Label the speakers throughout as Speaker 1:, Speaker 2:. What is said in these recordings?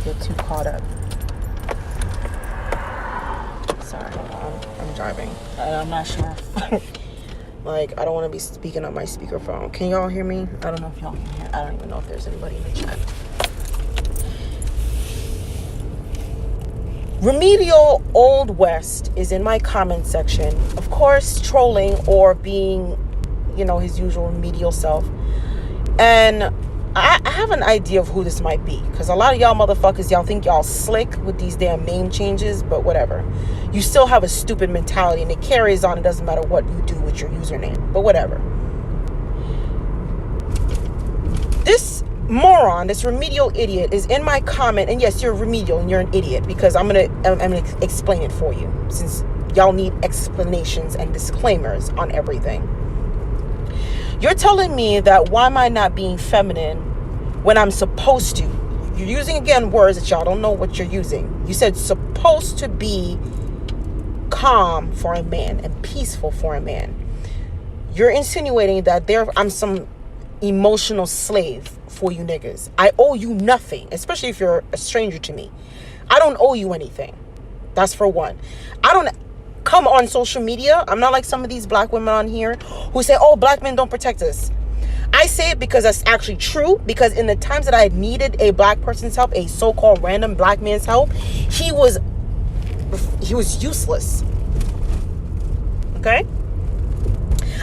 Speaker 1: to get too caught up. Sorry, I'm driving. I'm not sure. Like, I don't want to be speaking on my speakerphone. Can y'all hear me? I don't know if y'all can hear. I don't even know if there's anybody in the chat. Remedial Old West is in my comment section. Of course, trolling or being, his usual remedial self. And I have an idea of who this might be. Because a lot of y'all motherfuckers, y'all think y'all slick with these damn name changes. But whatever. You still have a stupid mentality. And it carries on. It doesn't matter what you do with your username. But whatever. This moron, this remedial idiot is in my comment. And yes, you're remedial and you're an idiot. Because I'm gonna explain it for you. Since y'all need explanations and disclaimers on everything. You're telling me that why am I not being feminine when I'm supposed to? You're using, again, words that y'all don't know what you're using. You said supposed to be calm for a man and peaceful for a man. You're insinuating that I'm some emotional slave for you niggas. I owe you nothing, especially if you're a stranger to me. I don't owe you anything. That's for one. I don't come on social media. I'm not like some of these black women on here who say, oh, black men don't protect us. I say it because that's actually true. Because in the times that I needed a black person's help, a so-called random black man's help, he was useless. Okay?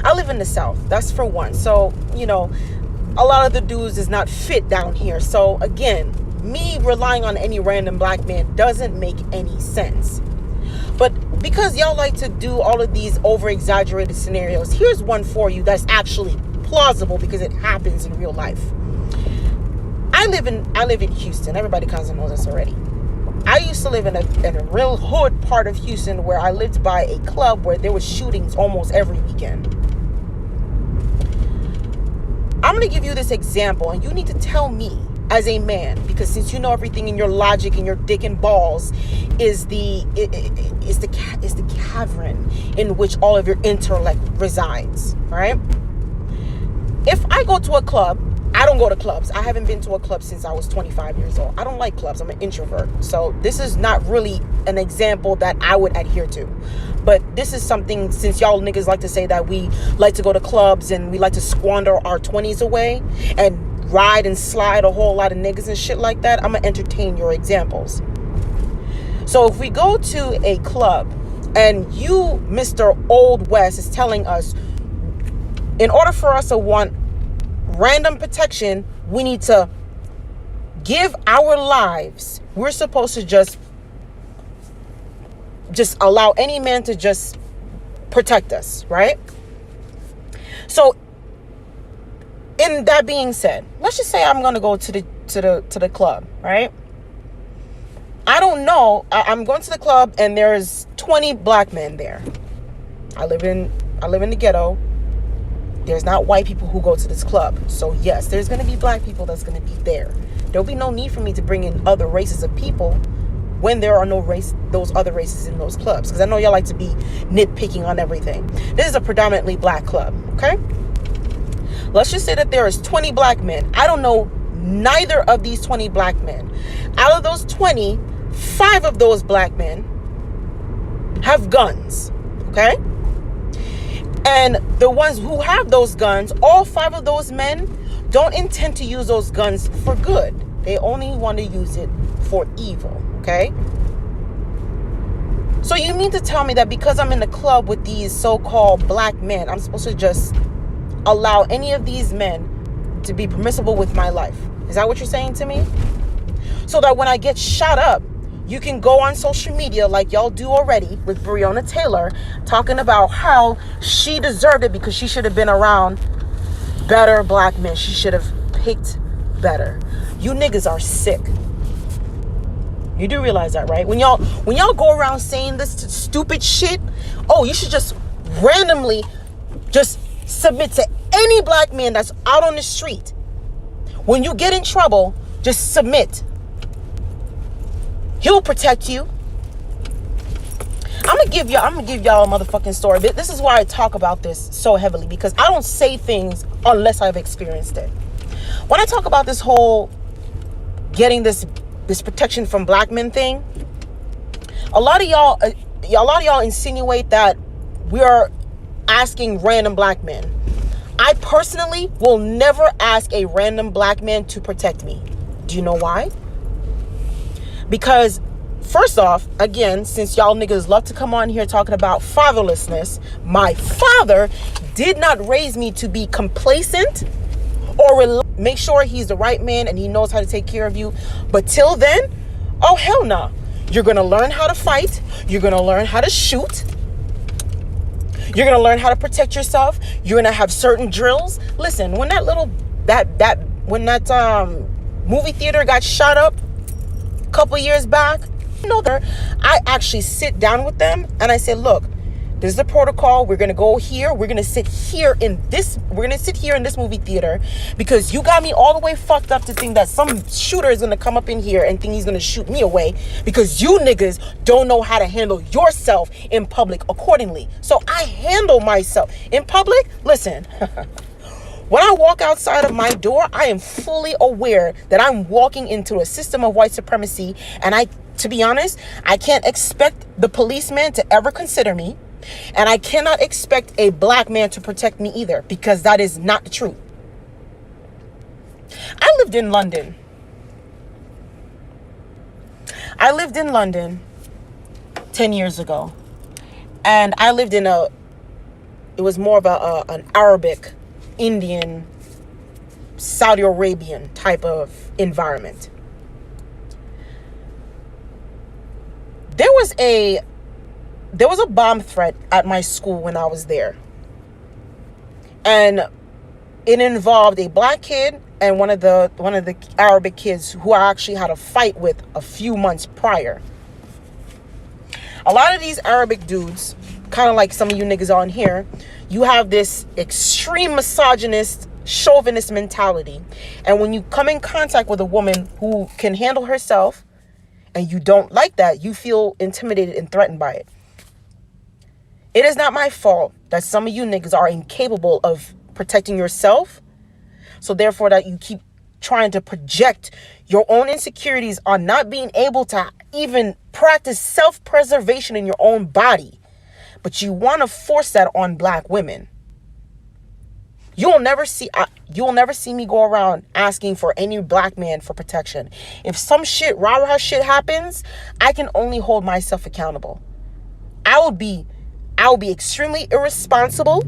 Speaker 1: I live in the South. That's for one. So, a lot of the dudes is not fit down here. So again, me relying on any random black man doesn't make any sense. But because y'all like to do all of these over-exaggerated scenarios, here's one for you that's actually plausible because it happens in real life. I live in Houston. Everybody kind of knows this already. I used to live in a real hood part of Houston where I lived by a club where there was shootings almost every weekend. I'm going to give you this example, and you need to tell me as a man, because since you know everything in your logic and your dick and balls is the cavern in which all of your intellect resides, right? If I go to a club, I don't go to clubs. I haven't been to a club since I was 25 years old. I don't like clubs. I'm an introvert. So this is not really an example that I would adhere to. But this is something, since y'all niggas like to say that we like to go to clubs and we like to squander our 20s away and ride and slide a whole lot of niggas and shit like that, I'm gonna entertain your examples. So if we go to a club and you, Mr. Old West, is telling us in order for us to want random protection, we need to give our lives. We're supposed to just allow any man to just protect us, right? So in that being said, let's just say I'm gonna go to the club, right? I don't know. I'm going to the club and there's 20 black men there. I live in the ghetto. There's not white people who go to this club. So yes, there's gonna be black people that's gonna be there. There'll be no need for me to bring in other races of people when there are those other races in those clubs. Because I know y'all like to be nitpicking on everything. This is a predominantly black club, okay? Let's just say that there is 20 black men. I don't know neither of these 20 black men. Out of those 20, 5 of those black men have guns, okay? And the ones who have those guns, all 5 of those men don't intend to use those guns for good. They only want to use it for evil, okay? So you mean to tell me that because I'm in the club with these so-called black men, I'm supposed to just allow any of these men to be permissible with my life? Is that what you're saying to me? So that when I get shot up, you can go on social media like y'all do already with Breonna Taylor, talking about how she deserved it because she should have been around better black men. She should have picked better. You niggas are sick. You do realize that, right? When y'all go around saying this stupid shit, oh, you should just randomly just submit to any black man that's out on the street. When you get in trouble, just submit. He'll protect you. I'm gonna give y'all a motherfucking story. This is why I talk about this so heavily, because I don't say things unless I've experienced it. When I talk about this whole getting this this protection from black men thing, a lot of y'all insinuate that we are asking random black men. I personally will never ask a random black man to protect me. Do you know why? Because first off, again, since y'all niggas love to come on here talking about fatherlessness, my father did not raise me to be complacent or make sure he's the right man and he knows how to take care of you. But till then, oh hell no. You're going to learn how to fight. You're going to learn how to shoot. You're going to learn how to protect yourself. You're going to have certain drills. Listen, when that movie theater got shot up a couple years back, I actually sit down with them and I say, look, this is the protocol. We're going to go here. We're going to sit here in this movie theater because you got me all the way fucked up to think that some shooter is going to come up in here and think he's going to shoot me away because you niggas don't know how to handle yourself in public accordingly. So I handle myself in public. Listen, when I walk outside of my door, I am fully aware that I'm walking into a system of white supremacy. And to be honest, I can't expect the policeman to ever consider me. And I cannot expect a black man to protect me either, because that is not the truth. I lived in London. 10 years ago. And I lived in it was more of an Arabic, Indian, Saudi Arabian type of environment. There was a bomb threat at my school when I was there. And it involved a black kid and one of the Arabic kids who I actually had a fight with a few months prior. A lot of these Arabic dudes, kind of like some of you niggas on here, you have this extreme misogynist, chauvinist mentality. And when you come in contact with a woman who can handle herself and you don't like that, you feel intimidated and threatened by it. It is not my fault that some of you niggas are incapable of protecting yourself. So therefore that you keep trying to project your own insecurities on not being able to even practice self-preservation in your own body. But you want to force that on black women. You'll never see me go around asking for any black man for protection. If some rah-rah shit happens, I can only hold myself accountable. I will be extremely irresponsible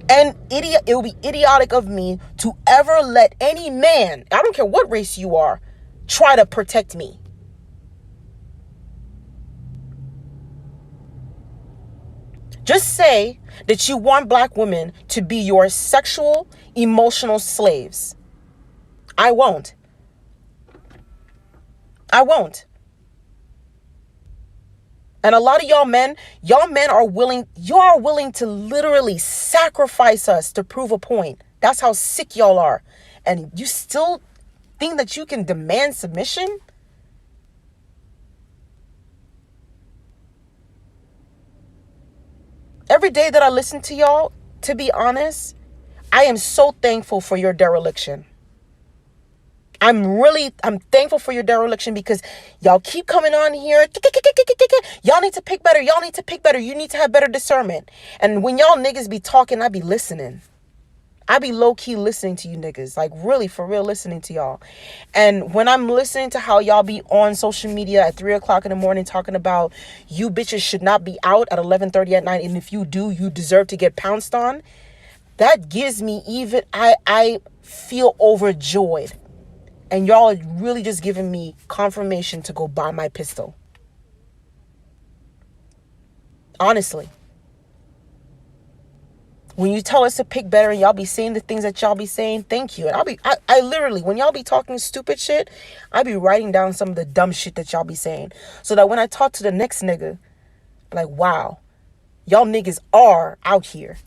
Speaker 1: and it will be idiotic of me to ever let any man, I don't care what race you are, try to protect me. Just say that you want black women to be your sexual, emotional slaves. I won't. And a lot of y'all men are willing to literally sacrifice us to prove a point. That's how sick y'all are. And you still think that you can demand submission? Every day that I listen to y'all, to be honest, I am so thankful for your dereliction. I'm thankful for your dereliction because y'all keep coming on here. Y'all need to pick better. You need to have better discernment. And when y'all niggas be talking, I be listening. I be low-key listening to you niggas. Like really, for real, listening to y'all. And when I'm listening to how y'all be on social media at 3 o'clock in the morning talking about you bitches should not be out at 11:30 at night. And if you do, you deserve to get pounced on. That gives me I feel overjoyed. And y'all are really just giving me confirmation to go buy my pistol. Honestly. When you tell us to pick better and y'all be saying the things that y'all be saying, thank you. And I literally, when y'all be talking stupid shit, I be writing down some of the dumb shit that y'all be saying. So that when I talk to the next nigga, like, wow, y'all niggas are out here.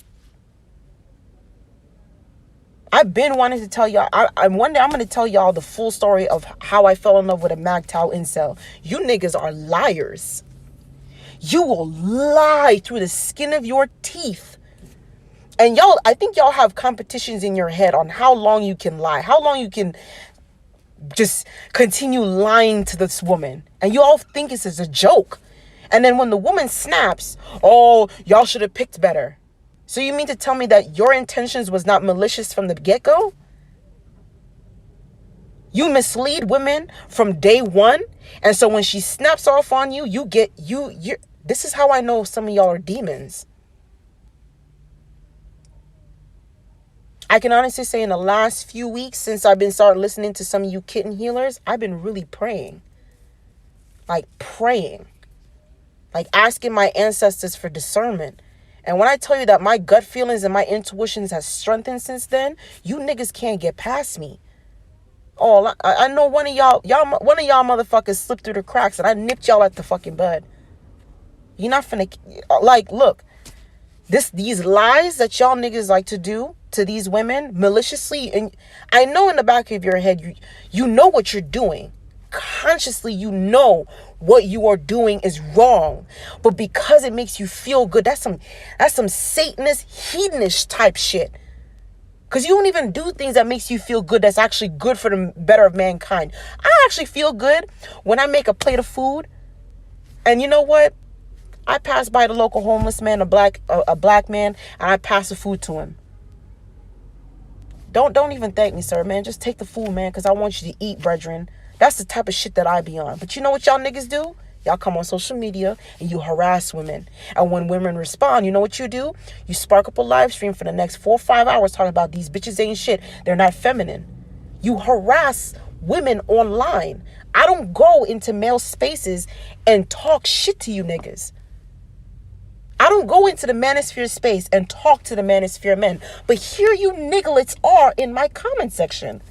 Speaker 1: I've been wanting to tell y'all, one day I'm going to tell y'all the full story of how I fell in love with a MGTOW incel. You niggas are liars. You will lie through the skin of your teeth. And I think y'all have competitions in your head on how long you can lie, how long you can just continue lying to this woman. And you all think this is a joke. And then when the woman snaps, oh, y'all should have picked better. So you mean to tell me that your intentions was not malicious from the get-go? You mislead women from day one. And so when she snaps off on you, you this is how I know some of y'all are demons. I can honestly say in the last few weeks, since I've been started listening to some of you kitten healers, I've been really praying. Like asking my ancestors for discernment. And when I tell you that my gut feelings and my intuitions has strengthened since then, you niggas can't get past me. Oh, I know one of y'all motherfuckers slipped through the cracks and I nipped y'all at the fucking bud. You're not finna, like, look, these lies that y'all niggas like to do to these women maliciously, and I know in the back of your head, you know what you're doing. Consciously, you know what you are doing is wrong, but because it makes you feel good, that's some Satanist, hedonist type shit. Because you don't even do things that makes you feel good that's actually good for the better of mankind. I actually feel good when I make a plate of food. And you know what? I pass by the local homeless man, a black man, and I pass the food to him. Don't even thank me, sir, man. Just take the food, man, because I want you to eat, brethren. That's the type of shit that I be on. But you know what y'all niggas do? Y'all come on social media and you harass women. And when women respond, you know what you do? You spark up a live stream for the next 4 or 5 hours talking about these bitches ain't shit. They're not feminine. You harass women online. I don't go into male spaces and talk shit to you niggas. I don't go into the manosphere space and talk to the manosphere men. But here you nigglets are in my comment section.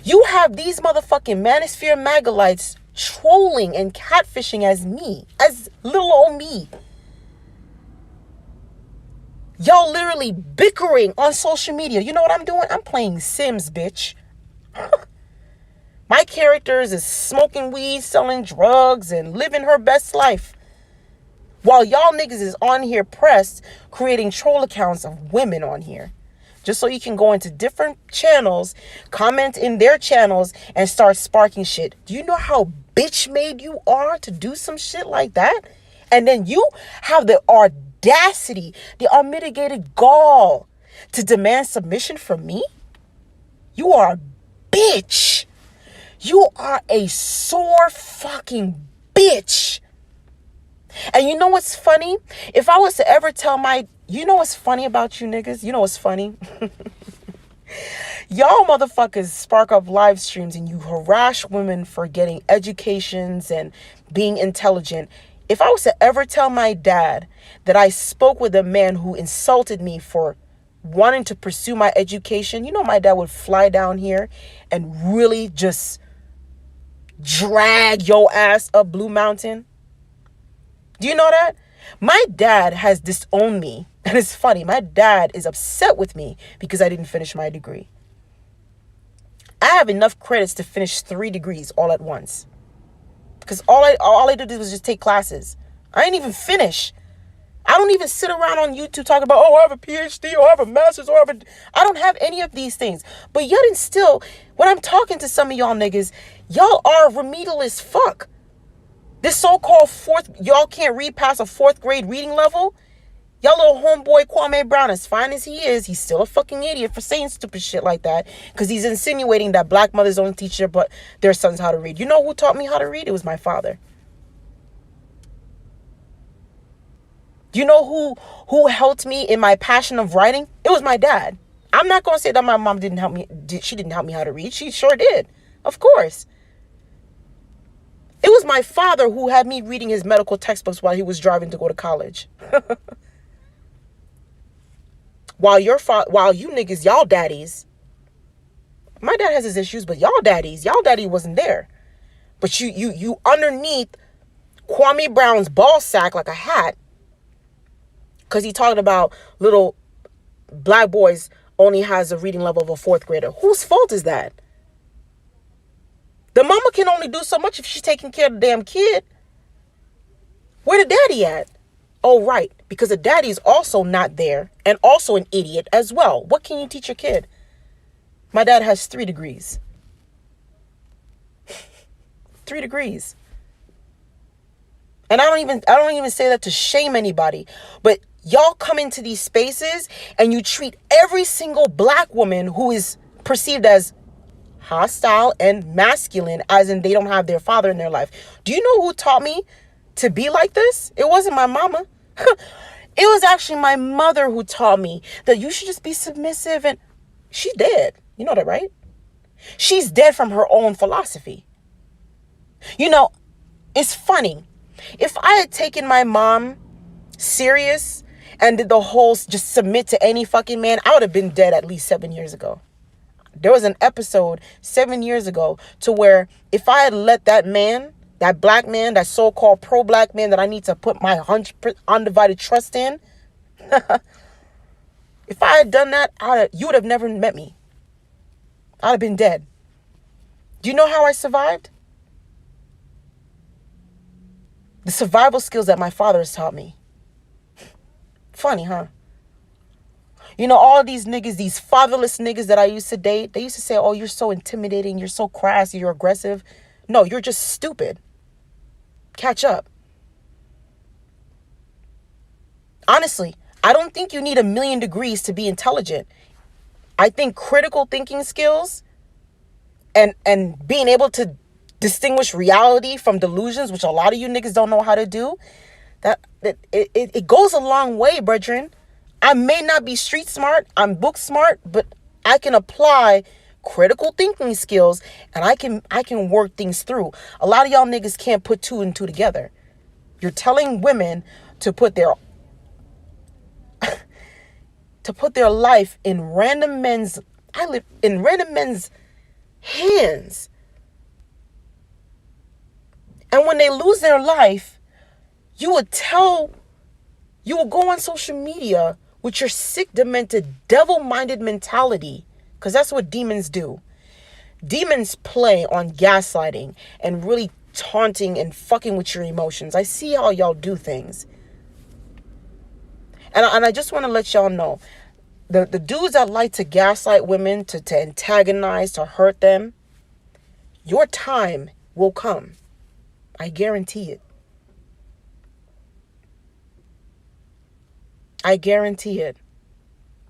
Speaker 1: You have these motherfucking manosphere magalites trolling and catfishing as me, as little old me. Y'all literally bickering on social media. You know what I'm doing? I'm playing Sims, bitch. My characters is smoking weed, selling drugs, and living her best life. While y'all niggas is on here pressed, creating troll accounts of women on here. Just so you can go into different channels, comment in their channels, and start sparking shit. Do you know how bitch made you are to do some shit like that? And then you have the audacity, the unmitigated gall to demand submission from me? You are a bitch. You are a sore fucking bitch. And you know what's funny? If I was to ever tell you know what's funny about you niggas? You know what's funny? Y'all motherfuckers spark up live streams and you harass women for getting educations and being intelligent. If I was to ever tell my dad that I spoke with a man who insulted me for wanting to pursue my education, you know my dad would fly down here and really just drag your ass up Blue Mountain. Do you know that? My dad has disowned me. And it's funny. My dad is upset with me because I didn't finish my degree. I have enough credits to finish 3 degrees all at once. Because all I did was just take classes. I didn't even finish. I don't even sit around on YouTube talking about, oh, I have a PhD or I have a master's or I don't have any of these things. But yet and still, when I'm talking to some of y'all niggas, y'all are remedial as fuck. This so-called y'all can't read past a 4th grade reading level. Y'all little homeboy Kwame Brown, as fine as he is, he's still a fucking idiot for saying stupid shit like that. Because he's insinuating that black mothers don't teach their sons how to read. You know who taught me how to read? It was my father. Do you know who helped me in my passion of writing? It was my dad. I'm not going to say that my mom didn't help me. She didn't help me how to read. She sure did. Of course. It was my father who had me reading his medical textbooks while he was driving to go to college. While you niggas, y'all daddies. My dad has his issues, but y'all daddy wasn't there. But you underneath Kwame Brown's ball sack like a hat. Because he talking about little black boys only has a reading level of a 4th grader. Whose fault is that? The mama can only do so much if she's taking care of the damn kid. Where the daddy at? Oh, right. because the daddy is also not there and also an idiot as well. What can you teach your kid? My dad has 3 degrees. 3 degrees. And I don't even say that to shame anybody, but y'all come into these spaces and you treat every single black woman who is perceived as hostile and masculine, as in they don't have their father in their life. Do you know who taught me to be like this? It wasn't my mama. It was actually my mother who taught me that you should just be submissive, and she's dead. You know that, right? She's dead from her own philosophy. You know, it's funny. If I had taken my mom serious and did the whole just submit to any fucking man, I would have been dead at least 7 years ago. There was an episode 7 years ago to where if I had let that man, that black man, that so-called pro-black man that I need to put my undivided trust in, if I had done that, you would have never met me. I'd have been dead. Do you know how I survived? The survival skills that my father has taught me. Funny, huh? You know, all these niggas, these fatherless niggas that I used to date, they used to say, oh, you're so intimidating, you're so crass, you're aggressive. No, you're just stupid. Catch up. Honestly, I don't think you need 1,000,000 degrees to be intelligent. I think critical thinking skills and being able to distinguish reality from delusions, which a lot of you niggas don't know how to do, it goes a long way, brethren. I may not be street smart, I'm book smart, but I can apply critical thinking skills and I can work things through. A lot of y'all niggas can't put 2 and 2 together. You're telling women to put their life in random men's hands. And when they lose their life, you will go on social media with your sick, demented, devil-minded mentality, because that's what demons do. Demons play on gaslighting and really taunting and fucking with your emotions. I see how y'all do things. And I just want to let y'all know, the dudes that like to gaslight women, to antagonize, to hurt them, your time will come. I guarantee it. I guarantee it.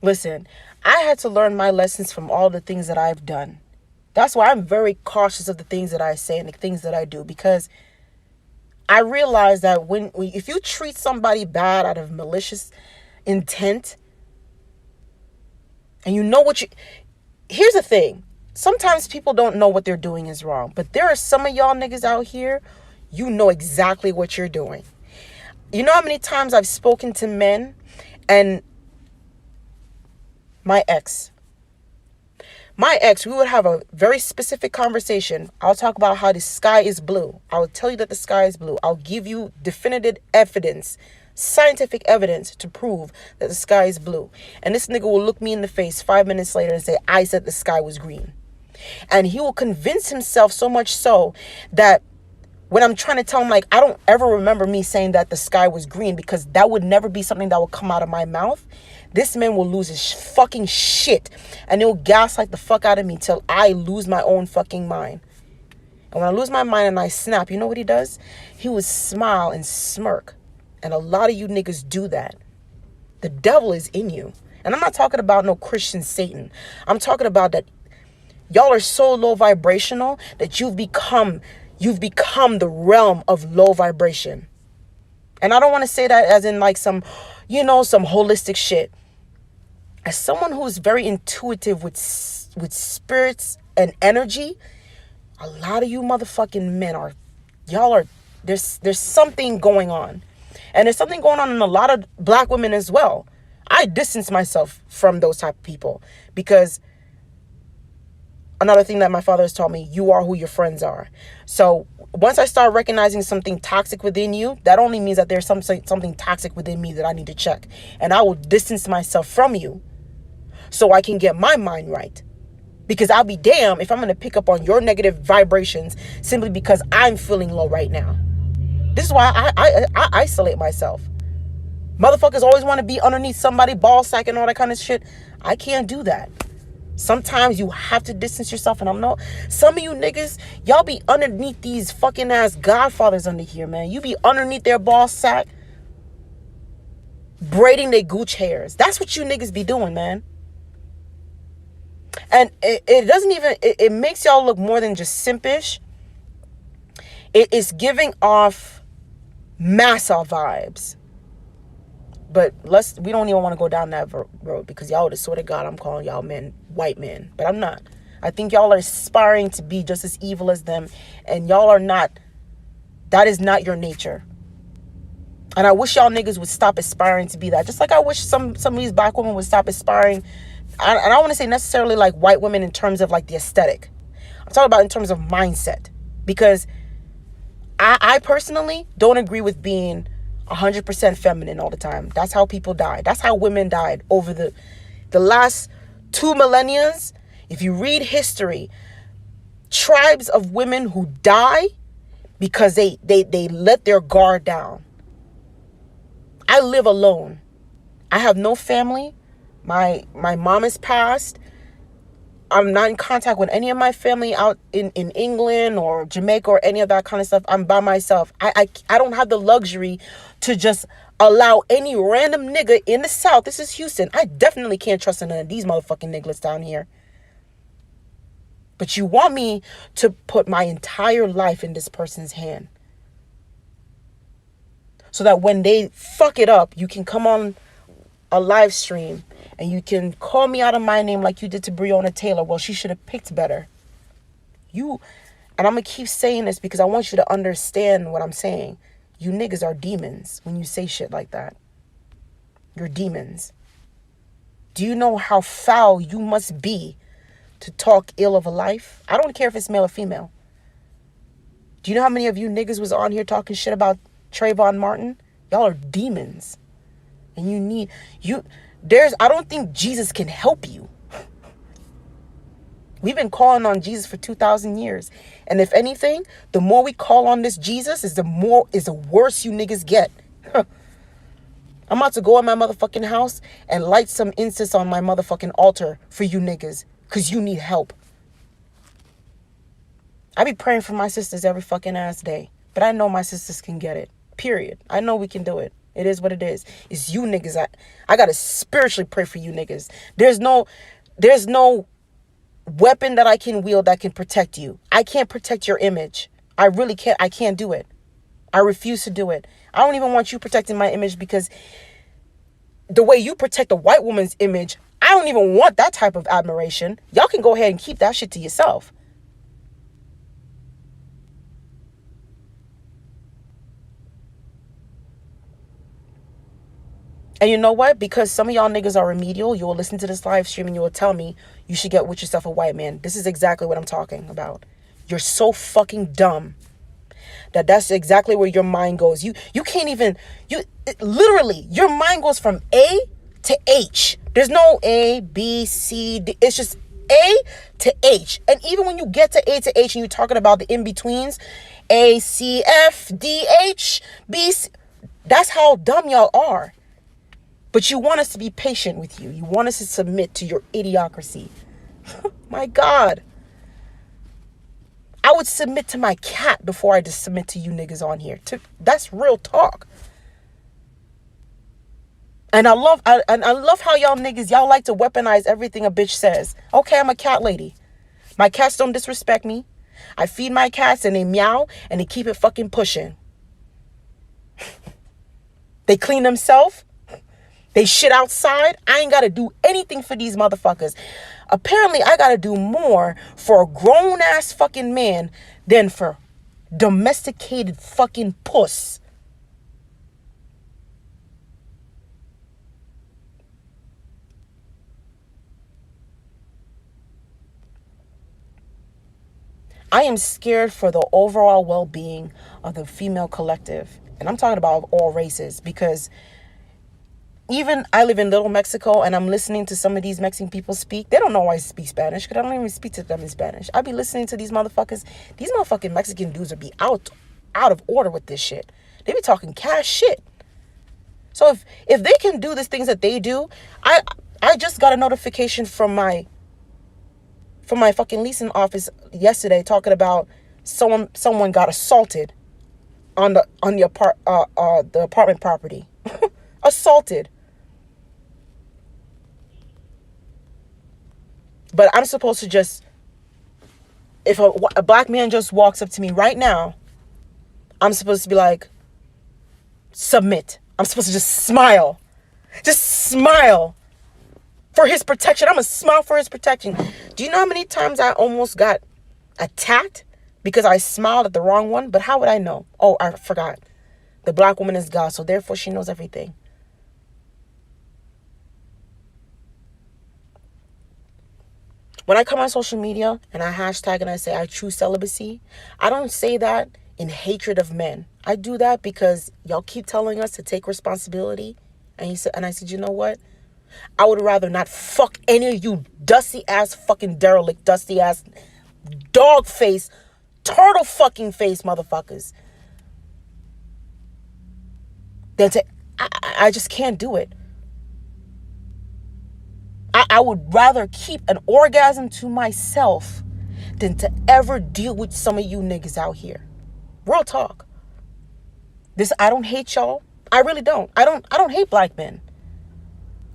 Speaker 1: Listen, I had to learn my lessons from all the things that I've done. That's why I'm very cautious of the things that I say and the things that I do, because I realize that if you treat somebody bad out of malicious intent, and you know here's the thing. Sometimes people don't know what they're doing is wrong, but there are some of y'all niggas out here, you know exactly what you're doing. You know how many times I've spoken to men, and my ex, we would have a very specific conversation. I'll talk about how the sky is blue. I will tell you that the sky is blue. I'll give you definitive evidence, scientific evidence to prove that the sky is blue. And this nigga will look me in the face 5 minutes later and say, I said the sky was green. And he will convince himself so much so that when I'm trying to tell him, like, I don't ever remember me saying that the sky was green, because that would never be something that would come out of my mouth, this man will lose his fucking shit. And he'll gaslight the fuck out of me till I lose my own fucking mind. And when I lose my mind and I snap, you know what he does? He would smile and smirk. And a lot of you niggas do that. The devil is in you. And I'm not talking about no Christian Satan. I'm talking about that y'all are so low vibrational that you've become the realm of low vibration. And I don't want to say that as in like some holistic shit. As someone who's very intuitive with spirits and energy, a lot of you motherfucking men there's something going on. And there's something going on in a lot of black women as well. I distance myself from those type of people, because another thing that my father has taught me, you are who your friends are. So once I start recognizing something toxic within you, that only means that there's something toxic within me that I need to check. And I will distance myself from you so I can get my mind right. Because I'll be damned if I'm going to pick up on your negative vibrations simply because I'm feeling low right now. This is why I isolate myself. Motherfuckers always want to be underneath somebody, ball sack and all that kind of shit. I can't do that. Sometimes you have to distance yourself, and I'm not. Some of you niggas, y'all be underneath these fucking ass godfathers under here, man. You be underneath their ball sack, braiding their gooch hairs. That's what you niggas be doing, man. And it doesn't even, it makes y'all look more than just simpish. It is giving off massa vibes. But we don't even want to go down that road, because y'all would have swear to God I'm calling y'all men white men. But I'm not. I think y'all are aspiring to be just as evil as them. And y'all are not. That is not your nature. And I wish y'all niggas would stop aspiring to be that. Just like I wish some of these black women would stop aspiring. And I don't want to say necessarily like white women in terms of like the aesthetic. I'm talking about in terms of mindset. Because I personally don't agree with being 100% feminine all the time. That's how people died. That's how women died over the last 2 millennia. If you read history, tribes of women who die because they let their guard down. I live alone. I have no family. My mom is passed. I'm not in contact with any of my family out in England or Jamaica or any of that kind of stuff. I'm by myself. I don't have the luxury to just allow any random nigga in the South. This is Houston. I definitely can't trust none of these motherfucking niggas down here. But you want me to put my entire life in this person's hand, so that when they fuck it up, you can come on a live stream and you can call me out of my name like you did to Breonna Taylor. Well, she should have picked better. And I'm going to keep saying this because I want you to understand what I'm saying. You niggas are demons when you say shit like that. You're demons. Do you know how foul you must be to talk ill of a life? I don't care if it's male or female. Do you know how many of you niggas was on here talking shit about Trayvon Martin? Y'all are demons. And I don't think Jesus can help you. We've been calling on Jesus for 2,000 years. And if anything, the more we call on this Jesus is the worse you niggas get. I'm about to go in my motherfucking house and light some incense on my motherfucking altar for you niggas, because you need help. I be praying for my sisters every fucking ass day. But I know my sisters can get it. Period. I know we can do it. It is what it is. It's you niggas. I gotta spiritually pray for you niggas. There's no weapon that I can wield that can protect you. I can't protect your image. I really can't. I can't do it. I refuse to do it. I don't even want you protecting my image, because the way you protect a white woman's image, I don't even want that type of admiration. Y'all can go ahead and keep that shit to yourself. And you know what? Because some of y'all niggas are remedial, you will listen to this live stream and you will tell me you should get with yourself a white man. This is exactly what I'm talking about. You're so fucking dumb that's exactly where your mind goes. You can't even, literally, your mind goes from A to H. There's no A, B, C, D. It's just A to H. And even when you get to A to H and you're talking about the in-betweens, A, C, F, D, H, B, C, that's how dumb y'all are. But you want us to be patient with you. You want us to submit to your idiocracy. My God. I would submit to my cat before I just submit to you niggas on here. That's real talk. And I love how y'all niggas, y'all like to weaponize everything a bitch says. Okay, I'm a cat lady. My cats don't disrespect me. I feed my cats and they meow and they keep it fucking pushing. They clean themselves. They shit outside. I ain't got to do anything for these motherfuckers. Apparently, I got to do more for a grown-ass fucking man than for domesticated fucking puss. I am scared for the overall well-being of the female collective. And I'm talking about all races, because even I live in Little Mexico and I'm listening to some of these Mexican people speak. They don't know why I speak Spanish, because I don't even speak to them in Spanish. I be listening to these motherfuckers. These motherfucking Mexican dudes would be out of order with this shit. They be talking cash shit. So if they can do these things that they do, I just got a notification from my fucking leasing office yesterday talking about someone got assaulted on the apartment property. Assaulted. But I'm supposed to just, if a black man just walks up to me right now, I'm supposed to be like, submit. I'm supposed to just smile. Just smile for his protection. I'm going to smile for his protection. Do you know how many times I almost got attacked because I smiled at the wrong one? But how would I know? Oh, I forgot. The black woman is God, so therefore she knows everything. When I come on social media and I hashtag and I say I choose celibacy, I don't say that in hatred of men. I do that because y'all keep telling us to take responsibility. And I said, you know what? I would rather not fuck any of you dusty ass fucking derelict, dusty ass dog face, turtle fucking face motherfuckers. Than to, I just can't do it. I would rather keep an orgasm to myself than to ever deal with some of you niggas out here. Real talk. I don't hate y'all. I really don't. I don't hate black men.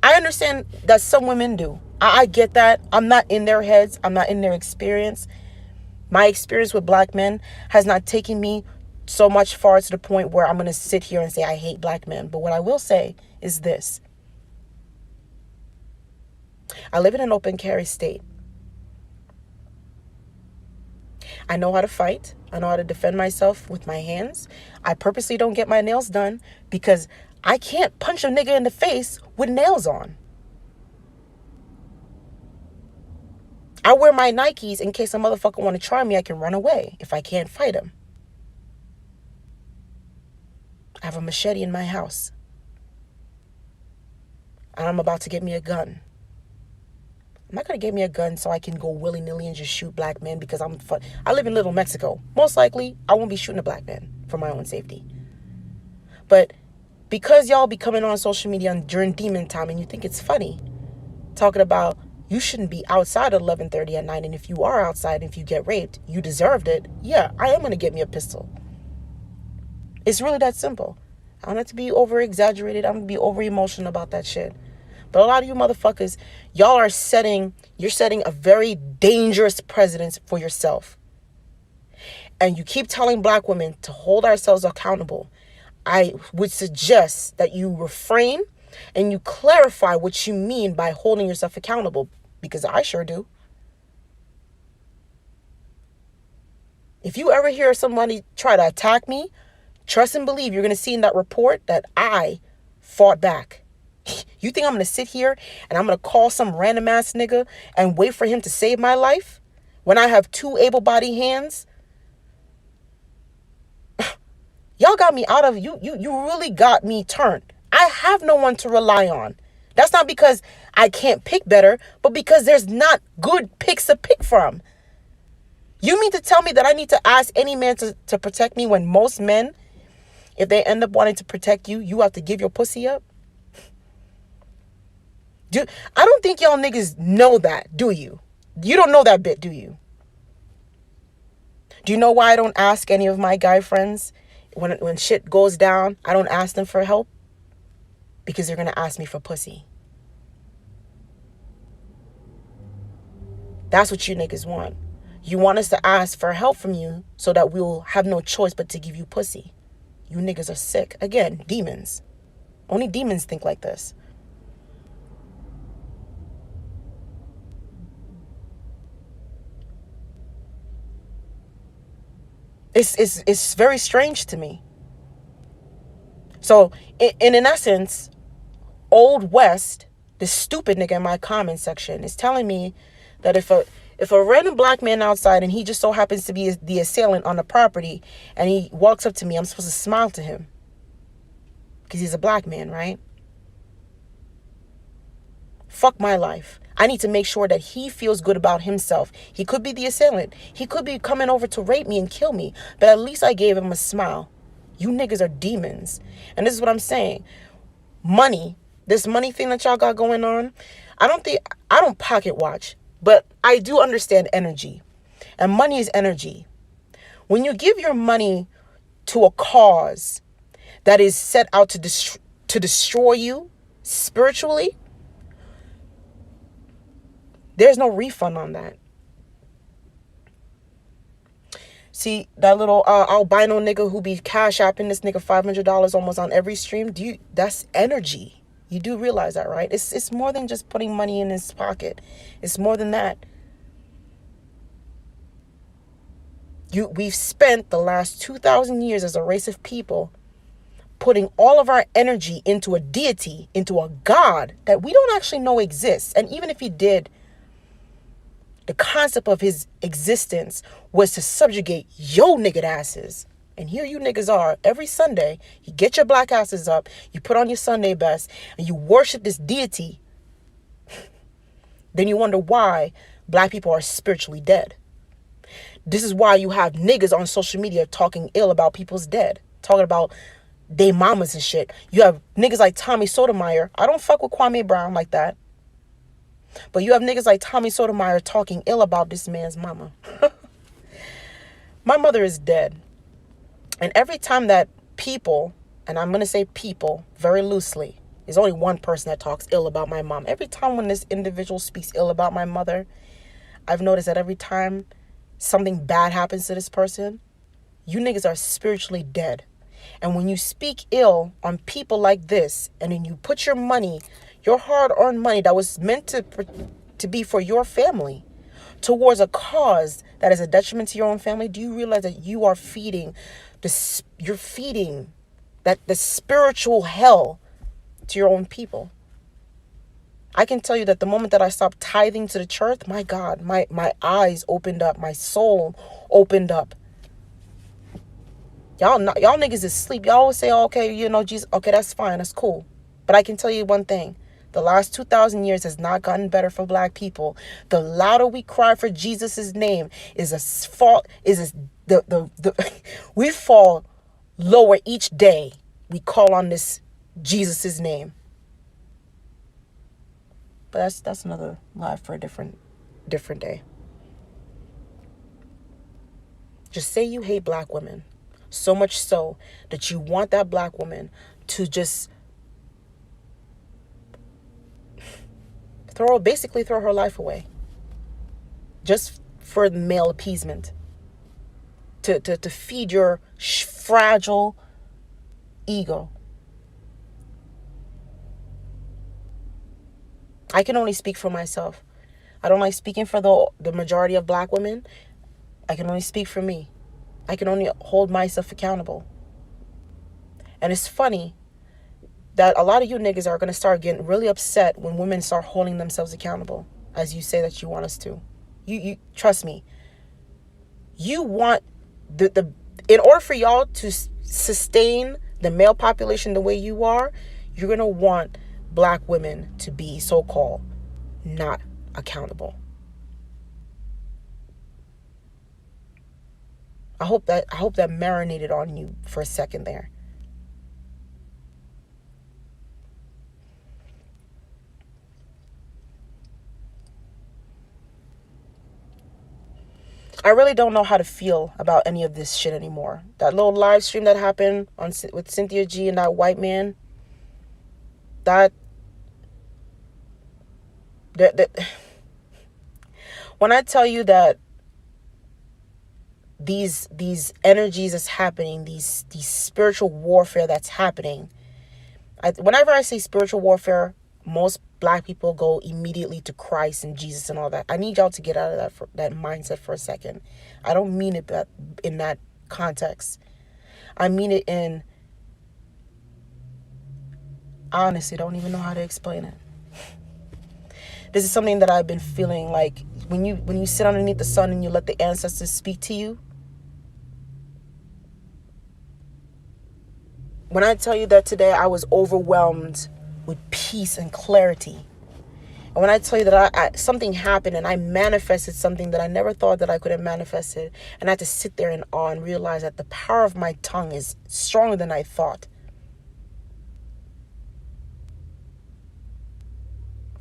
Speaker 1: I understand that some women do. I get that. I'm not in their heads. I'm not in their experience. My experience with black men has not taken me so much far to the point where I'm going to sit here and say I hate black men. But what I will say is this. I live in an open carry state. I know how to fight. I know how to defend myself with my hands. I purposely don't get my nails done because I can't punch a nigga in the face with nails on. I wear my Nikes in case a motherfucker want to try me. I can run away if I can't fight him. I have a machete in my house. And I'm about to get me a gun. I'm not going to get me a gun so I can go willy-nilly and just shoot black men because I live in Little Mexico. Most likely, I won't be shooting a black man for my own safety. But because y'all be coming on social media during demon time and you think it's funny, talking about you shouldn't be outside at 11:30 at night, and if you are outside, if you get raped, you deserved it. Yeah, I am going to get me a pistol. It's really that simple. I don't have to be over-exaggerated. I'm going to be over-emotional about that shit. But a lot of you motherfuckers, you're setting a very dangerous precedent for yourself. And you keep telling black women to hold ourselves accountable. I would suggest that you refrain and you clarify what you mean by holding yourself accountable, because I sure do. If you ever hear somebody try to attack me, trust and believe you're going to see in that report that I fought back. You think I'm going to sit here and I'm going to call some random ass nigga and wait for him to save my life when I have two able-bodied hands? Y'all got me out of, you really got me turned. I have no one to rely on. That's not because I can't pick better, but because there's not good picks to pick from. You mean to tell me that I need to ask any man to protect me when most men, if they end up wanting to protect you, you have to give your pussy up? I don't think y'all niggas know that, do you? You don't know that bit, do you? Do you know why I don't ask any of my guy friends when shit goes down? I don't ask them for help because they're going to ask me for pussy. That's what you niggas want. You want us to ask for help from you so that we'll have no choice but to give you pussy. You niggas are sick. Again, demons. Only demons think like this. It's very strange to me. So, in essence, Old West, this stupid nigga in my comment section, is telling me that if a random black man outside and he just so happens to be the assailant on the property and he walks up to me, I'm supposed to smile to him because he's a black man, right? Fuck my life. I need to make sure that he feels good about himself. He could be the assailant. He could be coming over to rape me and kill me. But at least I gave him a smile. You niggas are demons. And this is what I'm saying. money, this money thing that y'all got going on, I don't pocket watch, but I do understand energy. And money is energy. When you give your money to a cause that is set out to destroy you spiritually, there's no refund on that. See, that little albino nigga who be cash apping this nigga $500 almost on every stream, that's energy. You do realize that, right? It's more than just putting money in his pocket. It's more than that. We've spent the last 2,000 years as a race of people putting all of our energy into a deity, into a God that we don't actually know exists. And even if he did, the concept of his existence was to subjugate yo nigga asses. And here you niggas are every Sunday. You get your black asses up, you put on your Sunday best, and you worship this deity. Then you wonder why black people are spiritually dead. This is why you have niggas on social media talking ill about people's dead, talking about they mamas and shit. You have niggas like Tommy Sotomayor. I don't fuck with Kwame Brown like that. But you have niggas like Tommy Sotomayor talking ill about this man's mama. My mother is dead. And every time that people, and I'm going to say people very loosely, there's only one person that talks ill about my mom. Every time when this individual speaks ill about my mother, I've noticed that every time something bad happens to this person, you niggas are spiritually dead. And when you speak ill on people like this, and then you put your money, your hard-earned money that was meant to be for your family, towards a cause that is a detriment to your own family, do you realize that you are feeding the spiritual hell to your own people? I can tell you that the moment that I stopped tithing to the church, my God, my eyes opened up, my soul opened up. Y'all niggas is asleep. Y'all always say, oh, okay, Jesus, okay, that's fine, that's cool. But I can tell you one thing. The last 2,000 years has not gotten better for black people. The louder we cry for Jesus' name we fall lower each day we call on this Jesus' name. But that's another live for a different day. Just say you hate black women. So much so that you want that black woman to just basically throw her life away. Just for male appeasement. To feed your fragile ego. I can only speak for myself. I don't like speaking for the majority of black women. I can only speak for me. I can only hold myself accountable. And it's funny that a lot of you niggas are going to start getting really upset when women start holding themselves accountable, as you say that you want us to. You trust me. You want in order for y'all to sustain the male population the way you are, you're going to want black women to be so-called not accountable. I hope that marinated on you for a second there. I really don't know how to feel about any of this shit anymore. That little live stream that happened with Cynthia G and that white man, when I tell you that these energies that's happening, these spiritual warfare that's happening, whenever I say spiritual warfare, most black people go immediately to Christ and Jesus and all that. I need y'all to get out of that mindset for a second. I don't mean it in that context. I mean it in, I honestly don't even know how to explain it. This is something that I've been feeling like when you sit underneath the sun and you let the ancestors speak to you. When I tell you that today I was overwhelmed with peace and clarity. And when I tell you that something happened and I manifested something that I never thought that I could have manifested, and I had to sit there in awe and realize that the power of my tongue is stronger than I thought.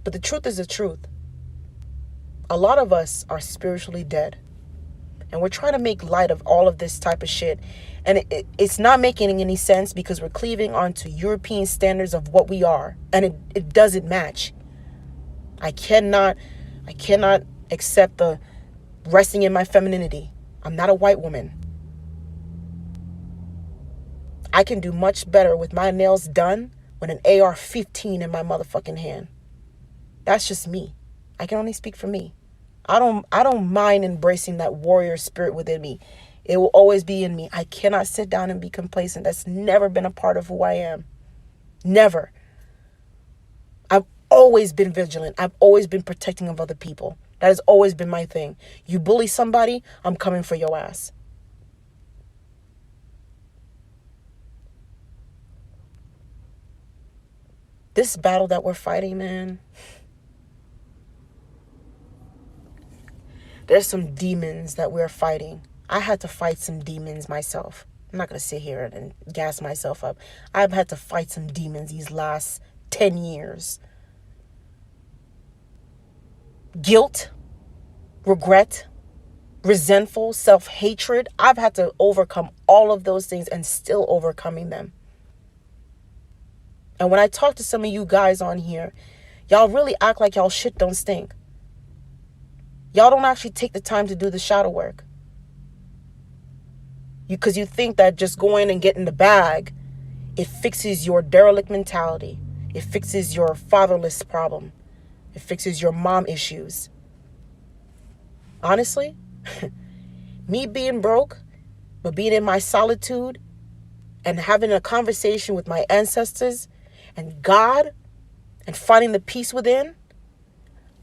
Speaker 1: But the truth is the truth. A lot of us are spiritually dead. And we're trying to make light of all of this type of shit. And it's not making any sense because we're cleaving onto European standards of what we are. And it doesn't match. I cannot accept the resting in my femininity. I'm not a white woman. I can do much better with my nails done with an AR-15 in my motherfucking hand. That's just me. I can only speak for me. I don't mind embracing that warrior spirit within me. It will always be in me. I cannot sit down and be complacent. That's never been a part of who I am. Never. I've always been vigilant. I've always been protecting of other people. That has always been my thing. You bully somebody, I'm coming for your ass. This battle that we're fighting, man. There's some demons that we're fighting. I had to fight some demons myself. I'm not going to sit here and gas myself up. I've had to fight some demons these last 10 years. Guilt, regret, resentful, self-hatred. I've had to overcome all of those things and still overcoming them. And when I talk to some of you guys on here, y'all really act like y'all shit don't stink. Y'all don't actually take the time to do the shadow work. Because you think that just going and getting the bag, it fixes your derelict mentality. It fixes your fatherless problem. It fixes your mom issues. Honestly, me being broke, but being in my solitude and having a conversation with my ancestors and God and finding the peace within,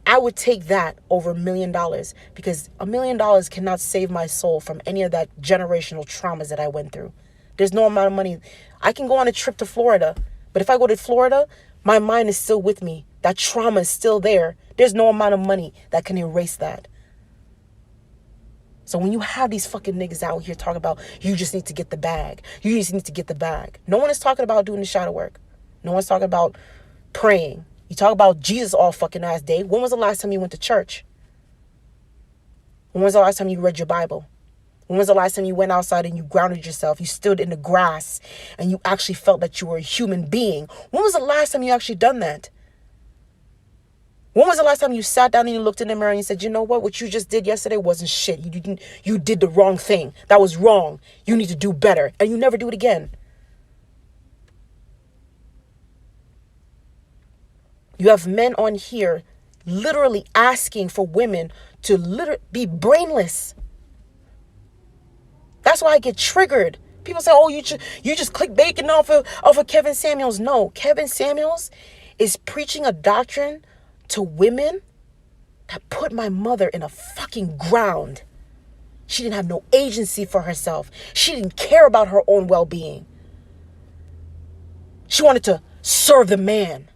Speaker 1: I would take that over $1 million because $1 million cannot save my soul from any of that generational traumas that I went through. There's no amount of money. I can go on a trip to Florida, but if I go to Florida, my mind is still with me. That trauma is still there. There's no amount of money that can erase that. So when you have these fucking niggas out here talking about, you just need to get the bag. You just need to get the bag. No one is talking about doing the shadow work. No one's talking about praying. You talk about Jesus all fucking ass day. When was the last time you went to church? When was the last time you read your Bible? When was the last time you went outside and you grounded yourself? You stood in the grass and you actually felt that you were a human being. When was the last time you actually done that? When was the last time you sat down and you looked in the mirror and you said, you know what you just did yesterday wasn't shit. You did the wrong thing. That was wrong. You need to do better. And you never do it again. You have men on here literally asking for women to be brainless. That's why I get triggered. People say, oh, you just clickbaiting off of Kevin Samuels. No, Kevin Samuels is preaching a doctrine to women that put my mother in a fucking ground. She didn't have no agency for herself. She didn't care about her own well-being. She wanted to serve the man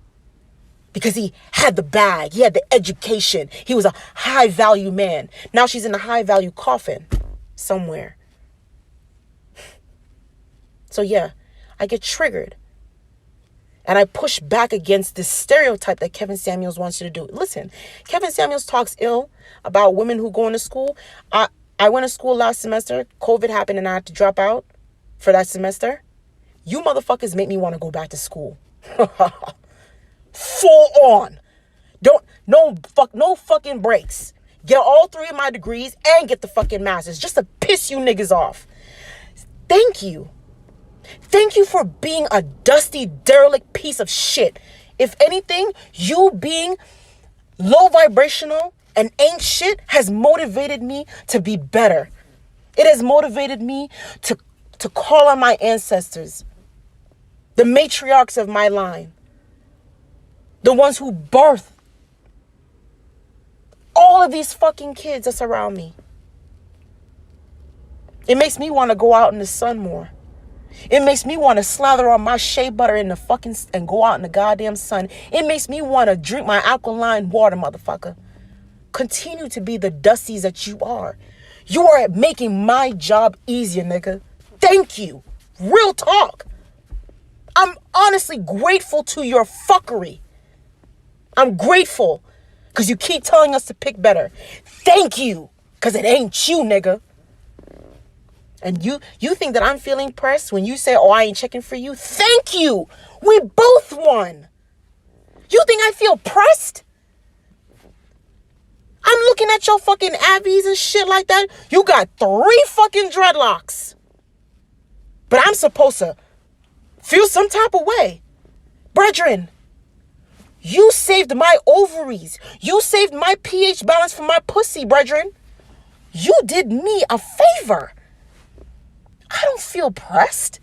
Speaker 1: because he had the bag. He had the education. He was a high-value man. Now she's in a high-value coffin somewhere. So yeah, I get triggered. And I push back against this stereotype that Kevin Samuels wants you to do. Listen, Kevin Samuels talks ill about women who go into school. I went to school last semester. COVID happened and I had to drop out for that semester. You motherfuckers make me want to go back to school. Full on. No fucking breaks. Get all 3 of my degrees and get the fucking masters just to piss you niggas off. Thank you. Thank you for being a dusty, derelict piece of shit. If anything, you being low vibrational and ain't shit has motivated me to be better. It has motivated me to call on my ancestors, the matriarchs of my line, the ones who birthed all of these fucking kids that surround me. It makes me want to go out in the sun more. It makes me want to slather on my shea butter in the fucking and go out in the goddamn sun. It makes me want to drink my alkaline water, motherfucker. Continue to be the dusties that you are. You are making my job easier, nigga. Thank you. Real talk. I'm honestly grateful to your fuckery. I'm grateful because you keep telling us to pick better. Thank you, because it ain't you, nigga. And you think that I'm feeling pressed when you say, oh, I ain't checking for you? Thank you. We both won. You think I feel pressed? I'm looking at your fucking Abbeys and shit like that. You got 3 fucking dreadlocks. But I'm supposed to feel some type of way. Brethren, you saved my ovaries. You saved my pH balance for my pussy, brethren. You did me a favor. I don't feel pressed.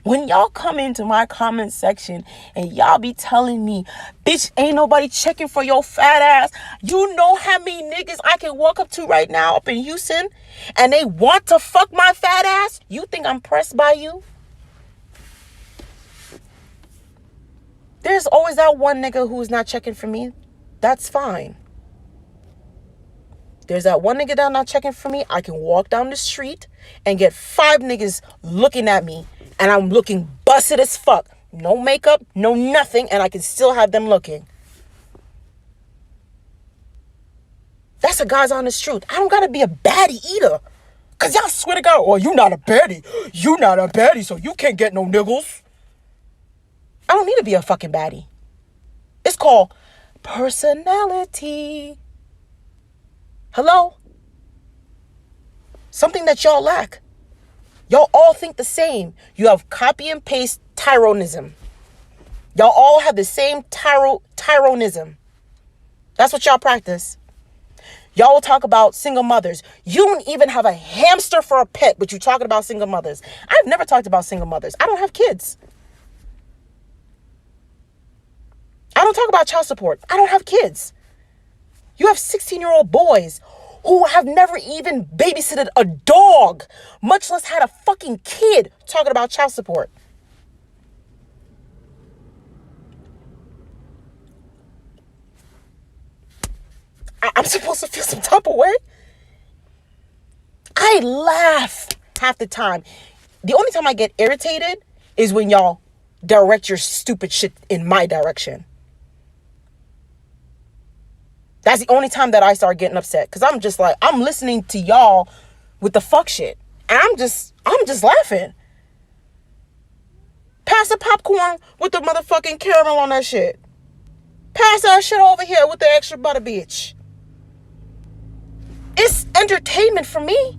Speaker 1: When y'all come into my comment section and y'all be telling me, bitch, ain't nobody checking for your fat ass. You know how many niggas I can walk up to right now up in Houston and they want to fuck my fat ass? You think I'm pressed by you? There's always that one nigga who's not checking for me. That's fine. There's that one nigga that's not checking for me. I can walk down the street and get 5 niggas looking at me. And I'm looking busted as fuck. No makeup, no nothing. And I can still have them looking. That's a God's honest truth. I don't got to be a baddie either. Because y'all swear to God, oh, you not a baddie. You not a baddie, so you can't get no niggles. I don't need to be a fucking baddie. It's called personality. Hello? Something that y'all lack. Y'all all think the same. You have copy and paste tyronism. Y'all all have the same tyronism. That's what y'all practice. Y'all will talk about single mothers. You don't even have a hamster for a pet, but you're talking about single mothers. I've never talked about single mothers. I don't have kids. I don't talk about child support. I don't have kids. You have 16-year-old boys who have never even babysitted a dog, much less had a fucking kid, talking about child support. I'm supposed to feel some type of way? I laugh half the time. The only time I get irritated is when y'all direct your stupid shit in my direction. That's the only time that I start getting upset. Because I'm just like, I'm listening to y'all with the fuck shit. And I'm just laughing. Pass the popcorn with the motherfucking caramel on that shit. Pass that shit over here with the extra butter, bitch. It's entertainment for me.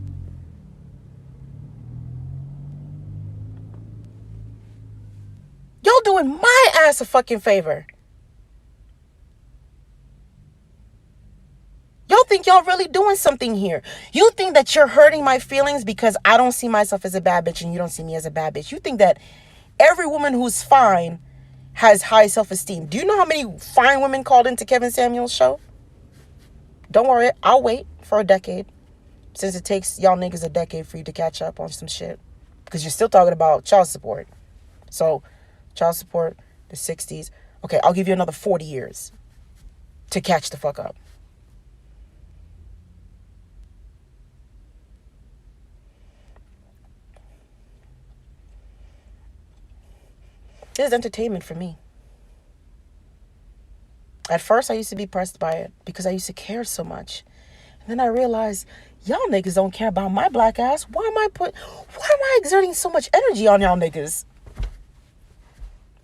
Speaker 1: Y'all doing my ass a fucking favor. Y'all think y'all really doing something here. You think that you're hurting my feelings because I don't see myself as a bad bitch and you don't see me as a bad bitch. You think that every woman who's fine has high self-esteem. Do you know how many fine women called into Kevin Samuels' show? Don't worry, I'll wait for a decade. Since it takes y'all niggas a decade for you to catch up on some shit. Because you're still talking about child support. So, child support, the 60s. Okay, I'll give you another 40 years to catch the fuck up. This is entertainment for me. At first, I used to be pressed by it because I used to care so much. And then I realized, y'all niggas don't care about my black ass. Why am I exerting so much energy on y'all niggas?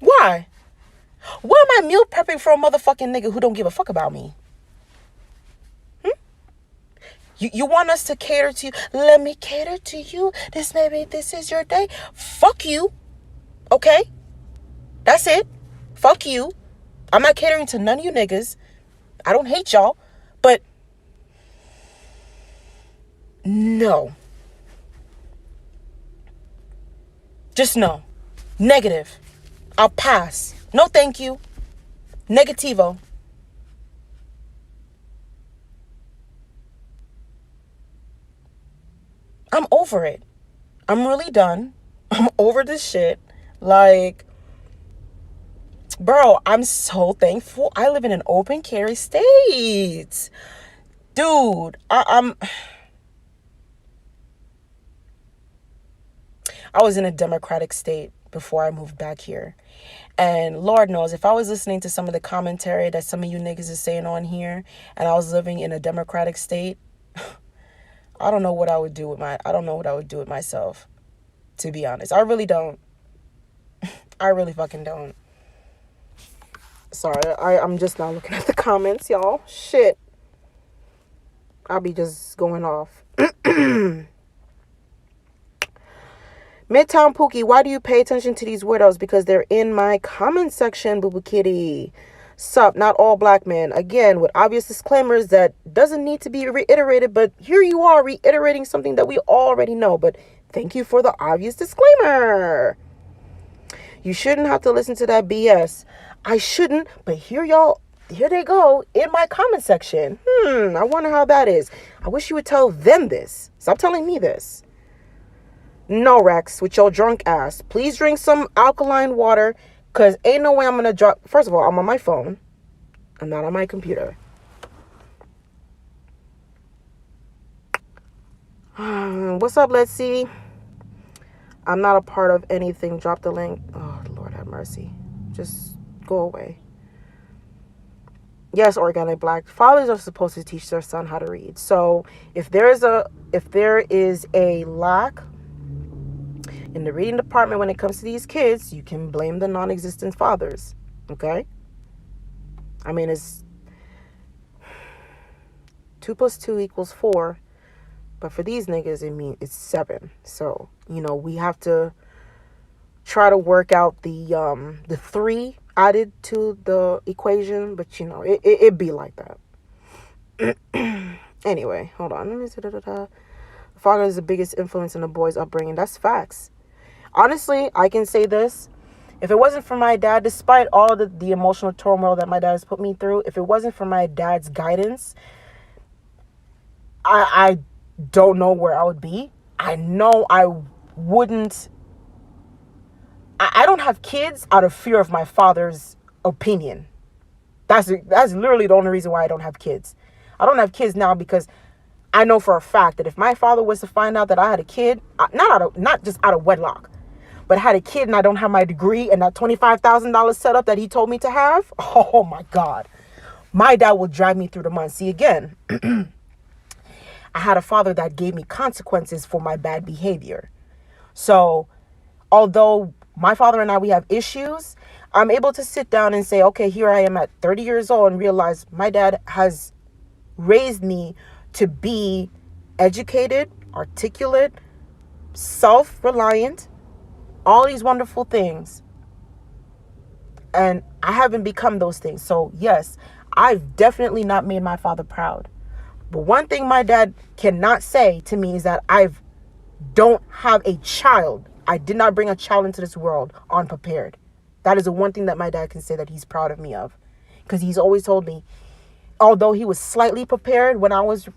Speaker 1: Why? Why am I meal prepping for a motherfucking nigga who don't give a fuck about me? You want us to cater to you? Let me cater to you. This is your day. Fuck you. Okay? That's it. Fuck you. I'm not catering to none of you niggas. I don't hate y'all. But no. Just no. Negative. I'll pass. No thank you. Negativo. I'm over it. I'm really done. I'm over this shit. Like, bro, I'm so thankful I live in an open carry state. Dude, I was in a democratic state before I moved back here. And Lord knows, if I was listening to some of the commentary that some of you niggas is saying on here, and I was living in a democratic state, I don't know what I would do with myself, to be honest. I really don't. I really fucking don't. Sorry, I'm just now looking at the comments, y'all. Shit. I'll be just going off. Midtown Pookie, why do you pay attention to these weirdos? Because they're in my comment section, boo boo kitty. Sup, not all black men. Again, with obvious disclaimers that doesn't need to be reiterated, but here you are reiterating something that we already know. But thank you for the obvious disclaimer. You shouldn't have to listen to that BS. I shouldn't, but here they go in my comment section. I wonder how that is. I wish you would tell them this. Stop telling me this. No, Rex, with your drunk ass. Please drink some alkaline water, because ain't no way I'm going to drop. First of all, I'm on my phone. I'm not on my computer. What's up, let's see. I'm not a part of anything. Drop the link. Oh, Lord have mercy. Just go away. Yes, organic black. Fathers are supposed to teach their son how to read. So if there is a lack in the reading department when it comes to these kids, you can blame the non-existent fathers. Okay? I mean, it's 2 + 2 = 4. But for these niggas, it's 7. So, we have to try to work out the 3 added to the equation. But, it be like that. Anyway, hold on. The father is the biggest influence in the boy's upbringing. That's facts. Honestly, I can say this. If it wasn't for my dad, despite all the emotional turmoil that my dad has put me through, if it wasn't for my dad's guidance, I don't know where I would be. I know I wouldn't. I don't have kids out of fear of my father's opinion. That's literally the only reason why I don't have kids. I don't have kids now because I know for a fact that if my father was to find out that I had a kid, not just out of wedlock, but had a kid and I don't have my degree and that $25,000 setup that he told me to have, oh my God, my dad will drag me through the mud. See, again, I had a father that gave me consequences for my bad behavior. So although my father and we have issues, I'm able to sit down and say, okay, here I am at 30 years old and realize my dad has raised me to be educated, articulate, self-reliant, all these wonderful things. And I haven't become those things. So yes, I've definitely not made my father proud. But one thing my dad cannot say to me is that I don't have a child. I did not bring a child into this world unprepared. That is the one thing that my dad can say that he's proud of me of. Because he's always told me, although he was slightly prepared when I was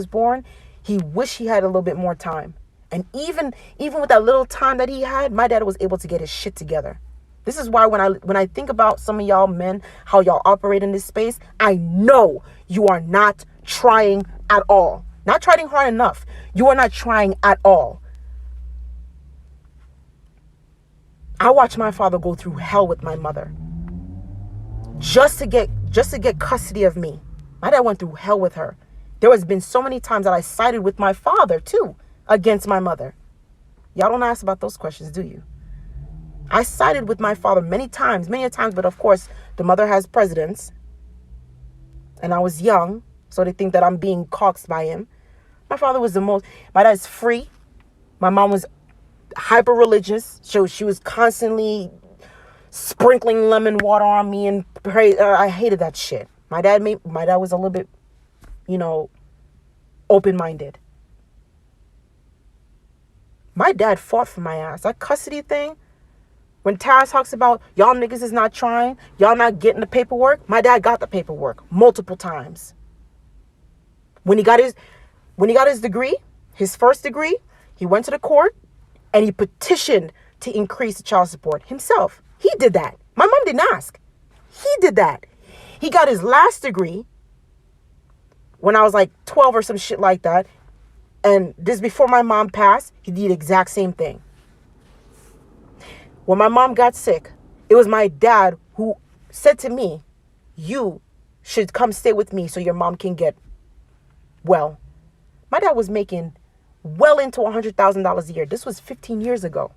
Speaker 1: born, he wished he had a little bit more time. And even with that little time that he had, my dad was able to get his shit together. This is why when I think about some of y'all men, how y'all operate in this space, I know you are not trying at all. Not trying hard enough. You are not trying at all. I watched my father go through hell with my mother. Just to get custody of me. My dad went through hell with her. There has been so many times that I sided with my father too against my mother. Y'all don't ask about those questions, do you? I sided with my father many times, but of course, the mother has precedence. And I was young, so they think that I'm being coaxed by him. My father was my dad's free. My mom was hyper religious. So she was constantly sprinkling lemon water on me and pray. I hated that shit. My dad was a little bit, open-minded. My dad fought for my ass. That custody thing, when Taz talks about y'all niggas is not trying, y'all not getting the paperwork, my dad got the paperwork multiple times. When he got his degree, his first degree, he went to the court and he petitioned to increase the child support himself. He did that. My mom didn't ask. He did that. He got his last degree when I was like 12 or some shit like that. And this before my mom passed, he did the exact same thing. When my mom got sick, it was my dad who said to me, you should come stay with me so your mom can get well. My dad was making well into $100,000 a year. This was 15 years ago.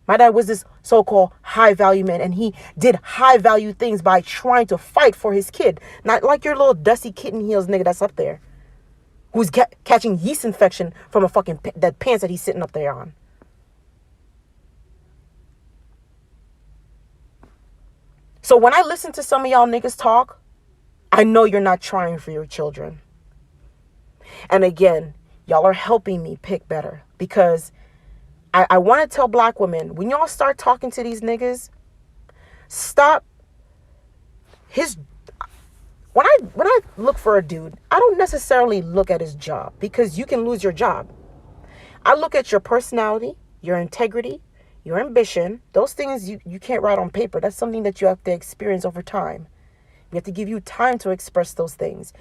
Speaker 1: My dad was this so-called high value man, and he did high value things by trying to fight for his kid. Not like your little dusty kitten heels nigga that's up there, who's catching yeast infection from a fucking that pants that he's sitting up there on. So when I listen to some of y'all niggas talk, I know you're not trying for your children. And again, y'all are helping me pick better, because I want to tell black women, when y'all start talking to these niggas, stop when I look for a dude, I don't necessarily look at his job, because you can lose your job. I look at your personality, your integrity, your ambition. Those things you can't write on paper. That's something that you have to experience over time. We have to give you time to express those things.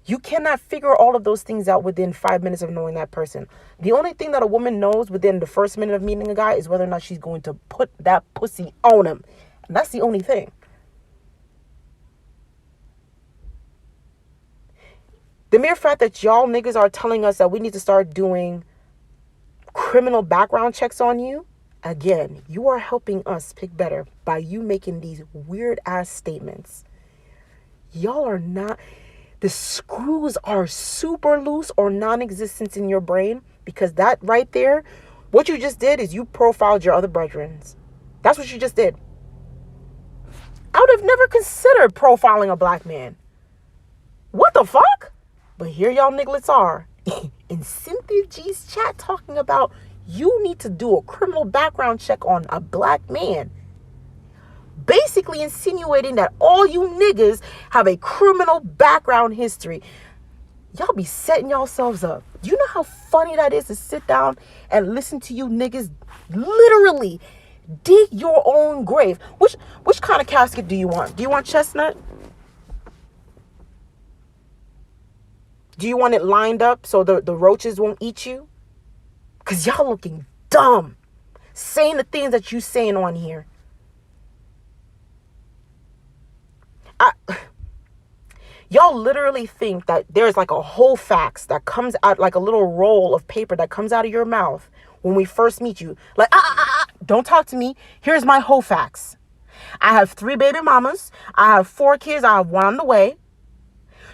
Speaker 1: You cannot figure all of those things out within 5 minutes of knowing that person. The only thing that a woman knows within the first minute of meeting a guy is whether or not she's going to put that pussy on him. And that's the only thing. The mere fact that y'all niggas are telling us that we need to start doing criminal background checks on you, again, you are helping us pick better by you making these weird ass statements. Y'all are not... The screws are super loose or non-existent in your brain, because that right there, what you just did is you profiled your other brethren. That's what you just did. I would have never considered profiling a black man. What the fuck? But here y'all nigglets are in Cynthia G's chat talking about you need to do a criminal background check on a black man. Basically insinuating that all you niggas have a criminal background history. Y'all be setting yourselves up. Do you know how funny that is to sit down and listen to you niggas literally dig your own grave? Which kind of casket do you want? Do you want chestnut? Do you want it lined up so the roaches won't eat you? Because y'all looking dumb, saying the things that you saying on here. Y'all literally think that there's like a whole fax that comes out, like a little roll of paper that comes out of your mouth when we first meet you. Like, don't talk to me. Here's my whole fax. I have 3 baby mamas. I have 4 kids. I have 1 on the way.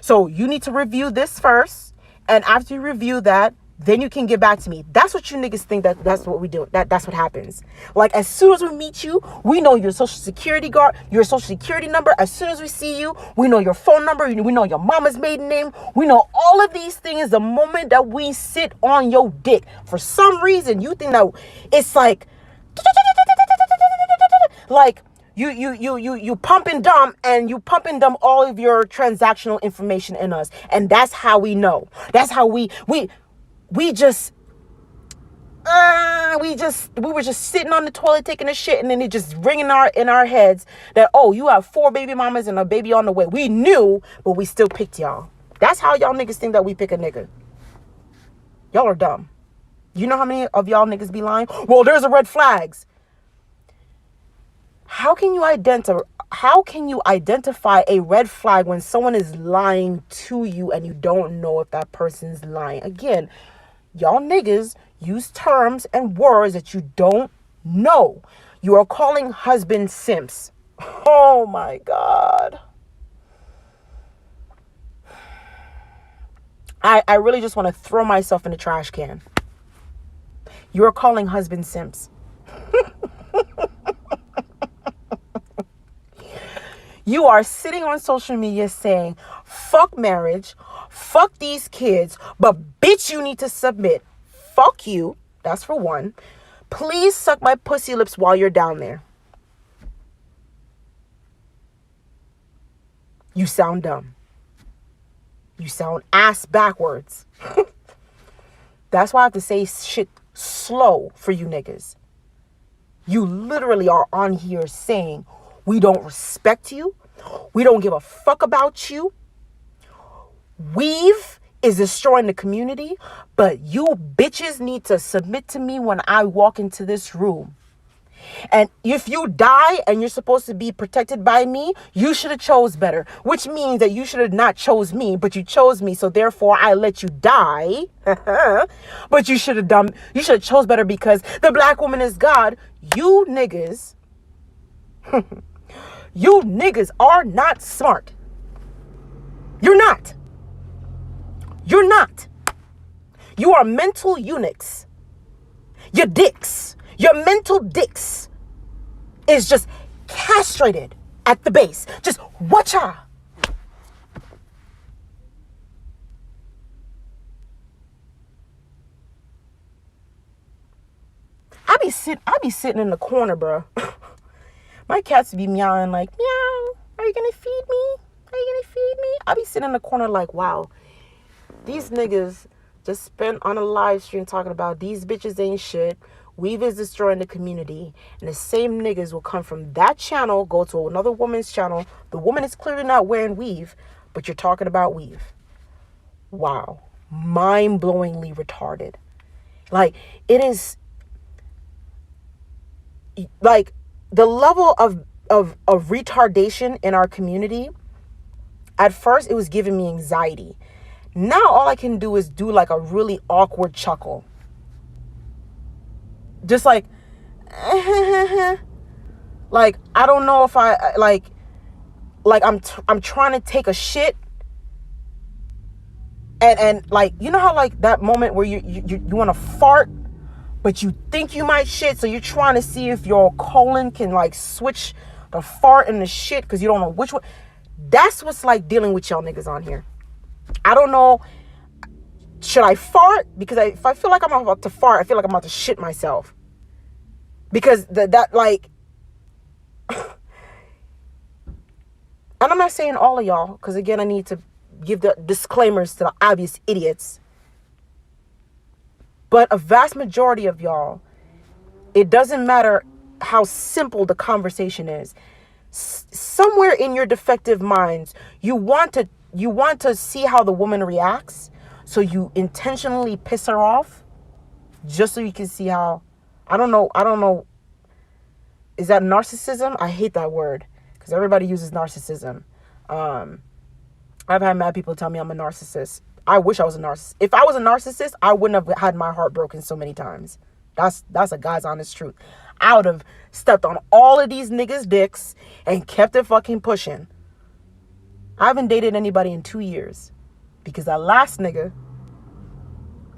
Speaker 1: So you need to review this first. And after you review that, then you can get back to me. That's what you niggas think that's what we do. That's what happens. Like, as soon as we meet you, we know your social security your social security number. As soon as we see you, we know your phone number. We know your mama's maiden name. We know all of these things the moment that we sit on your dick. For some reason, you think that it's like you pump and dump, and you pump and dump all of your transactional information in us. And that's how we know. That's how we were just sitting on the toilet taking a shit, and then it just ringing in our heads that, oh, you have 4 baby mamas and a baby on the way. We knew, but we still picked y'all. That's how y'all niggas think that we pick a nigga. Y'all are dumb. You know how many of y'all niggas be lying? Well, there's a red flags. How can you identify a red flag when someone is lying to you and you don't know if that person's lying? Again, y'all niggas use terms and words that you don't know. You are calling husband simps. Oh my God. I really just want to throw myself in the trash can. You are calling husband simps. You are sitting on social media saying, fuck marriage, fuck these kids, but bitch, you need to submit. Fuck you. That's for one. Please suck my pussy lips while you're down there. You sound dumb. You sound ass backwards. That's why I have to say shit slow for you niggas. You literally are on here saying, we don't respect you. We don't give a fuck about you. Weave is destroying the community, but you bitches need to submit to me when I walk into this room. And if you die and you're supposed to be protected by me, you should have chose better, which means that you should have not chose me, but you chose me. So therefore I let you die. But you should have chose better because the black woman is God. You niggas, you niggas are not smart. You're not. You're not. You are mental eunuchs. Your dicks, your mental dicks is just castrated at the base. Just watcha. I be sitting in the corner, bro. My cats be meowing like, meow. Are you gonna feed me? Are you gonna feed me? I be sitting in the corner like, wow, these niggas just spent on a live stream talking about these bitches ain't shit. Weave is destroying the community. And the same niggas will come from that channel, go to another woman's channel. The woman is clearly not wearing weave, but you're talking about weave. Wow. Mind-blowingly retarded. Like, it is, like, the level of retardation in our community, at first it was giving me anxiety. Now all I can do is do like a really awkward chuckle. Just like, like, I don't know if I, like I'm trying to take a shit. And like, you know how like that moment where you want to fart, but you think you might shit. So you're trying to see if your colon can like switch the fart and the shit because you don't know which one. That's what's like dealing with y'all niggas on here. I don't know. Should I fart? Because if I feel like I'm about to fart, I feel like I'm about to shit myself. Because that like, and I'm not saying all of y'all, because again, I need to give the disclaimers to the obvious idiots. But a vast majority of y'all, it doesn't matter how simple the conversation is. Somewhere in your defective minds, you want to see how the woman reacts. So you intentionally piss her off just so you can see how, I don't know. Is that narcissism? I hate that word because everybody uses narcissism. I've had mad people tell me I'm a narcissist. I wish I was a narcissist. If I was a narcissist, I wouldn't have had my heart broken so many times. That's a God's honest truth. I would have stepped on all of these niggas' dicks and kept it fucking pushing. I haven't dated anybody in 2 years because that last nigga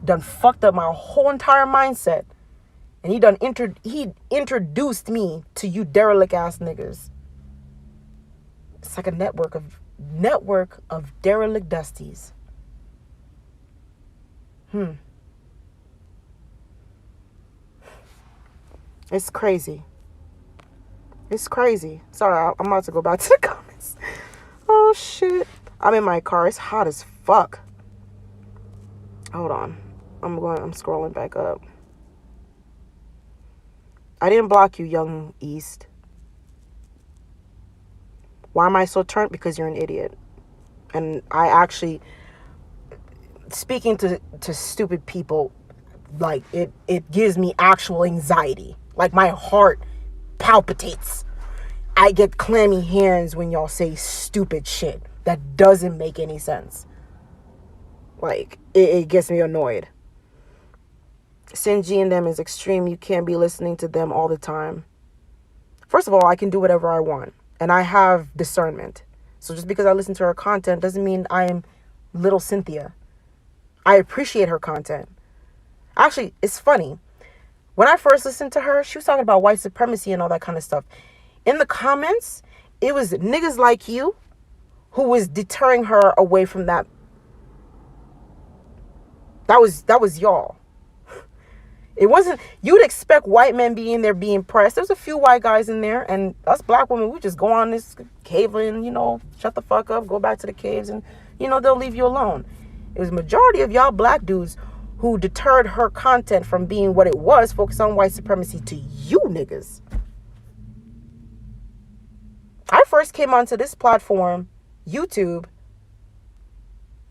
Speaker 1: done fucked up my whole entire mindset. And he introduced me to you derelict ass niggas. It's like a network of derelict dusties. It's crazy. It's crazy. Sorry, I'm about to go back to the comments. Oh shit. I'm in my car. It's hot as fuck. Hold on. I'm scrolling back up. I didn't block you, Young East. Why am I so turned? Because you're an idiot. And I actually, speaking to stupid people, like it gives me actual anxiety. Like my heart palpitates. I get clammy hands when y'all say stupid shit that doesn't make any sense. Like it gets me annoyed. Sinji and them is extreme. You can't be listening to them all the time. First of all, I can do whatever I want. And I have discernment. So just because I listen to her content doesn't mean I am little Cynthia. I appreciate her content. Actually, it's funny. When I first listened to her, she was talking about white supremacy and all that kind of stuff. In the comments, it was niggas like you who was deterring her away from that. That was y'all. It wasn't, you'd expect white men being there being pressed. There's a few white guys in there, and us black women, we just go on this cave and, shut the fuck up, go back to the caves, and, they'll leave you alone. It was majority of y'all black dudes who deterred her content from being what it was, focused on white supremacy to you niggas. I first came onto this platform, YouTube,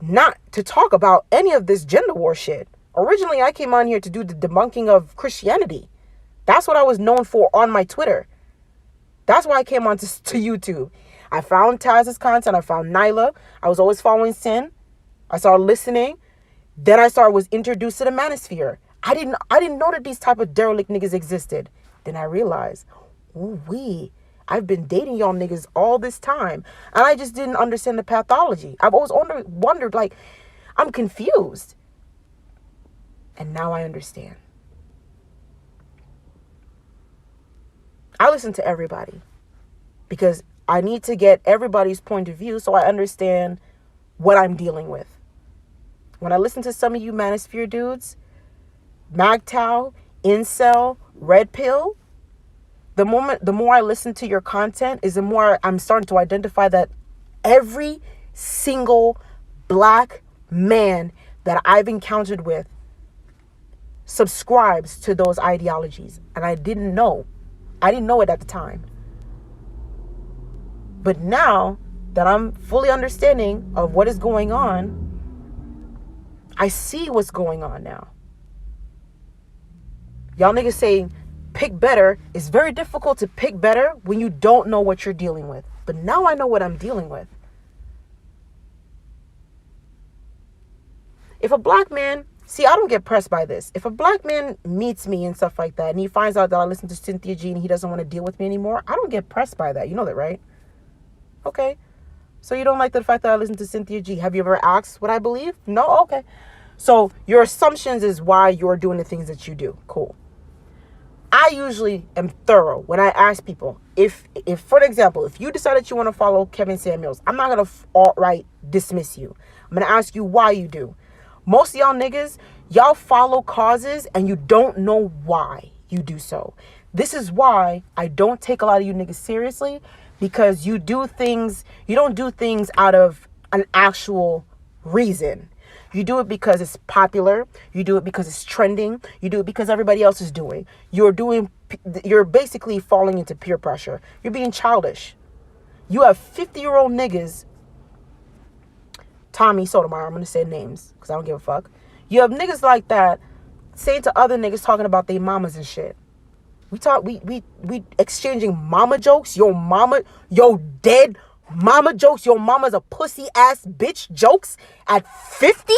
Speaker 1: not to talk about any of this gender war shit. Originally, I came on here to do the debunking of Christianity. That's what I was known for on my Twitter. That's why I came on to YouTube. I found Taz's content. I found Nyla. I was always following Sin. I started listening. Then was introduced to the manosphere. I didn't know that these type of derelict niggas existed. Then I realized, I've been dating y'all niggas all this time, and I just didn't understand the pathology. I've always wondered, like, I'm confused. And now I understand. I listen to everybody because I need to get everybody's point of view so I understand what I'm dealing with. When I listen to some of you manosphere dudes, MGTOW, Incel, Red Pill, the more I listen to your content is the more I'm starting to identify that every single black man that I've encountered with subscribes to those ideologies. And I didn't know. I didn't know it at the time. But now that I'm fully understanding of what is going on, I see what's going on now. Y'all niggas saying pick better. It's very difficult to pick better when you don't know what you're dealing with. But now I know what I'm dealing with. If a black man, see, I don't get pressed by this. If a black man meets me and stuff like that, and he finds out that I listen to Cynthia G and he doesn't want to deal with me anymore, I don't get pressed by that. You know that, right? Okay. So you don't like the fact that I listen to Cynthia G. Have you ever asked what I believe? No? Okay. So your assumptions is why you're doing the things that you do. Cool. I usually am thorough when I ask people, if for example, if you decide that you want to follow Kevin Samuels, I'm not going to outright dismiss you. I'm going to ask you why you do. Most of y'all niggas, y'all follow causes and you don't know why you do so. This is why I don't take a lot of you niggas seriously, because you don't do things out of an actual reason. You do it because it's popular. You do it because it's trending. You do it because everybody else is doing. You're basically falling into peer pressure. You're being childish. You have 50-year-old niggas. Tommy Sotomayor, I'm going to say names because I don't give a fuck. You have niggas like that saying to other niggas talking about their mamas and shit. We exchanging mama jokes. Your dead mama jokes. Your mama's a pussy ass bitch jokes at 50?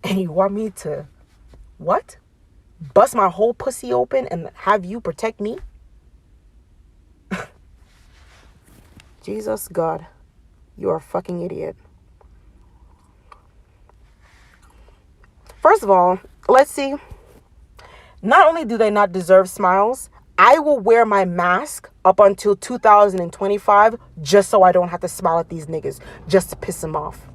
Speaker 1: And you want me to, what? Bust my whole pussy open and have you protect me? Jesus God, you are a fucking idiot. First of all, let's see. Not only do they not deserve smiles, I will wear my mask up until 2025 just so I don't have to smile at these niggas, just to piss them off.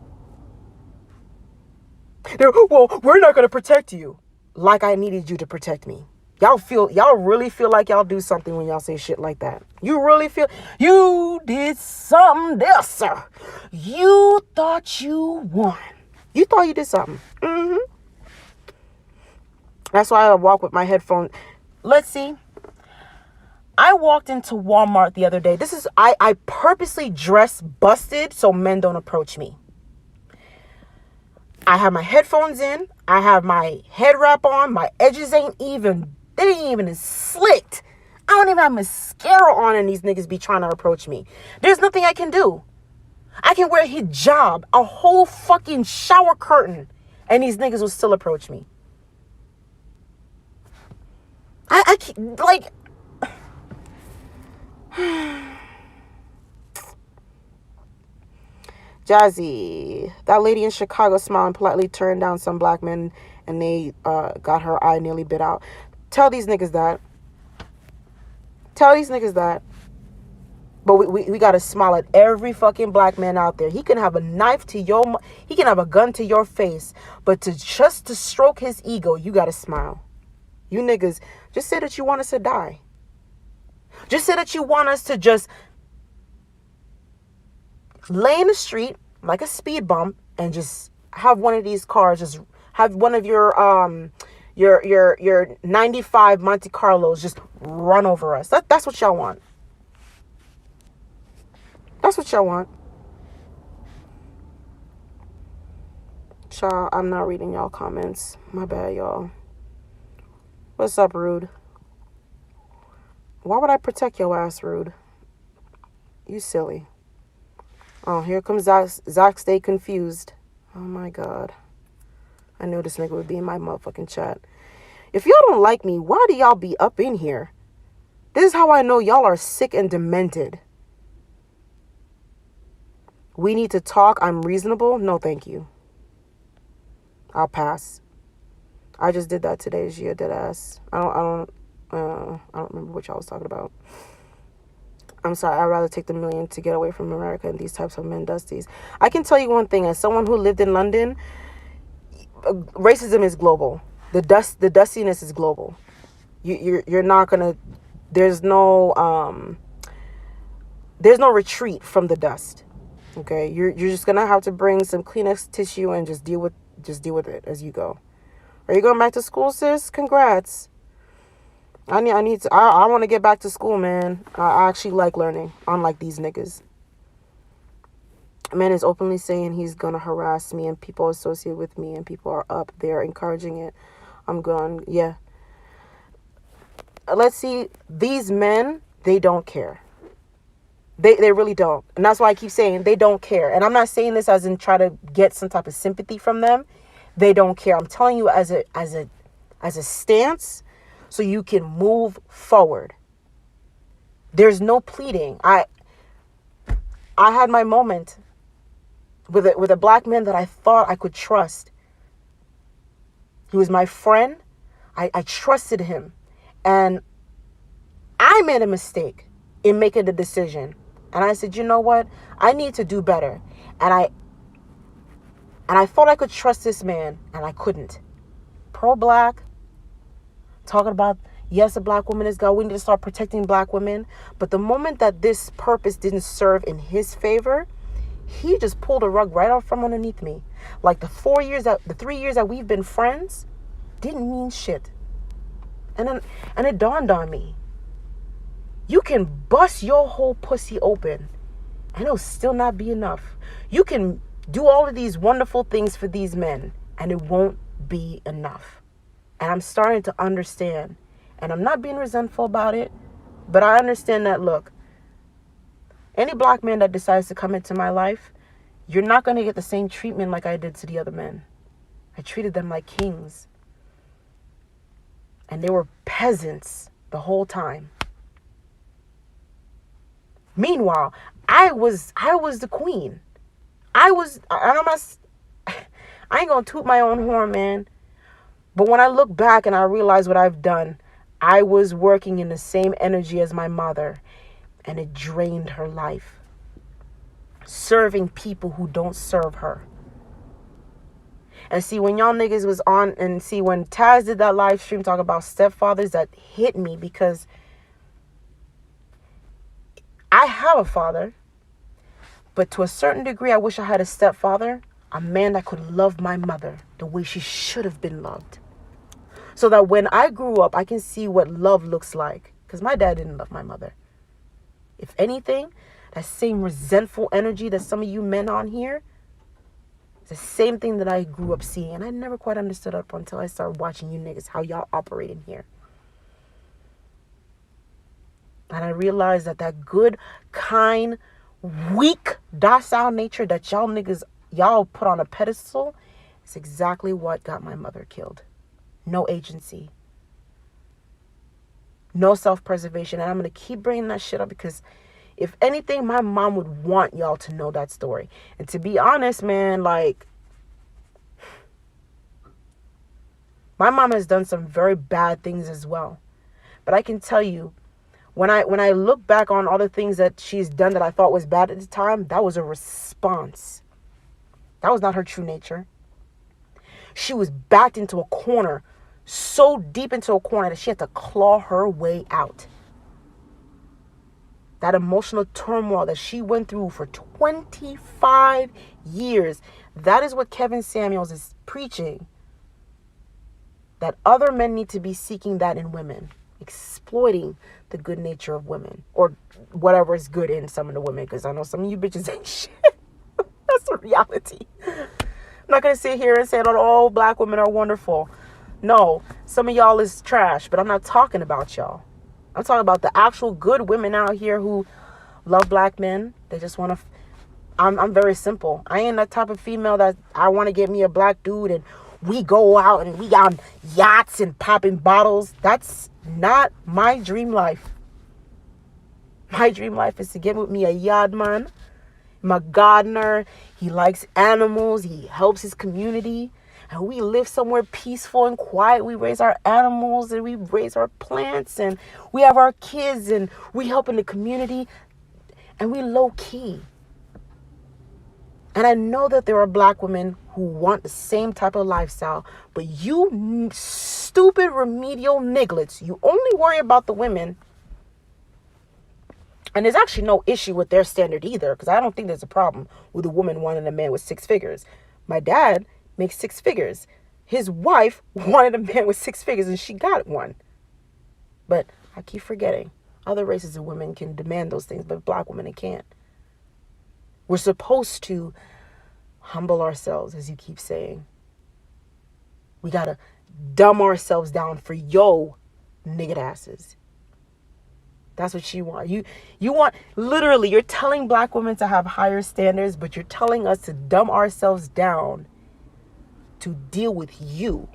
Speaker 1: Well, we're not going to protect you. Like I needed you to protect me. Y'all really feel like y'all do something when y'all say shit like that. You really feel you did something there, sir. You thought you won. You thought you did something. That's why I walk with my headphones. Let's see. I walked into Walmart the other day. I purposely dress busted so men don't approach me. I have my headphones in. I have my head wrap on. My edges they ain't even slicked. I don't even have mascara on and these niggas be trying to approach me. There's nothing I can do. I can wear a hijab, a whole fucking shower curtain, and these niggas will still approach me. I can't, like... Jazzy, that lady in Chicago smiling politely turned down some black men and they got her eye nearly bit out. Tell these niggas that. But we gotta smile at every fucking black man out there. He can have a knife to he can have a gun to your face, but just to stroke his ego, you gotta smile. You niggas, just say that you want us to die. Just say that you want us to just lay in the street like a speed bump and just have one of these cars, just have one of your 95 Monte Carlos just run over us. That's what y'all want. That's what y'all want. Child, I'm not reading y'all comments. My bad, y'all. What's up, Rude? Why would I protect your ass, Rude? You silly. Oh, here comes Zach. Zach, stay confused. Oh my God. I knew this nigga would be in my motherfucking chat. If y'all don't like me, why do y'all be up in here? This is how I know y'all are sick and demented. We need to talk. I'm reasonable. No, thank you. I'll pass. I just did that today. She a dead ass. I don't remember what y'all was talking about. I'm sorry. I'd rather take the million to get away from America and these types of men dusties. I can tell you one thing. As someone who lived in London, racism is global. The dustiness is global. You're not gonna. There's no retreat from the dust. Okay, you're just gonna have to bring some Kleenex tissue and just deal with it as you go. Are you going back to school, sis? Congrats. I want to get back to school, man. I actually like learning, unlike these niggas. A man is openly saying he's gonna harass me, and people associate with me, and people are up there encouraging it. I'm going, yeah. Let's see, these men, they don't care. They really don't. And that's why I keep saying they don't care. And I'm not saying this as in try to get some type of sympathy from them. They don't care. I'm telling you as a stance so you can move forward. There's no pleading. I had my moment with a black man that I thought I could trust. He was my friend. I trusted him. And I made a mistake in making the decision. And I said, you know what? I need to do better. And I thought I could trust this man, and I couldn't. Pro-black, talking about, yes, a black woman is God. We need to start protecting black women. But the moment that this purpose didn't serve in his favor, he just pulled a rug right out from underneath me. Like the 3 years that we've been friends didn't mean shit. And it dawned on me. You can bust your whole pussy open and it'll still not be enough. You can do all of these wonderful things for these men and it won't be enough. And I'm starting to understand. And I'm not being resentful about it, but I understand that, look, any black man that decides to come into my life, you're not going to get the same treatment like I did to the other men. I treated them like kings. And they were peasants the whole time. Meanwhile, I was the queen. I ain't gonna toot my own horn, man. But when I look back and I realize what I've done, I was working in the same energy as my mother, and it drained her life. Serving people who don't serve her. And see, when y'all niggas was on, and see, when Taz did that live stream talking about stepfathers, that hit me because I have a father, but to a certain degree, I wish I had a stepfather, a man that could love my mother the way she should have been loved. So that when I grew up, I can see what love looks like. Because my dad didn't love my mother. If anything, that same resentful energy that some of you men on here, it's the same thing that I grew up seeing. And I never quite understood up until I started watching you niggas, how y'all operate in here. And I realized that good, kind, weak, docile nature that y'all put on a pedestal is exactly what got my mother killed. No agency. No self-preservation. And I'm going to keep bringing that shit up because if anything, my mom would want y'all to know that story. And to be honest, man, like, my mom has done some very bad things as well. But I can tell you, when I look back on all the things that she's done that I thought was bad at the time, that was a response. That was not her true nature. She was backed into a corner, so deep into a corner that she had to claw her way out. That emotional turmoil that she went through for 25 years, that is what Kevin Samuels is preaching. That other men need to be seeking that in women. Exploiting the good nature of women. Or whatever is good in some of the women. Because I know some of you bitches ain't shit. That's the reality. I'm not going to sit here and say that all black women are wonderful. No, some of y'all is trash, but I'm not talking about y'all. I'm talking about the actual good women out here who love black men. They just want to. I'm very simple. I ain't that type of female that I want to get me a black dude and we go out and we got yachts and popping bottles. That's not my dream life. My dream life is to get with me a yard man, my gardener. He likes animals. He helps his community. And we live somewhere peaceful and quiet. We raise our animals and we raise our plants and we have our kids and we help in the community and we low key. And I know that there are black women who want the same type of lifestyle, but you stupid remedial nigglets, you only worry about the women. And there's actually no issue with their standard either, because I don't think there's a problem with a woman wanting a man with 6 figures. My dad makes 6 figures. His wife wanted a man with 6 figures and she got one. But I keep forgetting, other races of women can demand those things, but black women can't. We're supposed to humble ourselves, as you keep saying. We gotta dumb ourselves down for yo nigga asses. That's what you want. You want, literally, you're telling black women to have higher standards, but you're telling us to dumb ourselves down to deal with you.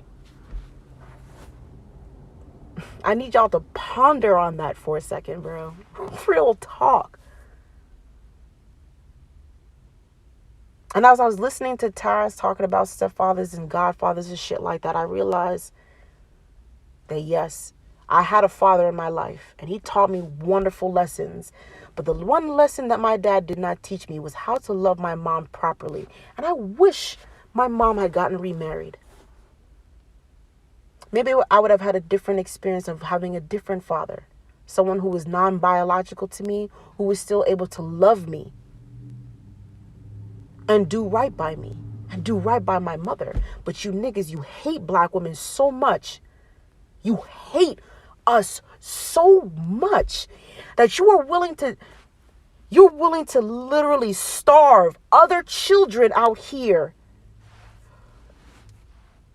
Speaker 1: I need y'all to ponder on that for a second, bro. Real talk. And as I was listening to Tara's talking about stepfathers and godfathers and shit like that, I realized that yes, I had a father in my life and he taught me wonderful lessons. But the one lesson that my dad did not teach me was how to love my mom properly. And I wish my mom had gotten remarried. Maybe I would have had a different experience of having a different father. Someone who was non-biological to me, who was still able to love me and do right by me and do right by my mother. But you niggas, you hate black women so much. You hate us so much that you're willing to literally starve other children out here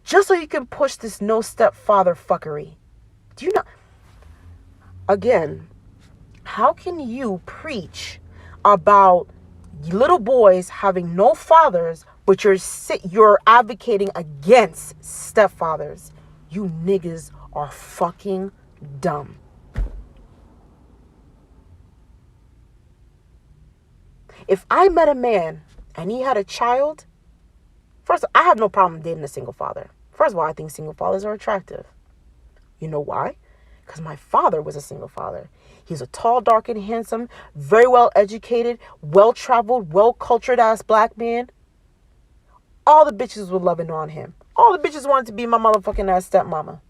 Speaker 1: just so you can push this no stepfather fuckery. Do you know? Again, how can you preach about little boys having no fathers, but you're advocating against stepfathers? You niggas are fucking dumb. If I met a man and he had a child, first, I have no problem dating a single father. First of all, I think single fathers are attractive. You know why? Because my father was a single father. He's a tall, dark, and handsome, very well educated, well-traveled, well-cultured ass black man. All the bitches were loving on him. All the bitches wanted to be my motherfucking ass stepmama.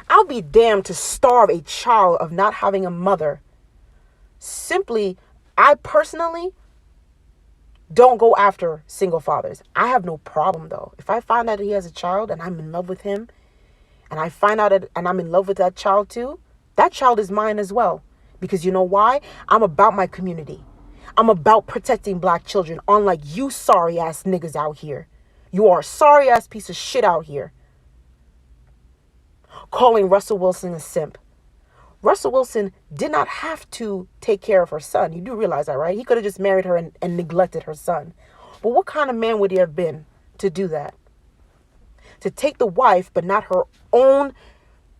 Speaker 1: I'll be damned to starve a child of not having a mother. Simply, I personally don't go after single fathers. I have no problem though. If I find out that he has a child and I'm in love with him, and I find out and I'm in love with that child too, that child is mine as well. Because you know why? I'm about my community. I'm about protecting black children, unlike you sorry ass niggas out here. You are a sorry ass piece of shit out here. Calling Russell Wilson a simp. Russell Wilson did not have to take care of her son. You do realize that, right? He could have just married her and neglected her son. But what kind of man would he have been to do that? To take the wife, but not her own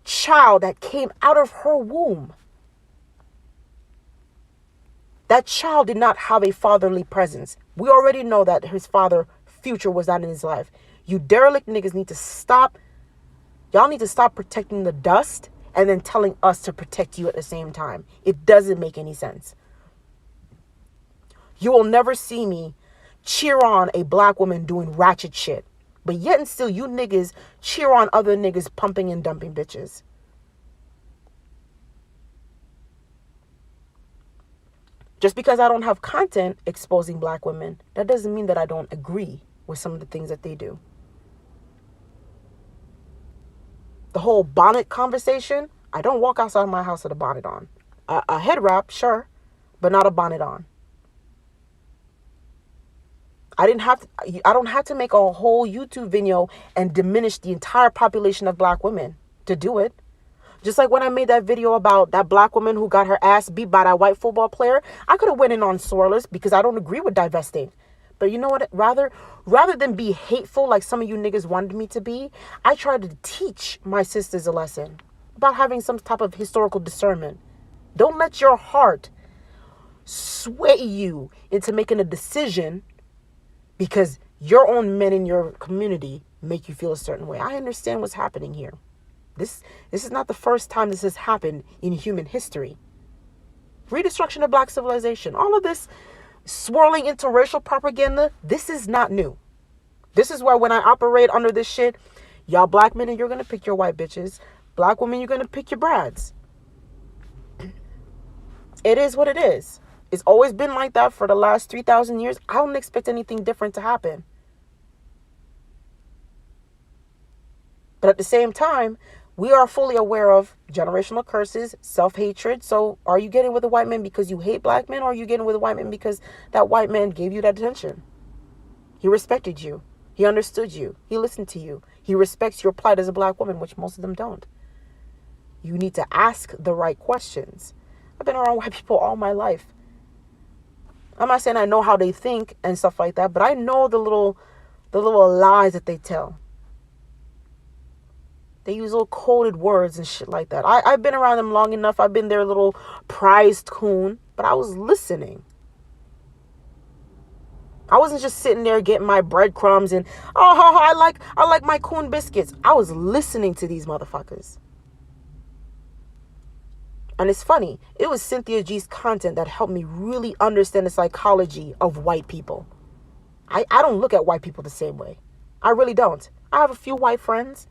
Speaker 1: child that came out of her womb. That child did not have a fatherly presence. We already know that his father future was not in his life. You derelict niggas need to stop. Y'all need to stop protecting the dust and then telling us to protect you at the same time. It doesn't make any sense. You will never see me cheer on a black woman doing ratchet shit. But yet and still, you niggas cheer on other niggas pumping and dumping bitches. Just because I don't have content exposing black women, that doesn't mean that I don't agree with some of the things that they do. The whole bonnet conversation, I don't walk outside of my house with a bonnet on. A head wrap, sure, but not a bonnet on. I don't have to make a whole YouTube video and diminish the entire population of black women to do it. Just like when I made that video about that black woman who got her ass beat by that white football player, I could have went in on Soreless because I don't agree with divesting. But you know what? Rather than be hateful like some of you niggas wanted me to be, I tried to teach my sisters a lesson about having some type of historical discernment. Don't let your heart sway you into making a decision because your own men in your community make you feel a certain way. I understand what's happening here. This is not the first time this has happened in human history. Redestruction of black civilization. All of this swirling into racial propaganda, this is not new. This is why when I operate under this shit, y'all black men, you're going to pick your white bitches. Black women, you're going to pick your brads. It is what it is. It's always been like that for the last 3,000 years. I don't expect anything different to happen. But at the same time, we are fully aware of generational curses, self-hatred. So are you getting with a white man because you hate black men, or are you getting with a white man because that white man gave you that attention? He respected you. He understood you. He listened to you. He respects your plight as a black woman, which most of them don't. You need to ask the right questions. I've been around white people all my life. I'm not saying I know how they think and stuff like that, but I know the little lies that they tell. They use little coded words and shit like that. I've been around them long enough. I've been their little prized coon, but I was listening. I wasn't just sitting there getting my breadcrumbs and, I like my coon biscuits. I was listening to these motherfuckers. And it's funny. It was Cynthia G's content that helped me really understand the psychology of white people. I don't look at white people the same way. I really don't. I have a few white friends.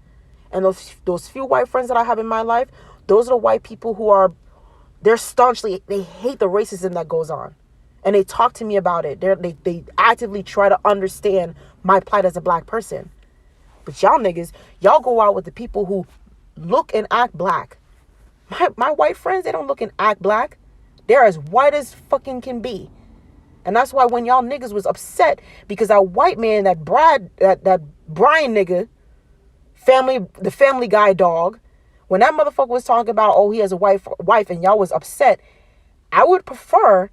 Speaker 1: And those few white friends that I have in my life, those are the white people who they're staunchly, they hate the racism that goes on. And they talk to me about it. They actively try to understand my plight as a black person. But y'all niggas, y'all go out with the people who look and act black. My white friends, they don't look and act black. They're as white as fucking can be. And that's why when y'all niggas was upset because that white man, that Brian nigga, the Family Guy dog, when that motherfucker was talking about, he has a wife and y'all was upset, I would prefer,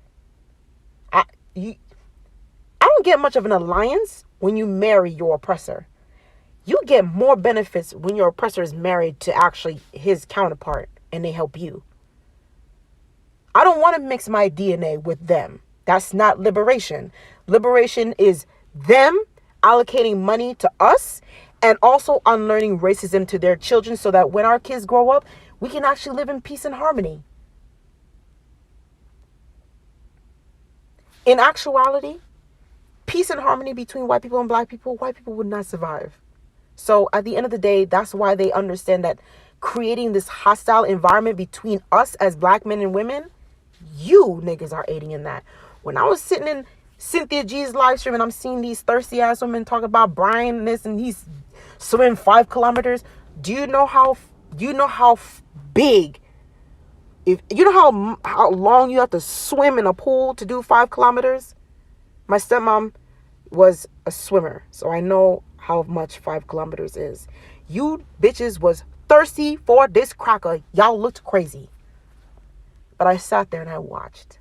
Speaker 1: I don't get much of an alliance when you marry your oppressor. You get more benefits when your oppressor is married to actually his counterpart and they help you. I don't want to mix my DNA with them. That's not liberation. Liberation is them allocating money to us and also unlearning racism to their children so that when our kids grow up, we can actually live in peace and harmony. In actuality, peace and harmony between white people and black people, white people would not survive. So at the end of the day, that's why they understand that creating this hostile environment between us as black men and women, you niggas are aiding in that. When I was sitting in Cynthia G's live stream and I'm seeing these thirsty ass women talk about Brian and this and he's swimming 5 kilometers. Do you know how big, if you know how long you have to swim in a pool to do 5 kilometers? My stepmom was a swimmer, so I know how much 5 kilometers is. You bitches was thirsty for this cracker. Y'all looked crazy. But I sat there and I watched.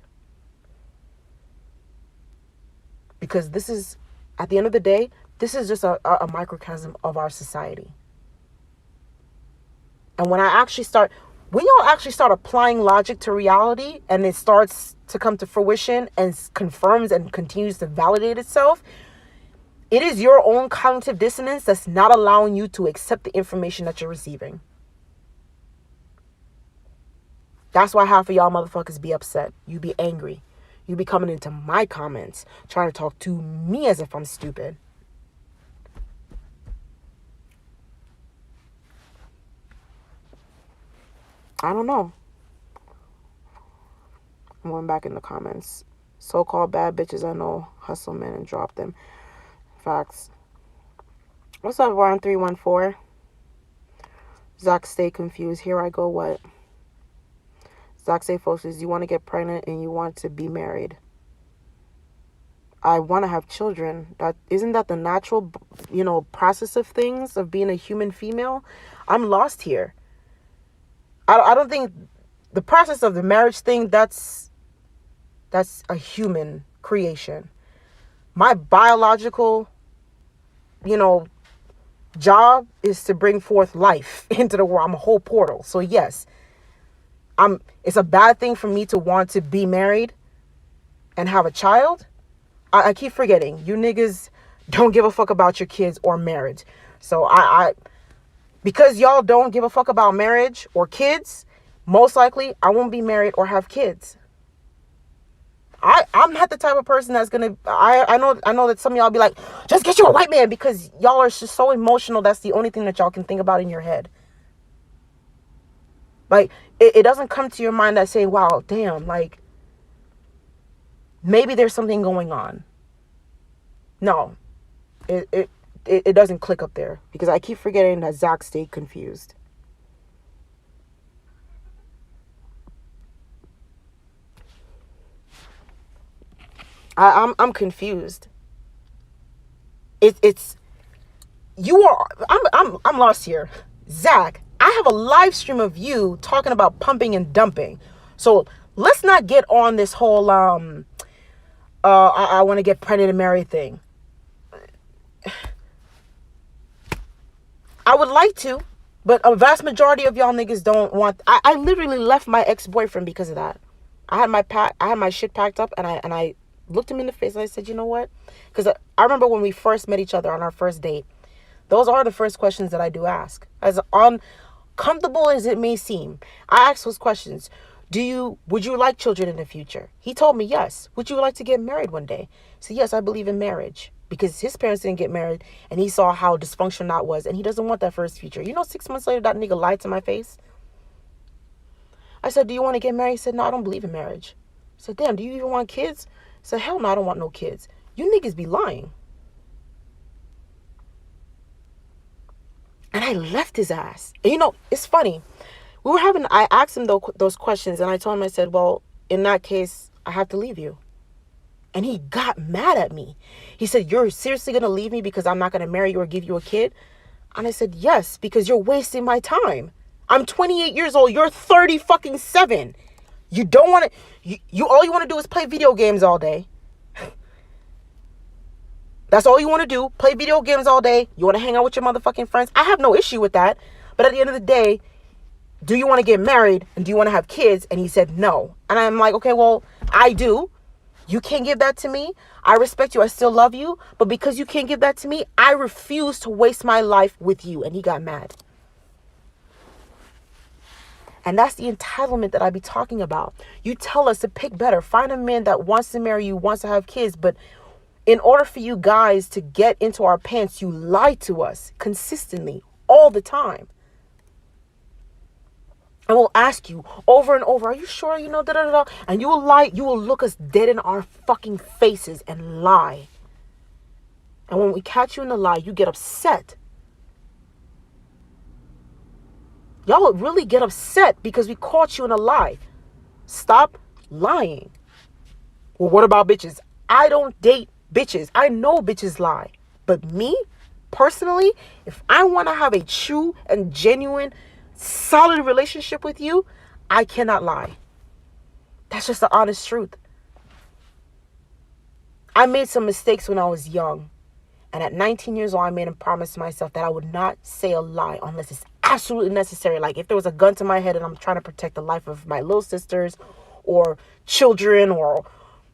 Speaker 1: Because this is, at the end of the day, this is just a microcosm of our society. And when y'all actually start applying logic to reality and it starts to come to fruition and confirms and continues to validate itself, it is your own cognitive dissonance that's not allowing you to accept the information that you're receiving. That's why half of y'all motherfuckers be upset. You be angry. You be coming into my comments trying to talk to me as if I'm stupid. I don't know. I'm going back in the comments. So-called bad bitches I know hustle men and drop them. Facts. What's up, Ron 314? Zach, stay confused. Here I go. What? Zach, say, folks, is you want to get pregnant and you want to be married. I want to have children. That isn't that the natural, process of things of being a human female. I'm lost here. I don't think the process of the marriage thing, that's a human creation. My biological, job is to bring forth life into the world. I'm a whole portal. So yes, it's a bad thing for me to want to be married and have a child. I keep forgetting. You niggas don't give a fuck about your kids or marriage. So because y'all don't give a fuck about marriage or kids, most likely I won't be married or have kids. I'm not the type of person that's gonna. I know that some of y'all be like, just get you a white man, because y'all are just so emotional. That's the only thing that y'all can think about in your head. Like it doesn't come to your mind that say, wow, damn, like maybe there's something going on. No, it doesn't click up there, because I keep forgetting that Zach stayed confused. I'm confused. It's you are. I'm lost here, Zach. I have a live stream of you talking about pumping and dumping. So let's not get on this whole I want to get pregnant and married thing. I would like to, but a vast majority of y'all niggas don't want. I literally left my ex-boyfriend because of that. I had my shit packed up, and I looked him in the face and I said, you know what? Because I remember when we first met each other on our first date, those are the first questions that I do ask. As uncomfortable as it may seem, I ask those questions. Would you like children in the future? He told me yes. Would you like to get married one day? So yes, I believe in marriage, because his parents didn't get married and he saw how dysfunctional that was, and he doesn't want that for his future. 6 months later, that nigga lied to my face. I said, do you want to get married? He said, no, I don't believe in marriage. I said, damn, do you even want kids? I said, hell no, I don't want no kids. You niggas be lying. And I left his ass. And it's funny. I asked him those questions, and I told him, I said, well, in that case, I have to leave you. And he got mad at me. He said, you're seriously going to leave me because I'm not going to marry you or give you a kid? And I said, yes, because you're wasting my time. I'm 28 years old. You're 30 fucking 7. You don't want to, all you want to do is play video games all day. That's all you want to do. Play video games all day. You want to hang out with your motherfucking friends. I have no issue with that. But at the end of the day, do you want to get married and do you want to have kids? And he said no. And I'm like, okay, well, I do. You can't give that to me. I respect you. I still love you. But because you can't give that to me, I refuse to waste my life with you. And he got mad. And that's the entitlement that I be talking about. You tell us to pick better. Find a man that wants to marry you, wants to have kids. But in order for you guys to get into our pants, you lie to us consistently all the time. And we'll ask you over and over, are you sure, da da da da? And you will lie, you will look us dead in our fucking faces and lie. And when we catch you in the lie, you get upset. Y'all really get upset because we caught you in a lie. Stop lying. Well, what about bitches? I don't date bitches. I know bitches lie. But me, personally, if I want to have a true and genuine, solid relationship with you, I cannot lie. That's just the honest truth. I made some mistakes when I was young. And at 19 years old, I made a promise to myself that I would not say a lie unless it's absolutely necessary. Like if there was a gun to my head and I'm trying to protect the life of my little sisters or children or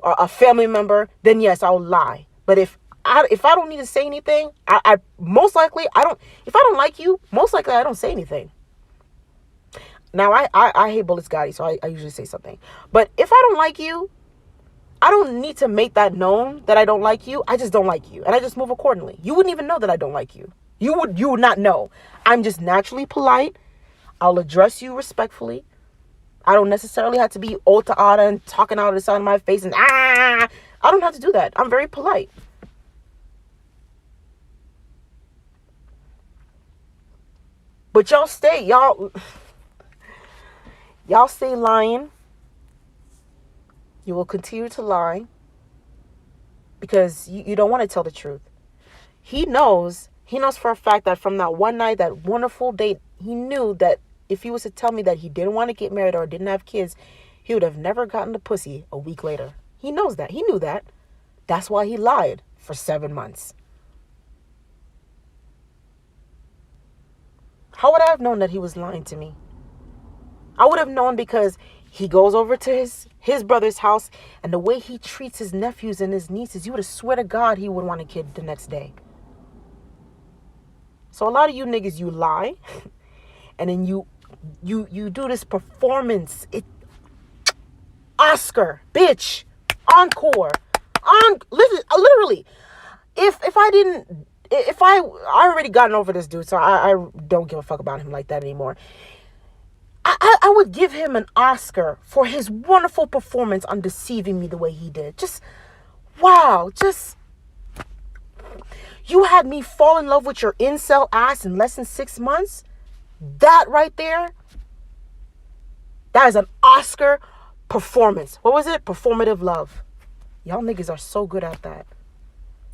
Speaker 1: a family member, then yes, I'll lie. But if I don't need to say anything, I most likely, if I don't like you, most likely I don't say anything. Now, I hate bullets, Gotti, so I usually say something. But if I don't like you, I don't need to make that known that I don't like you. I just don't like you. And I just move accordingly. You wouldn't even know that I don't like you. You would not know. I'm just naturally polite. I'll address you respectfully. I don't necessarily have to be ota ota and talking out of the side of my face and I don't have to do that. I'm very polite. But y'all stay lying. You will continue to lie. because you don't want to tell the truth. He knows for a fact that from that one night, that wonderful date, he knew that if he was to tell me that he didn't want to get married or didn't have kids, he would have never gotten the pussy a week later. He knows that. He knew that. That's why he lied for 7 months. How would I have known that he was lying to me? I would have known because he goes over to his brother's house, and the way he treats his nephews and his nieces, you would have swear to God he would want a kid the next day. So a lot of you niggas, you lie, and then you do this performance. Oscar, bitch, encore, literally. If I already gotten over this dude, so I don't give a fuck about him like that anymore. I would give him an Oscar for his wonderful performance on deceiving me the way he did. Just, wow, you had me fall in love with your incel ass in less than 6 months? That right there, that is an Oscar performance. What was it? Performative love. Y'all niggas are so good at that.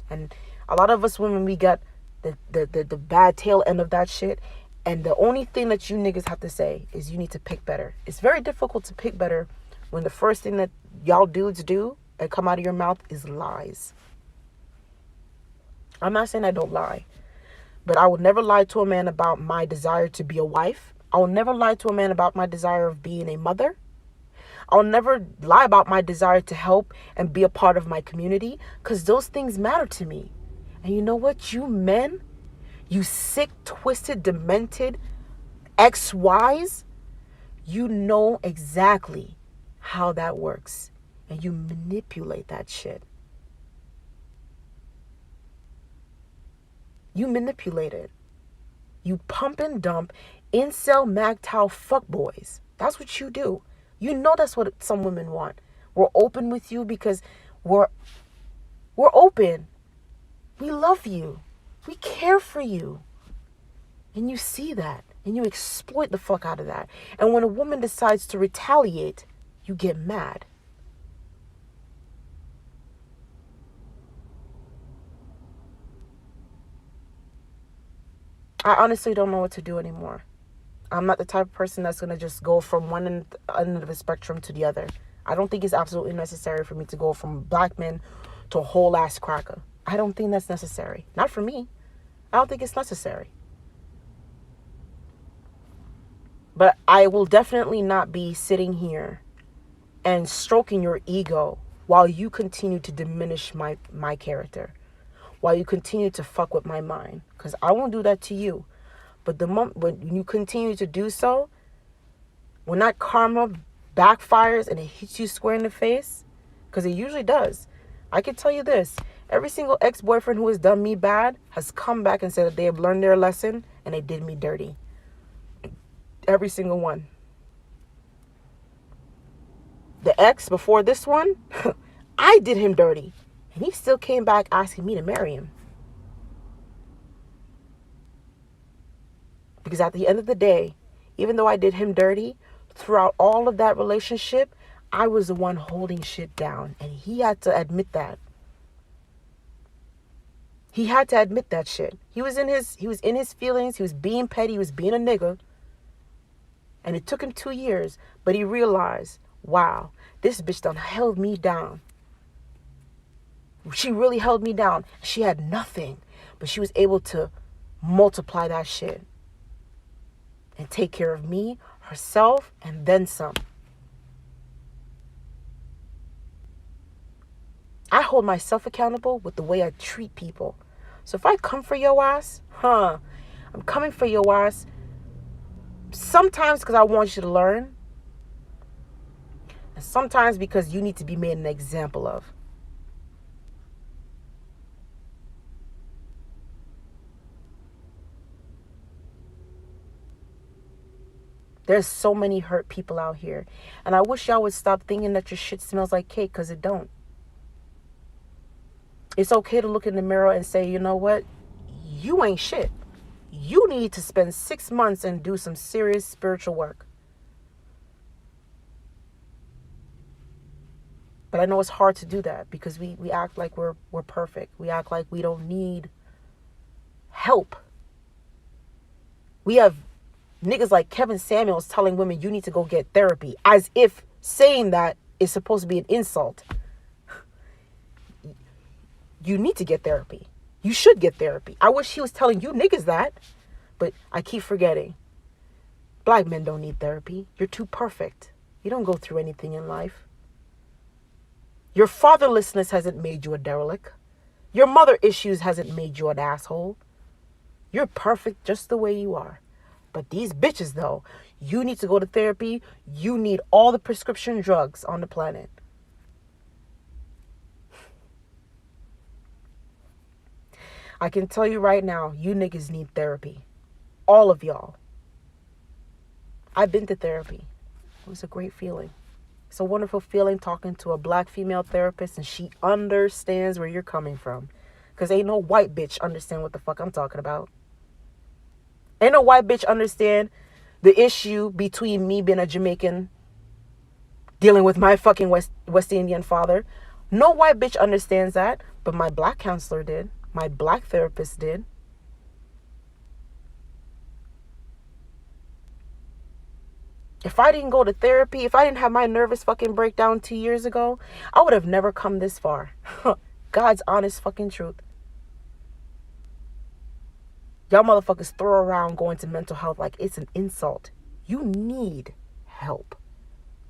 Speaker 1: And a lot of us women, we got the bad tail end of that shit. And the only thing that you niggas have to say is you need to pick better. It's very difficult to pick better when the first thing that y'all dudes do and come out of your mouth is lies. I'm not saying I don't lie, but I would never lie to a man about my desire to be a wife. I will never lie to a man about my desire of being a mother. I'll never lie about my desire to help and be a part of my community, because those things matter to me. And you know what? You men, you sick, twisted, demented XYs, you know exactly how that works. And you manipulate that shit. You manipulate it. You pump and dump incel MGTOW fuckboys. That's what you do. You know that's what some women want. We're open with you because we're open. We love you. We care for you. And you see that. And you exploit the fuck out of that. And when a woman decides to retaliate, you get mad. I honestly don't know what to do anymore. I'm not the type of person that's going to just go from one end of the spectrum to the other. I don't think it's absolutely necessary for me to go from black men to a whole ass cracker. I don't think that's necessary. Not for me. I don't think it's necessary. But I will definitely not be sitting here and stroking your ego while you continue to diminish my character. While you continue to fuck with my mind. Because I won't do that to you. But the moment when you continue to do so, when that karma backfires and it hits you square in the face, because it usually does. I can tell you this. Every single ex-boyfriend who has done me bad has come back and said that they have learned their lesson and they did me dirty. Every single one. The ex before this one, I did him dirty. And he still came back asking me to marry him. Because at the end of the day, even though I did him dirty, throughout all of that relationship, I was the one holding shit down. And he had to admit that. He had to admit that shit. He was in his feelings. He was being petty. He was being a nigga. And it took him 2 years. But he realized, wow, this bitch done held me down. She really held me down. She had nothing. But she was able to multiply that shit. And take care of me, herself, and then some. I hold myself accountable with the way I treat people. So if I come for your ass, I'm coming for your ass. Sometimes because I want you to learn. And sometimes because you need to be made an example of. There's so many hurt people out here. And I wish y'all would stop thinking that your shit smells like cake, because it don't. It's okay to look in the mirror and say, you know what? You ain't shit. You need to spend 6 months and do some serious spiritual work. But I know it's hard to do that because we act like we're perfect. We act like we don't need help. We have niggas like Kevin Samuels telling women you need to go get therapy, as if saying that is supposed to be an insult. You need to get therapy. You should get therapy. I wish he was telling you niggas that, but I keep forgetting. Black men don't need therapy. You're too perfect. You don't go through anything in life. Your fatherlessness hasn't made you a derelict. Your mother issues hasn't made you an asshole. You're perfect just the way you are. But these bitches, though, you need to go to therapy. You need all the prescription drugs on the planet. I can tell you right now, you niggas need therapy. All of y'all. I've been to therapy. It was a great feeling. It's a wonderful feeling talking to a black female therapist and she understands where you're coming from. Because ain't no white bitch understand what the fuck I'm talking about. Ain't no white bitch understand the issue between me being a Jamaican dealing with my fucking West Indian father. No white bitch understands that, but my black counselor did. My black therapist did. If I didn't go to therapy, if I didn't have my nervous fucking breakdown 2 years ago, I would have never come this far. God's honest fucking truth. Y'all motherfuckers throw around going to mental health like it's an insult. You need help.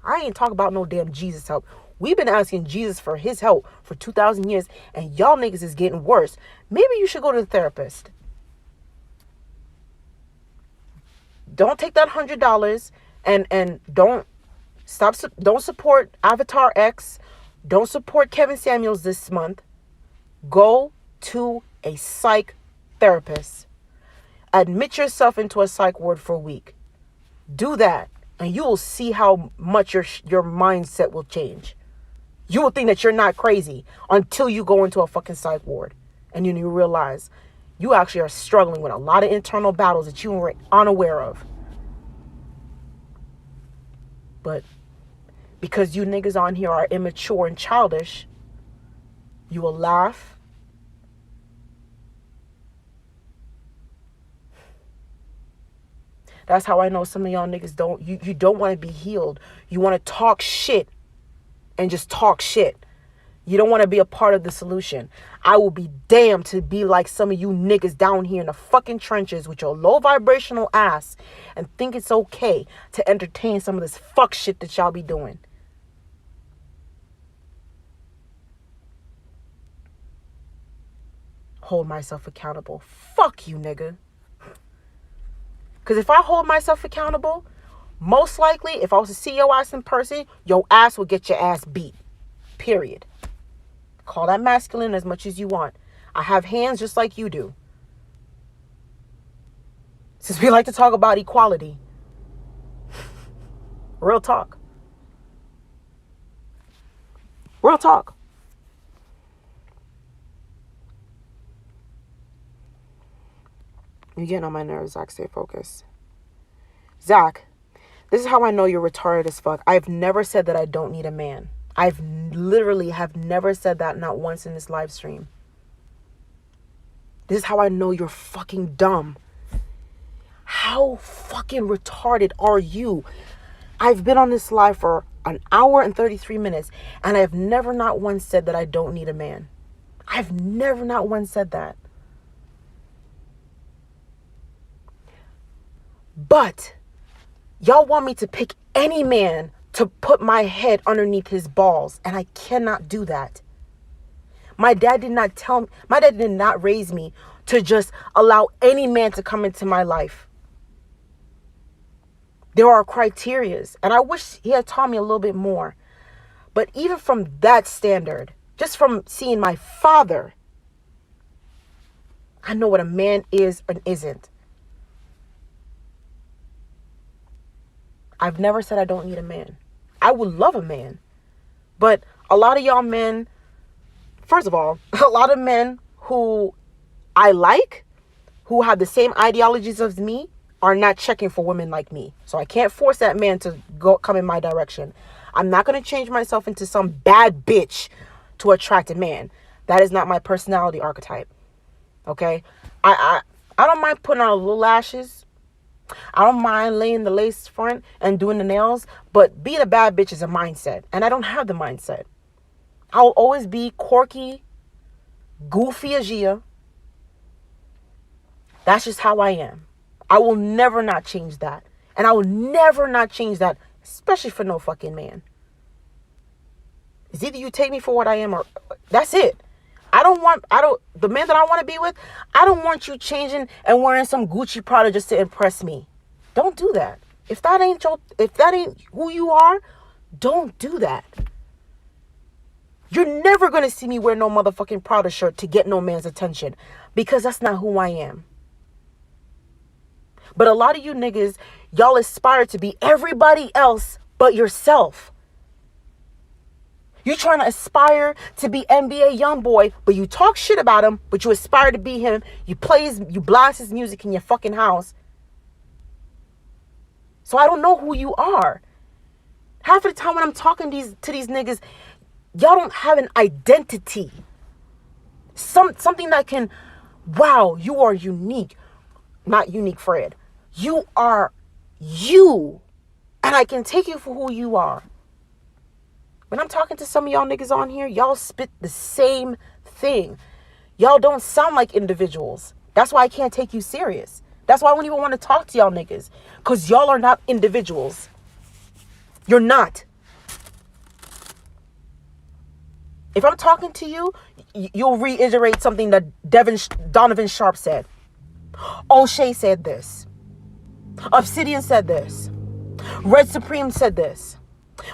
Speaker 1: I ain't talking about no damn Jesus help. We've been asking Jesus for his help for 2,000 years and y'all niggas is getting worse. Maybe you should go to the therapist. Don't take that $100 and don't support Avatar X. Don't support Kevin Samuels this month. Go to a psych therapist. Admit yourself into a psych ward for a week. Do that, and you will see how much your mindset will change. You will think that you're not crazy until you go into a fucking psych ward, and then you realize you actually are struggling with a lot of internal battles that you were unaware of. But because you niggas on here are immature and childish, you will laugh. That's how I know some of y'all niggas you don't want to be healed. You want to talk shit and just talk shit. You don't want to be a part of the solution. I will be damned to be like some of you niggas down here in the fucking trenches with your low vibrational ass and think it's okay to entertain some of this fuck shit that y'all be doing. Hold myself accountable. Fuck you, nigga. Because if I hold myself accountable, most likely, if I was to see your ass in person, your ass will get your ass beat. Period. Call that masculine as much as you want. I have hands just like you do. Since we like to talk about equality. Real talk. Real talk. You're getting on my nerves, Zach. Stay focused. Zach, this is how I know you're retarded as fuck. I've never said that I don't need a man. I've literally have never said that, not once in this live stream. This is how I know you're fucking dumb. How fucking retarded are you? I've been on this live for an hour and 33 minutes, and I've never not once said that I don't need a man. I've never not once said that. But y'all want me to pick any man to put my head underneath his balls, and I cannot do that. My dad did not raise me to just allow any man to come into my life. There are criterias, and I wish he had taught me a little bit more. But even from that standard, just from seeing my father, I know what a man is and isn't. I've never said I don't need a man. I would love a man. But a lot of y'all men, first of all, a lot of men who I like, who have the same ideologies as me, are not checking for women like me. So I can't force that man to come in my direction. I'm not going to change myself into some bad bitch to attract a man. That is not my personality archetype. Okay? I don't mind putting on a little lashes. I don't mind laying the lace front and doing the nails, but being a bad bitch is a mindset, and I don't have the mindset. I'll always be quirky, goofy as Gia. That's just how I am. I will never not change that. And I will never not change that, especially for no fucking man. It's either you take me for what I am or that's it. The man that I want to be with, I don't want you changing and wearing some Gucci Prada just to impress me. Don't do that. If that ain't who you are, don't do that. You're never going to see me wear no motherfucking Prada shirt to get no man's attention, because that's not who I am. But a lot of you niggas, y'all aspire to be everybody else but yourself. You trying to aspire to be NBA Youngboy, but you talk shit about him, but you aspire to be him. You blast his music in your fucking house. So I don't know who you are. Half of the time when I'm talking to these niggas, y'all don't have an identity. Something that can, wow, you are unique. Not unique, Fred. You are you. And I can take you for who you are. When I'm talking to some of y'all niggas on here, y'all spit the same thing. Y'all don't sound like individuals. That's why I can't take you serious. That's why I don't even want to talk to y'all niggas. Because y'all are not individuals. You're not. If I'm talking to you, you'll reiterate something that Donovan Sharp said. O'Shea said this. Obsidian said this. Red Supreme said this.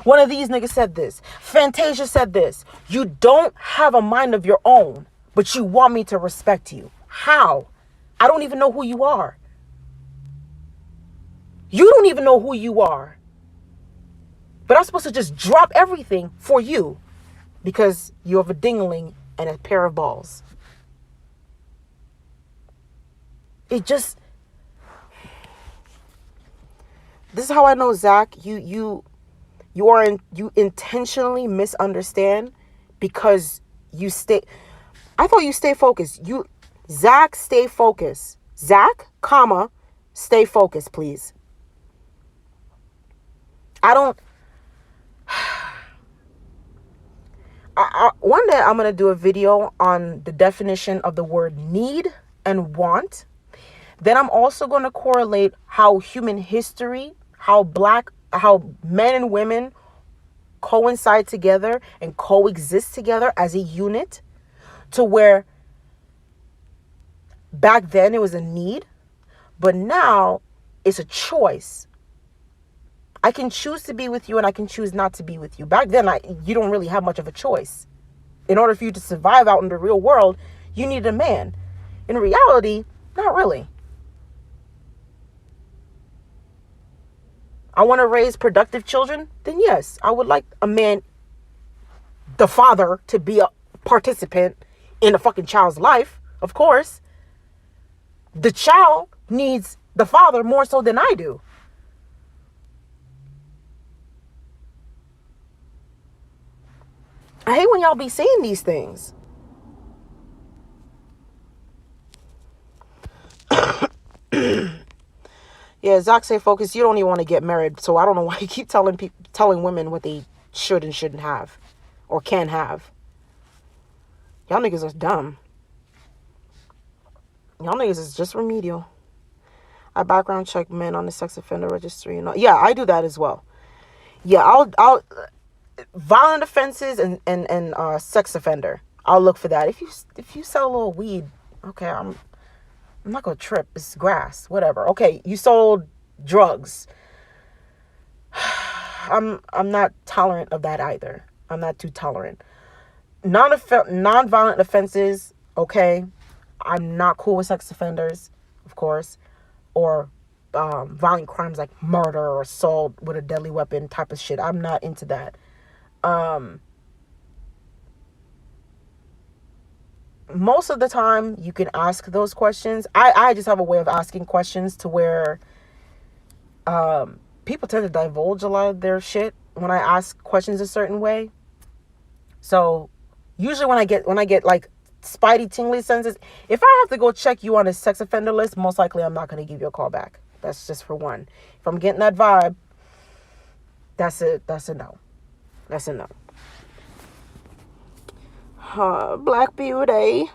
Speaker 1: One of these niggas said this. Fantasia said this. You don't have a mind of your own, but you want me to respect you. How? I don't even know who you are. You don't even know who you are. But I'm supposed to just drop everything for you because you have a dingling and a pair of balls. This is how I know, Zach, you intentionally misunderstand because I thought you stay focused. Zach, stay focused. Zach, stay focused, please. One day I'm going to do a video on the definition of the word need and want. Then I'm also going to correlate how human history, how men and women coincide together and coexist together as a unit, to where back then it was a need, but now it's a choice. I can choose to be with you and I can choose not to be with you. Back then, you don't really have much of a choice. In order for you to survive out in the real world, you need a man. In reality, not really. I want to raise productive children, then yes, I would like a man, the father, to be a participant in a fucking child's life, of course. The child needs the father more so than I do. I hate when y'all be saying these things. Yeah, Zach, say focus. You don't even want to get married, so I don't know why you keep telling women what they should and shouldn't have or can have. Y'all niggas are dumb. Y'all niggas is just remedial. I background check men on the sex offender registry. Yeah, I do that as well. Yeah, I'll violent offenses and sex offender. I'll look for that. If you sell a little weed, okay, I'm not gonna trip. It's grass, whatever. Okay, you sold drugs. I'm not tolerant of that either. I'm not too tolerant. Non-violent offenses, okay. I'm not cool with sex offenders, of course, or violent crimes like murder or assault with a deadly weapon type of shit. I'm not into that. Most of the time you can ask those questions. I just have a way of asking questions to where people tend to divulge a lot of their shit when I ask questions a certain way. So usually when I get like spidey tingly senses, if I have to go check you on a sex offender list, most likely I'm not going to give you a call back. That's just for one. If I'm getting that vibe, that's a no. That's a no. Black beauty.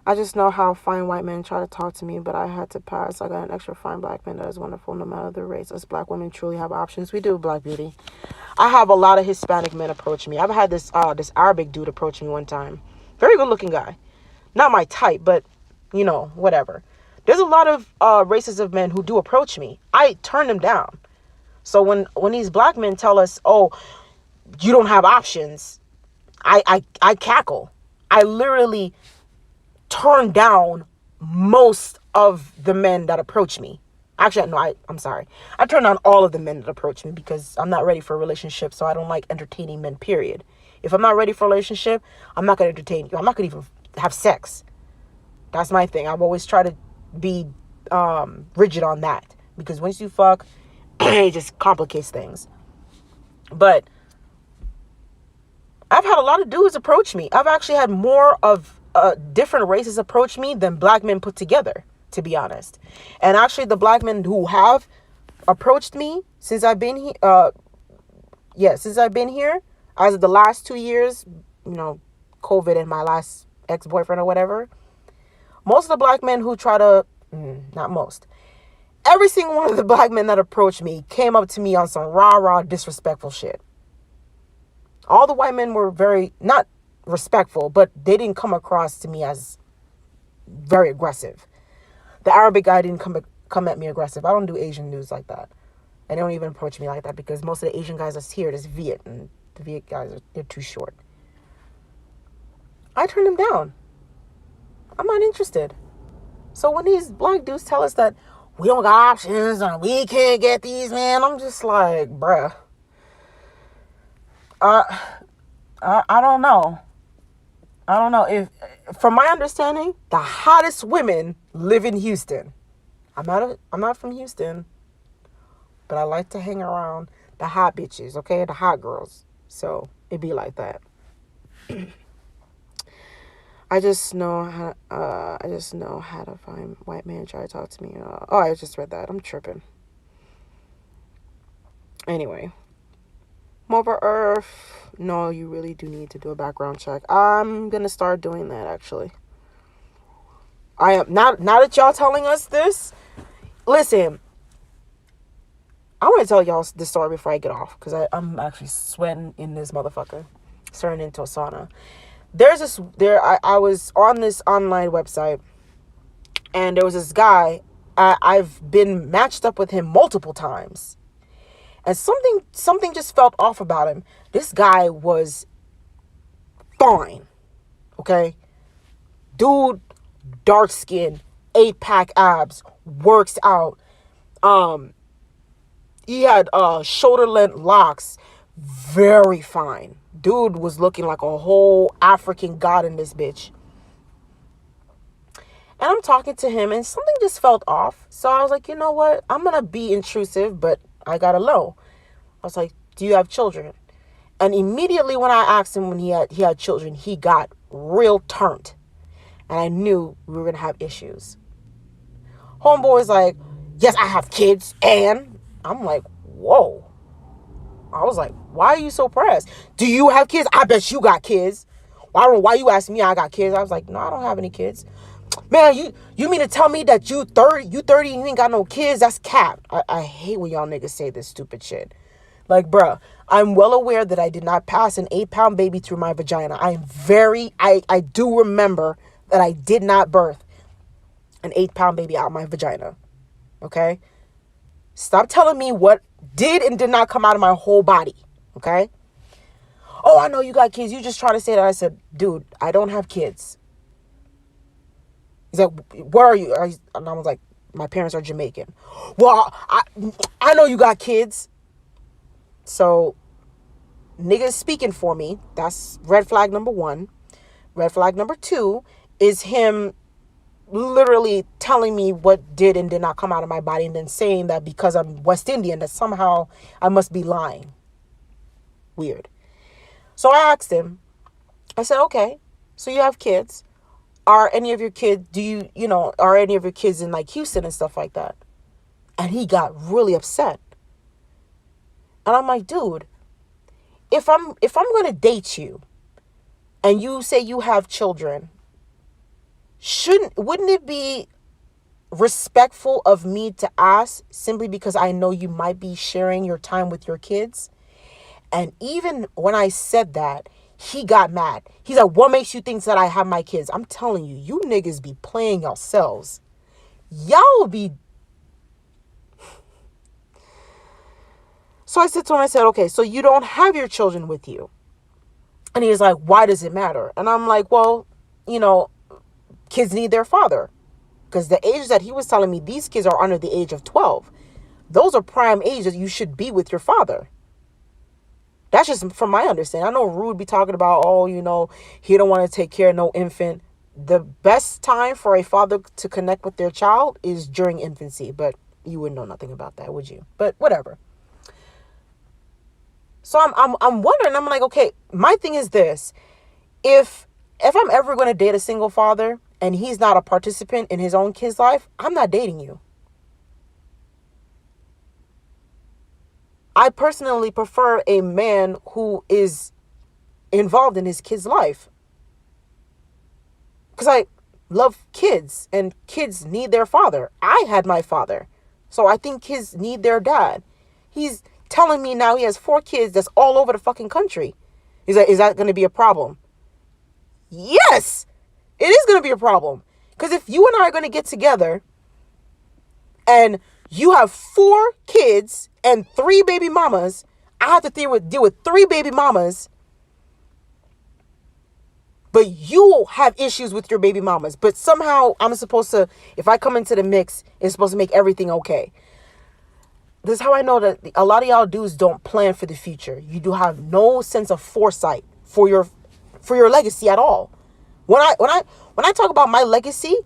Speaker 1: I just know how fine white men try to talk to me, but I had to pass. I got an extra fine black man that is wonderful no matter the race. Us black women truly have options. We do, black beauty. I have a lot of Hispanic men approach me. I've had this Arabic dude approach me one time. Very good looking guy. Not my type, but you know, whatever. There's a lot of races of men who do approach me. I turn them down. So when these black men tell us, oh, you don't have options, I cackle. I literally turn down most of the men that approach me. Actually, no, I'm sorry. I turn down all of the men that approach me because I'm not ready for a relationship, so I don't like entertaining men, period. If I'm not ready for a relationship, I'm not going to entertain you. I'm not going to even have sex. That's my thing. I've always tried to be rigid on that because once you fuck, it just complicates things. But I've had a lot of dudes approach me. I've actually had more of different races approach me than black men put together, to be honest. And actually the black men who have approached me since I've been here, since I've been here, as of the last 2 years, you know, COVID and my last ex-boyfriend or whatever, most of the black men who try to, not most, every single one of the black men that approached me came up to me on some rah-rah disrespectful shit. All the white men were very, not respectful, but they didn't come across to me as very aggressive. The Arabic guy didn't come at me aggressive. I don't do Asian dudes like that. And they don't even approach me like that because most of the Asian guys are here, there's Viet, and the Viet guys, they're too short. I turn them down. I'm not interested. So when these black dudes tell us that we don't got options and we can't get these, man, I'm just like, bruh. I don't know. I don't know. If, from my understanding, the hottest women live in Houston. I'm not from Houston, but I like to hang around the hot bitches, okay? The hot girls. So it be like that. I just know how to find white man try to talk to me. I just read that. I'm tripping. Anyway. Mother Earth. No, you really do need to do a background check. I'm gonna start doing that actually. I am now that y'all telling us this. Listen, I want to tell y'all this story before I get off because I'm actually sweating in this motherfucker, turning into a sauna. I was on this online website, and there was this guy. I've been matched up with him multiple times. And something just felt off about him. This guy was fine. Okay? Dude, dark skin, 8-pack abs, works out. He had shoulder length locks. Very fine. Dude was looking like a whole African god in this bitch. And I'm talking to him and something just felt off. So I was like, you know what? I'm going to be intrusive, but I got a low. I was like, do you have children? And immediately when I asked him when he had children, he got real turned. And I knew we were going to have issues. Homeboy was like, yes, I have kids. And I'm like, whoa. I was like, why are you so pressed? Do you have kids? I bet you got kids. Why you asking me I got kids? I was like, no, I don't have any kids. Man, you mean to tell me that you 30 and you ain't got no kids? That's cap. I hate when y'all niggas say this stupid shit. Like, bruh, I'm well aware that I did not pass an 8-pound baby through my vagina. I do remember that I did not birth an 8-pound baby out my vagina. Okay? Stop telling me what did and did not come out of my whole body. Okay? Oh, I know you got kids. You just trying to say that. I said, dude, I don't have kids. He's like, where are you? And I was like, my parents are Jamaican. Well, I know you got kids. So, niggas speaking for me. That's red flag number 1. Red flag number 2 is him literally telling me what did and did not come out of my body and then saying that because I'm West Indian that somehow I must be lying. weird. So I asked him, I said, okay, so you have kids. Are any of your kids, are any of your kids in like Houston and stuff like that? And he got really upset. And I'm like, dude, if I'm going to date you and you say you have children, wouldn't it be respectful of me to ask, simply because I know you might be sharing your time with your kids? And even when I said that, he got mad. He's like, what makes you think that I have my kids? I'm telling you, you niggas be playing yourselves. Y'all be. So I said to him, I said, okay, so you don't have your children with you. And he was like, why does it matter? And I'm like, well, kids need their father. Because the age that he was telling me, these kids are under the age of 12. Those are prime ages you should be with your father. That's just from my understanding. I know Rude be talking about, he don't want to take care of no infant. The best time for a father to connect with their child is during infancy. But you wouldn't know nothing about that, would you? But whatever. So I'm wondering, I'm like, okay, my thing is this. If I'm ever going to date a single father and he's not a participant in his own kid's life, I'm not dating you. I personally prefer a man who is involved in his kid's life. Because I love kids and kids need their father. I had my father. So I think kids need their dad. He's telling me now he has 4 kids that's all over the fucking country. He's like, is that going to be a problem? Yes, it is going to be a problem. Because if you and I are going to get together and you have 4 kids and 3 baby mamas, I have to deal with 3 baby mamas. But you have issues with your baby mamas. But somehow I'm supposed to, if I come into the mix, it's supposed to make everything okay. This is how I know that a lot of y'all dudes don't plan for the future. You do have no sense of foresight for your legacy at all. When I talk about my legacy,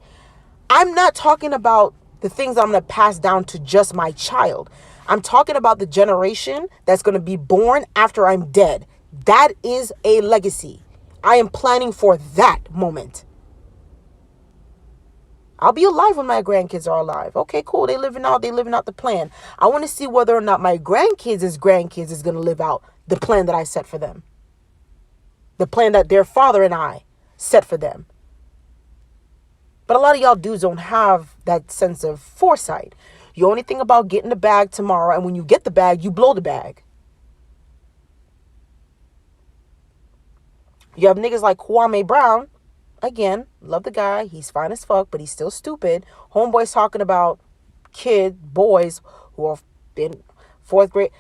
Speaker 1: I'm not talking about the things I'm going to pass down to just my child. I'm talking about the generation that's going to be born after I'm dead. That is a legacy. I am planning for that moment. I'll be alive when my grandkids are alive. Okay, cool. They living out the plan. I want to see whether or not my grandkids' grandkids is going to live out the plan that I set for them. The plan that their father and I set for them. But a lot of y'all dudes don't have that sense of foresight. You only think about getting the bag tomorrow, and when you get the bag, you blow the bag. You have niggas like Kwame Brown. Again, love the guy. He's fine as fuck, but he's still stupid. Homeboy's talking about boys who are in 4th grade.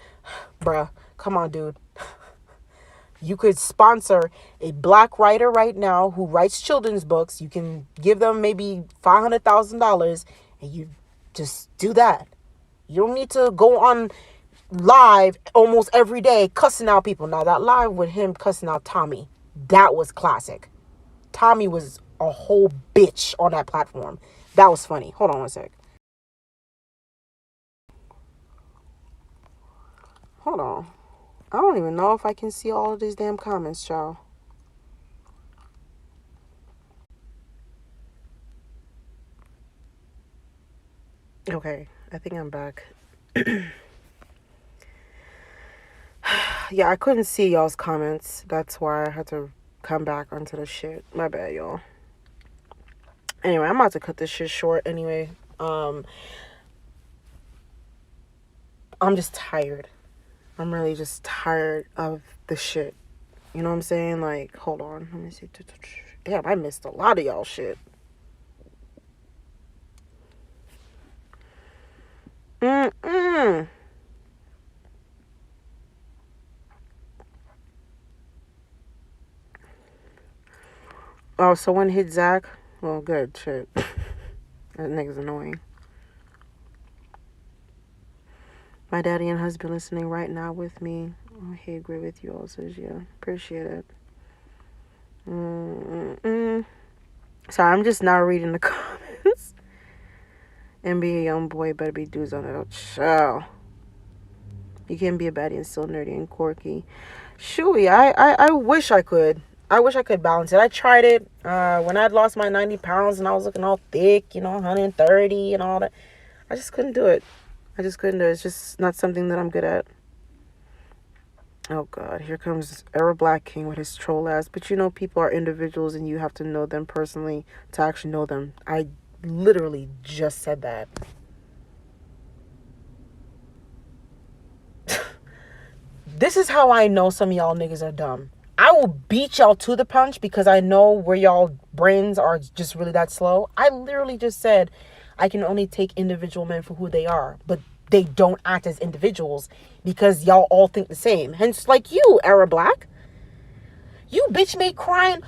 Speaker 1: Bruh, come on, dude. You could sponsor a black writer right now who writes children's books. You can give them maybe $500,000 and you just do that. You don't need to go on live almost every day cussing out people. Now, that live with him cussing out Tommy, that was classic. Tommy was a whole bitch on that platform. That was funny. Hold on one sec. Hold on. I don't even know if I can see all of these damn comments, y'all. Okay, I think I'm back. Yeah, I couldn't see y'all's comments. That's why I had to come back onto the shit. My bad, y'all. Anyway, I'm about to cut this shit short anyway. I'm just tired. I'm really just tired of the shit. You know what I'm saying? Like, hold on. Let me see. Damn, I missed a lot of y'all shit. Oh, someone hit Zach? Well, good. Shit. That nigga's annoying. My daddy and husband listening right now with me. Oh, he agree with you also. Yeah, appreciate it. Sorry, I'm just now reading the comments. And be a young boy, better be dudes on it. Oh, chill. You can be a baddie and still nerdy and quirky. Shooey, I wish I could. I wish I could balance it. I tried it when I'd lost my 90 pounds and I was looking all thick, 130 and all that. I just couldn't do it. I just couldn't do it. It's just not something that I'm good at. Oh God, here comes Era Black King with his troll ass. But people are individuals and you have to know them personally to actually know them. I literally just said that. This is how I know some of y'all niggas are dumb. I will beat y'all to the punch because I know where y'all brains are just really that slow. I literally just said I can only take individual men for who they are, but they don't act as individuals because y'all all think the same. Hence, like you, Era Black. You bitch made crying.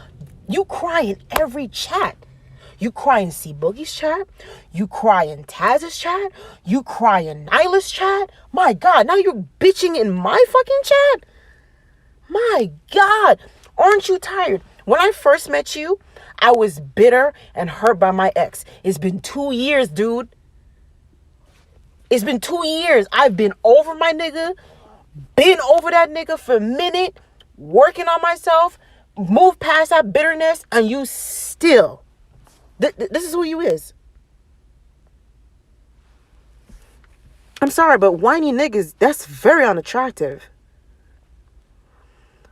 Speaker 1: You cry in every chat. You cry in C Boogie's chat. You cry in Taz's chat. You cry in Nyla's chat. My God, now you're bitching in my fucking chat? My God, aren't you tired? When I first met you, I was bitter and hurt by my ex. It's been 2 years, dude. It's been 2 years. I've been over my nigga, been over that nigga for a minute, working on myself, moved past that bitterness, and you still... This is who you is. I'm sorry, but whiny niggas, that's very unattractive.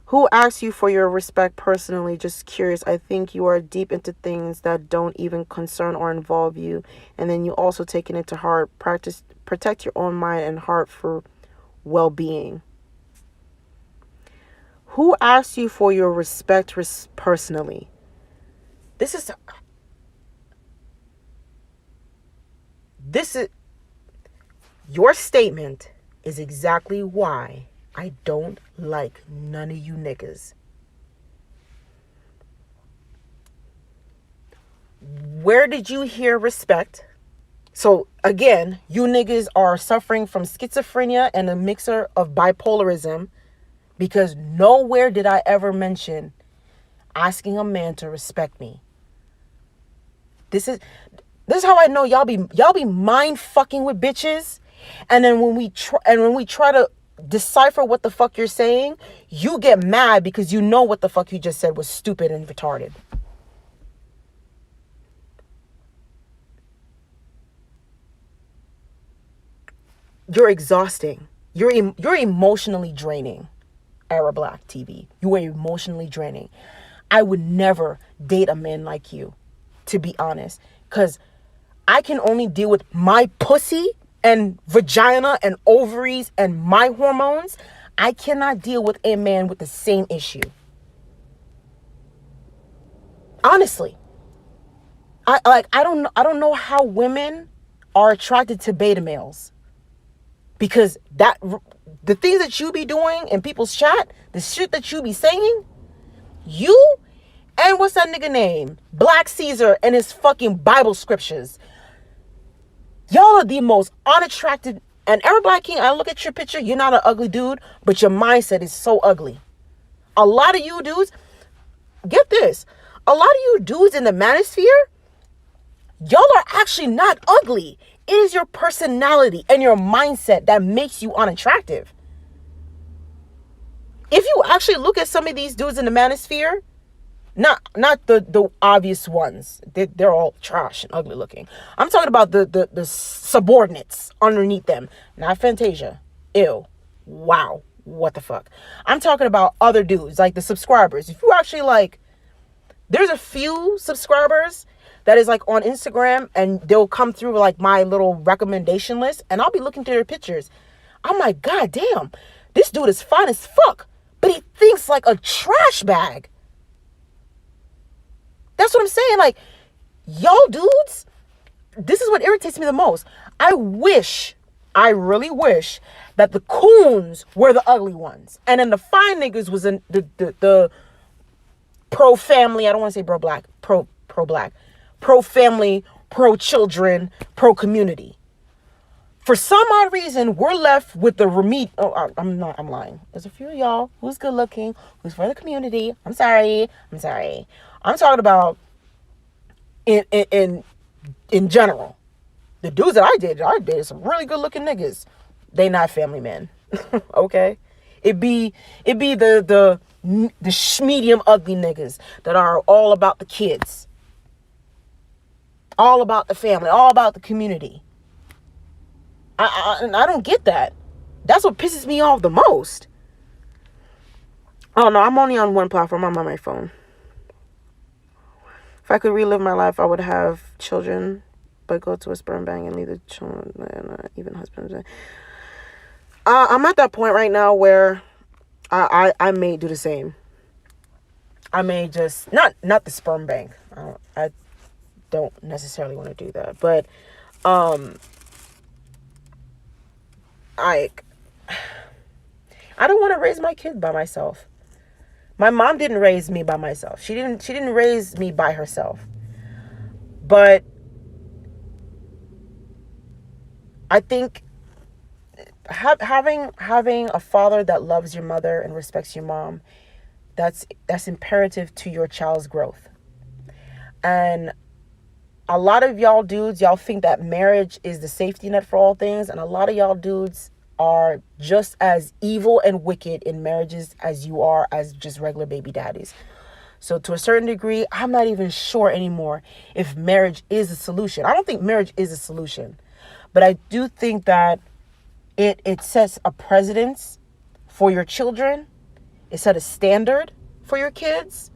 Speaker 1: Who asks you for your respect personally? Just curious. I think you are deep into things that don't even concern or involve you. And then you also taking it to heart. Protect your own mind and heart for well-being. Who asks you for your respect personally? This is your statement is exactly why I don't like none of you niggas. Where did you hear respect? So again, you niggas are suffering from schizophrenia and a mixer of bipolarism because nowhere did I ever mention asking a man to respect me. This is how I know y'all be mind fucking with bitches, and then when we try to decipher what the fuck you're saying, you get mad because you know what the fuck you just said was stupid and retarded. You're exhausting. You're emotionally draining. Era Black TV. You are emotionally draining. I would never date a man like you, to be honest, because I can only deal with my pussy and vagina and ovaries and my hormones. I cannot deal with a man with the same issue. Honestly. I don't know how women are attracted to beta males. Because the things that you be doing in people's chat, the shit that you be saying, you and what's that nigga name? Black Caesar and his fucking Bible scriptures. Y'all are the most unattractive. And Era Black King, I look at your picture, you're not an ugly dude, but your mindset is so ugly. A lot of you dudes, get this, a lot of you dudes in the manosphere, y'all are actually not ugly. It is your personality and your mindset that makes you unattractive. If you actually look at some of these dudes in the manosphere, not the obvious ones. They're all trash and ugly looking. I'm talking about the subordinates underneath them. Not Fantasia. Ew. Wow. What the fuck? I'm talking about other dudes, like the subscribers. If you actually there's a few subscribers that is on Instagram and they'll come through my little recommendation list and I'll be looking through their pictures. I'm like, God damn, this dude is fine as fuck, but he thinks like a trash bag. That's what I'm saying. Y'all dudes, this is what irritates me the most. I really wish that the coons were the ugly ones. And then the fine niggas was in the pro-family. I don't want to say pro-black. Pro-black. Pro-family, pro-children, pro-community. For some odd reason, we're left with the I'm lying. There's a few of y'all who's good looking, who's for the community. I'm sorry. I'm talking about in general. The dudes that I dated some really good looking niggas. They not family men. Okay? It be the medium ugly niggas that are all about the kids, all about the family, all about the community. I don't get that. That's what pisses me off the most. Oh no, I'm only on one platform. I'm on my phone. If I could relive my life, I would have children, but go to a sperm bank and leave the children and even husbands. I'm at that point right now where I may do the same. I may just not the sperm bank. I don't necessarily want to do that, but I don't want to raise my kid by myself. My mom didn't raise me by myself. She didn't raise me by herself. But I think having a father that loves your mother and respects your mom, that's imperative to your child's growth. And a lot of y'all dudes, y'all think that marriage is the safety net for all things, and a lot of y'all dudes are just as evil and wicked in marriages as you are as just regular baby daddies. So to a certain degree, I'm not even sure anymore if marriage is a solution. I don't think marriage is a solution, but I do think that it sets a precedence for your children. It set a standard for your kids.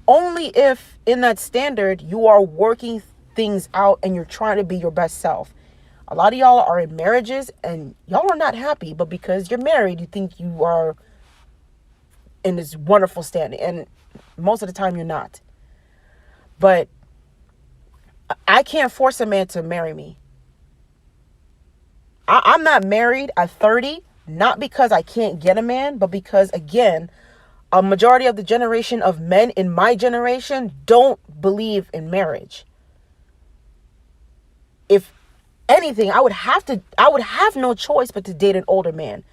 Speaker 1: Only if in that standard you are working things out and you're trying to be your best self. A lot of y'all are in marriages and y'all are not happy, but because you're married, you think you are in this wonderful standing. And most of the time you're not. But I can't force a man to marry me. I'm not married at 30, not because I can't get a man, but because, again, a majority of the generation of men in my generation don't believe in marriage. If anything, I would have no choice but to date an older man.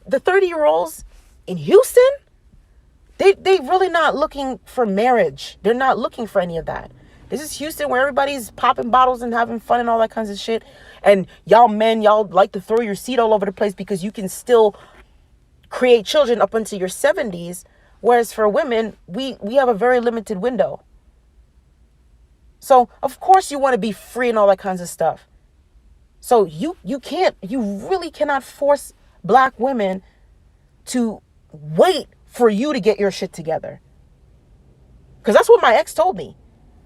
Speaker 1: The 30-year-olds in Houston, they really not looking for marriage. They're not looking for any of that. This is Houston, where everybody's popping bottles and having fun and all that kinds of shit. And y'all men, y'all like to throw your seed all over the place because you can still create children up until your 70s. Whereas for women, we have a very limited window. So, of course, you want to be free and all that kinds of stuff. So you really cannot force black women to wait for you to get your shit together. Because that's what my ex told me.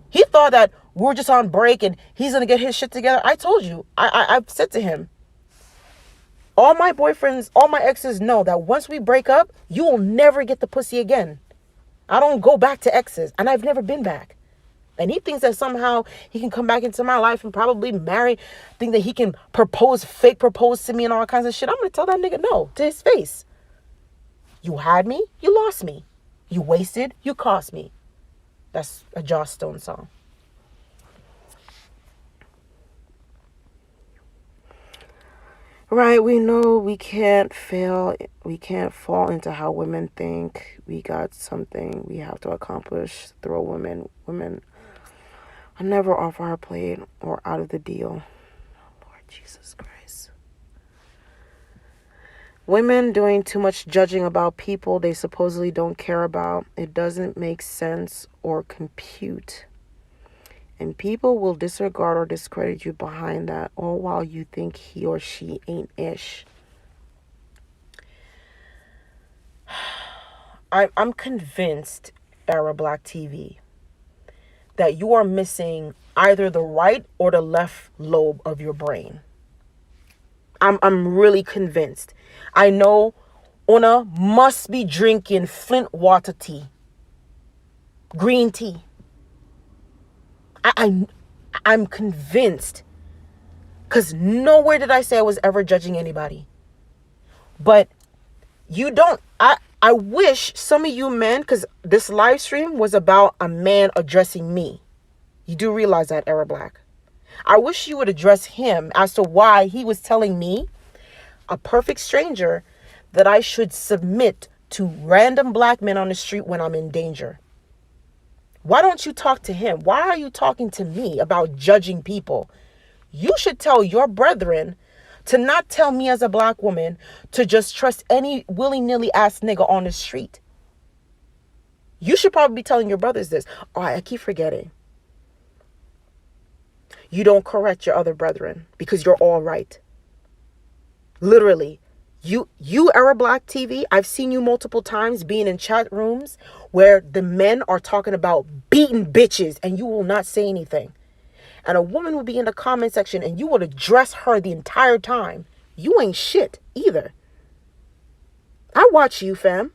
Speaker 1: He thought that we're just on break and he's going to get his shit together. I told you, I've said to him, all my boyfriends, all my exes know that once we break up, you will never get the pussy again. I don't go back to exes, and I've never been back. And he thinks that somehow he can come back into my life and probably marry, think that he can fake propose to me and all kinds of shit. I'm going to tell that nigga no to his face. You had me, you lost me. You wasted, you cost me. That's a Joss Stone song. Right, we know we can't fail. We can't fall into how women think. We got something we have to accomplish through women. Women are never off our plate or out of the deal. Oh, Lord Jesus Christ. Women doing too much judging about people they supposedly don't care about. It doesn't make sense or compute. And people will disregard or discredit you behind that, all while you think he or she ain't ish. I'm convinced, Era Black TV, that you are missing either the right or the left lobe of your brain. I'm really convinced. I know Una must be drinking Flint water tea, green tea. I'm convinced, because nowhere did I say I was ever judging anybody. But you don't, I wish some of you men, because this live stream was about a man addressing me. You do realize that, Era Black. I wish you would address him as to why he was telling me, a perfect stranger, that I should submit to random black men on the street when I'm in danger. Why don't you talk to him? Why are you talking to me about judging people? You should tell your brethren to not tell me as a black woman to just trust any willy-nilly ass nigga on the street. You should probably be telling your brothers this. Oh, I keep forgetting. You don't correct your other brethren because you're all right. Literally. You Era Black TV, I've seen you multiple times being in chat rooms where the men are talking about beating bitches and you will not say anything. And a woman will be in the comment section and you will address her the entire time. You ain't shit either. I watch you, fam.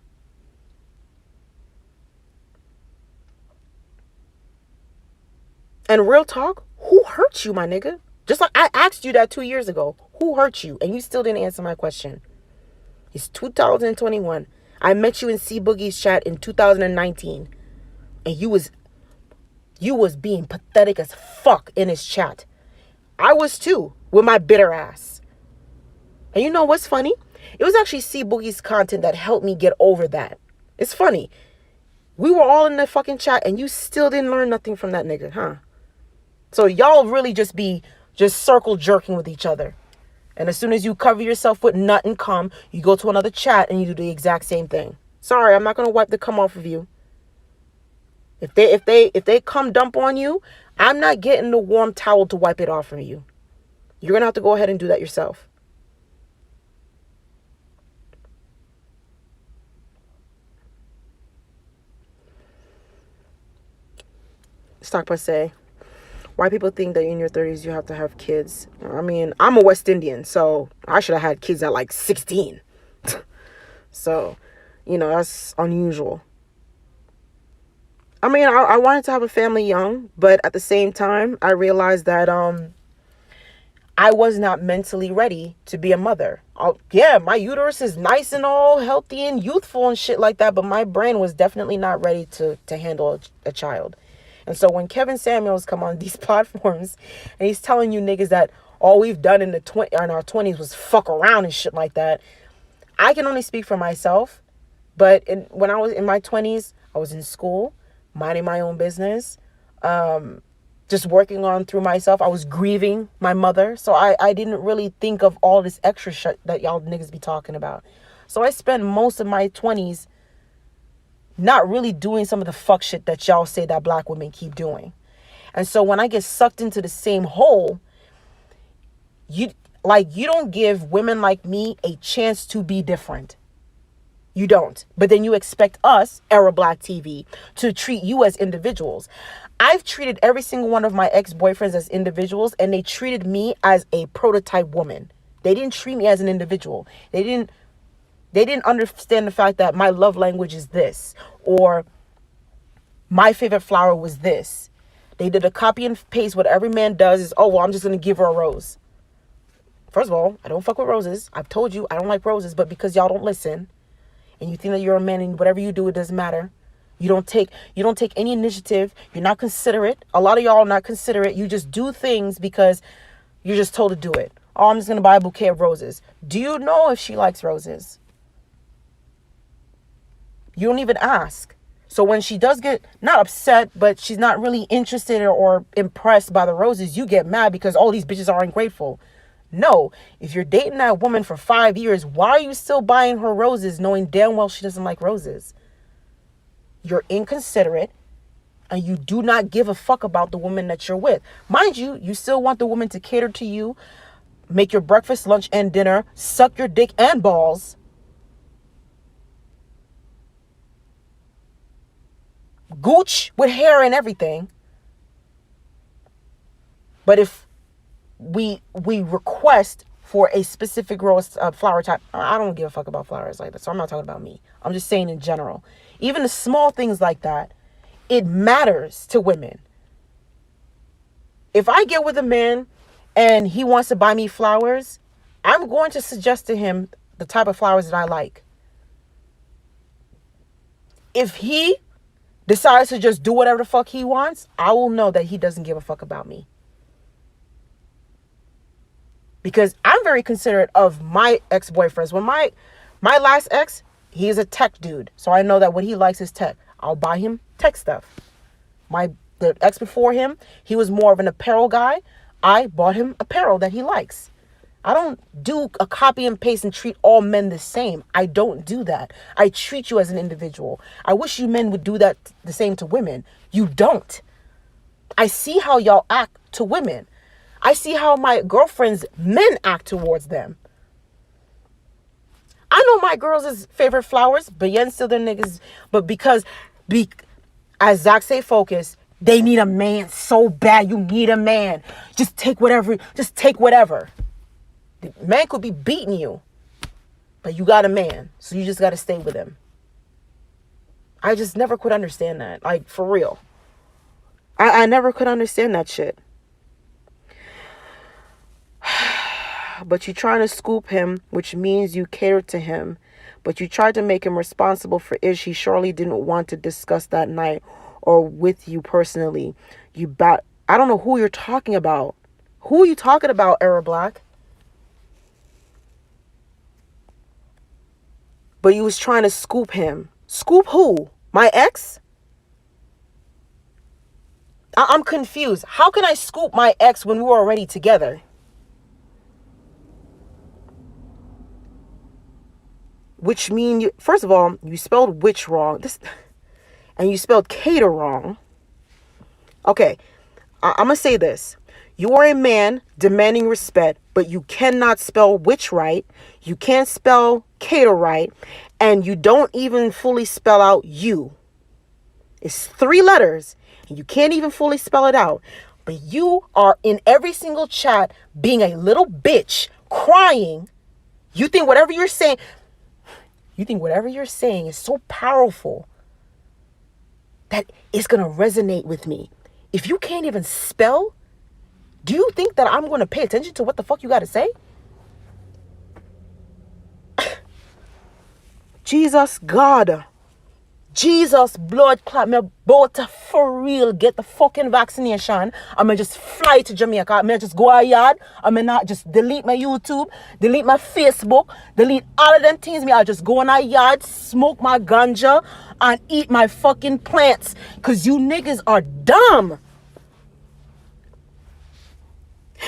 Speaker 1: And real talk, who hurt you, my nigga? Just like I asked you that 2 years ago. Who hurt you? And you still didn't answer my question. It's 2021. I met you in C Boogie's chat in 2019. And you was being pathetic as fuck in his chat. I was too, with my bitter ass. And you know what's funny? It was actually C Boogie's content that helped me get over that. It's funny. We were all in the fucking chat and you still didn't learn nothing from that nigga, huh? So y'all really just circle jerking with each other. And as soon as you cover yourself with nut and cum, you go to another chat and you do the exact same thing. Sorry, I'm not going to wipe the cum off of you. If they come dump on you, I'm not getting the warm towel to wipe it off from you. You're going to have to go ahead and do that yourself. Stop by say, why people think that in your 30s you have to have kids? I mean, I'm a West Indian, so I should have had kids at like 16. So, that's unusual. I mean, I wanted to have a family young, but at the same time, I realized that I was not mentally ready to be a mother. Yeah, my uterus is nice and all healthy and youthful and shit like that, but my brain was definitely not ready to handle a child. And so when Kevin Samuels come on these platforms and he's telling you niggas that all we've done in our 20s was fuck around and shit like that, I can only speak for myself. But when I was in my 20s, I was in school, minding my own business, just working on through myself. I was grieving my mother. So I didn't really think of all this extra shit that y'all niggas be talking about. So I spent most of my 20s not really doing some of the fuck shit that y'all say that black women keep doing. And so when I get sucked into the same hole, you don't give women like me a chance to be different. You don't. But then you expect us, Era Black TV, to treat you as individuals. I've treated every single one of my ex-boyfriends as individuals, and they treated me as a prototype woman. They didn't treat me as an individual. They didn't understand the fact that my love language is this, or my favorite flower was this. They did a copy and paste. What every man does is, oh, well, I'm just going to give her a rose. First of all, I don't fuck with roses. I've told you I don't like roses, but because y'all don't listen and you think that you're a man and whatever you do, it doesn't matter. You don't take any initiative. You're not considerate. A lot of y'all are not considerate. You just do things because you're just told to do it. Oh, I'm just going to buy a bouquet of roses. Do you know if she likes roses? You don't even ask. So when she does get not upset, but she's not really interested or impressed by the roses, you get mad because all these bitches are ungrateful. No, if you're dating that woman for 5 years, why are you still buying her roses knowing damn well she doesn't like roses? You're inconsiderate and you do not give a fuck about the woman that you're with. Mind you, you still want the woman to cater to you, make your breakfast, lunch, and dinner, suck your dick and balls. Gooch with hair and everything. But if we request for a specific rose flower type, I don't give a fuck about flowers like that, so I'm not talking about me. I'm just saying in general. Even the small things like that, it matters to women. If I get with a man and he wants to buy me flowers, I'm going to suggest to him the type of flowers that I like. If he decides to just do whatever the fuck he wants, I will know that he doesn't give a fuck about me. Because I'm very considerate of my ex-boyfriends. When my last ex, he is a tech dude. So I know that what he likes is tech. I'll buy him tech stuff. The ex before him, he was more of an apparel guy. I bought him apparel that he likes. I don't do a copy and paste and treat all men the same. I don't do that. I treat you as an individual. I wish you men would do that the same to women. You don't. I see how y'all act to women. I see how my girlfriends' men act towards them. I know my girls' favorite flowers, but yet still their niggas. But because, as Zach say, focus, they need a man so bad. You need a man. Just take whatever. The man could be beating you, but you got a man, so you just got to stay with him. I just never could understand that. Like, for real. I never could understand that shit. But you trying to scoop him, which means you cater to him. But you tried to make him responsible for ish he surely didn't want to discuss that night or with you personally. I don't know who you're talking about. Who are you talking about, Era Black? But you was trying to scoop him. Scoop who? My ex? I'm confused. How can I scoop my ex when we were already together? Which mean first of all, you spelled witch wrong. And you spelled cater wrong. Okay, I'm going to say this. You are a man demanding respect, but you cannot spell witch right. You can't spell cater right. And you don't even fully spell out you. It's 3 letters. And you can't even fully spell it out. But you are in every single chat being a little bitch, crying. You think whatever you're saying is so powerful that it's going to resonate with me. If you can't even spell, do you think that I'm going to pay attention to what the fuck you got to say? Jesus, God. Jesus, blood clot, me about to for real get the fucking vaccination. I'm going to just fly to Jamaica. I'm going to just go a yard. I'm going to not just delete my YouTube, delete my Facebook, delete all of them things. I'll just go in a yard, smoke my ganja, and eat my fucking plants. Because you niggas are dumb.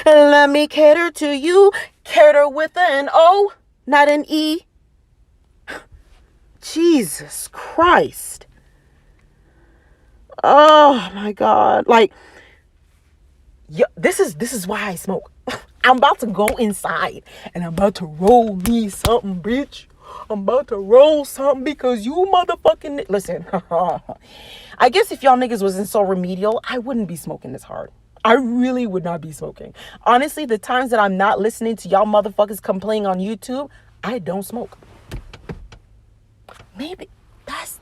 Speaker 1: Let me cater to you. Cater with an O, not an E. Jesus Christ. Oh my God. Like, this is why I smoke. I'm about to go inside and I'm about to roll me something, bitch. I'm about to roll something because you motherfucking... Listen, I guess if y'all niggas wasn't so remedial, I wouldn't be smoking this hard. I really would not be smoking. Honestly, the times that I'm not listening to y'all motherfuckers complaining on YouTube, I don't smoke. Maybe that's,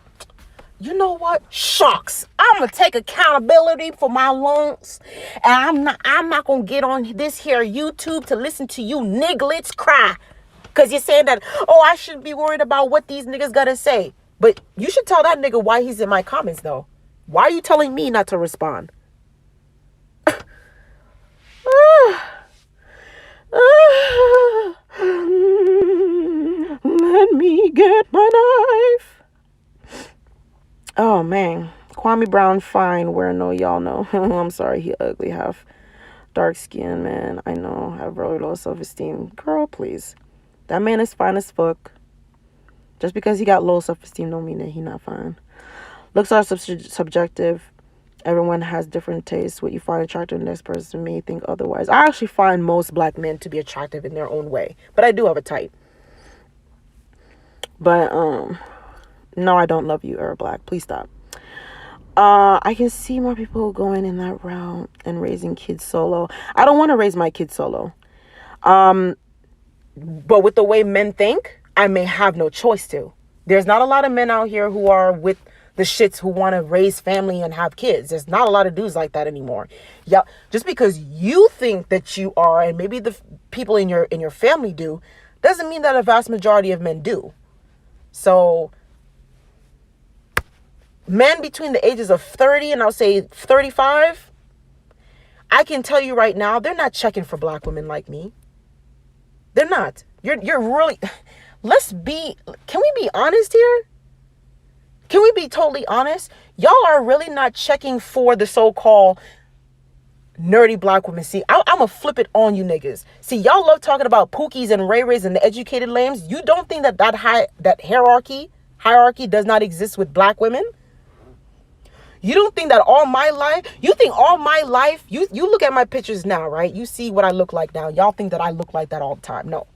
Speaker 1: you know what? Shucks. I'm going to take accountability for my lungs. And I'm not going to get on this here YouTube to listen to you nigglets cry. Because you're saying that, oh, I shouldn't be worried about what these niggas got to say. But you should tell that nigga why he's in my comments, though. Why are you telling me not to respond? Let me get my knife. Oh man, Kwame Brown fine where no y'all know. I'm sorry, he ugly, half dark skin, man. I know, have really low self-esteem. Girl, please. That man is fine as fuck. Just because he got low self-esteem don't mean that he not fine. Looks are subjective. Everyone has different tastes. What you find attractive in this person may think otherwise. I actually find most black men to be attractive in their own way. But I do have a type. But, no, I don't love you, Era Black. Please stop. I can see more people going in that route and raising kids solo. I don't want to raise my kids solo. But with the way men think, I may have no choice to. There's not a lot of men out here who are with the shits who want to raise family and have kids. There's not a lot of dudes like that anymore. Yeah, just because you think that you are, and maybe the people in your family do, doesn't mean that a vast majority of men do. So, men between the ages of 30 and I'll say 35, I can tell you right now, they're not checking for black women like me. They're not. You're really, can we be honest here? Can we be totally honest? Y'all are really not checking for the so-called nerdy black women. See, I I'ma flip it on you niggas. See, y'all love talking about Pookies and Ray Rays and the educated lames. You don't think that hierarchy does not exist with black women? You don't think that all my life, you look at my pictures now, right? You see what I look like now. Y'all think that I look like that all the time. No.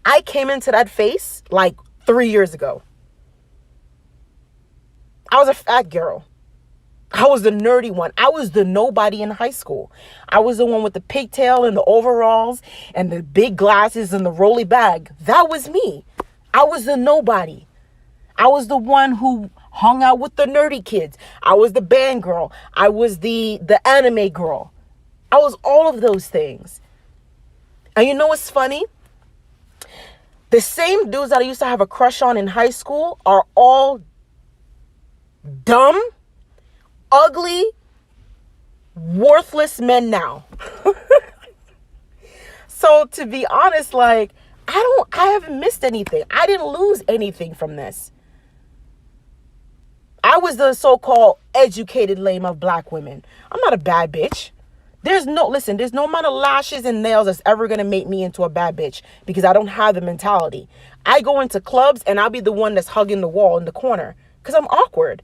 Speaker 1: I came into that face like 3 years ago. I was a fat girl. I was the nerdy one. I was the nobody in high school. I was the one with the pigtail and the overalls and the big glasses and the rolly bag. That was me. I was the nobody. I was the one who hung out with the nerdy kids. I was the band girl. I was the anime girl. I was all of those things. And you know what's funny? The same dudes that I used to have a crush on in high school are all dumb, ugly, worthless men now. So to be honest, like, I haven't missed anything. I didn't lose anything from this. I was the so-called educated lame of black women. I'm not a bad bitch. There's no amount of lashes and nails that's ever going to make me into a bad bitch because I don't have the mentality. I go into clubs and I'll be the one that's hugging the wall in the corner because I'm awkward.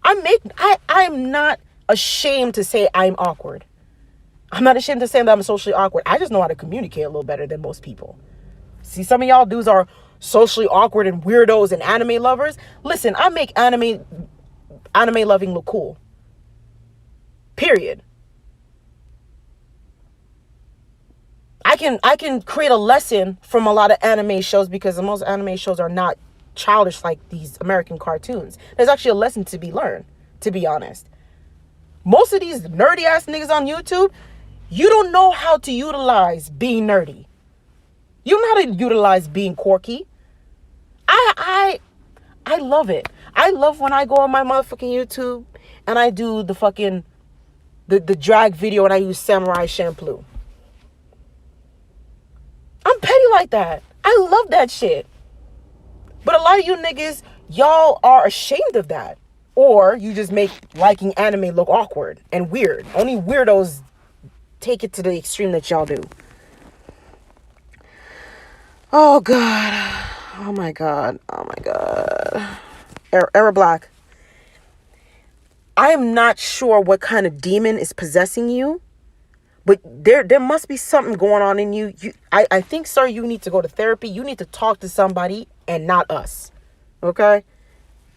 Speaker 1: I'm not ashamed to say I'm awkward. I'm not ashamed to say that I'm socially awkward. I just know how to communicate a little better than most people. See, some of y'all dudes are socially awkward and weirdos and anime lovers. Listen, I make anime loving look cool. Period. I can create a lesson from a lot of anime shows because most anime shows are not childish like these American cartoons. There's actually a lesson to be learned, to be honest. Most of these nerdy ass niggas on YouTube, you don't know how to utilize being nerdy. You don't know how to utilize being quirky. I love it. I love when I go on my motherfucking YouTube and I do the fucking the drag video and I use samurai shampoo. I'm petty like that. I love that shit. But a lot of you niggas, y'all are ashamed of that. Or you just make liking anime look awkward and weird. Only weirdos take it to the extreme that y'all do. Oh, God. Oh, my God. Oh, my God. Era Black. I am not sure what kind of demon is possessing you. But there must be something going on in you. I think, sir, you need to go to therapy. You need to talk to somebody and not us. Okay?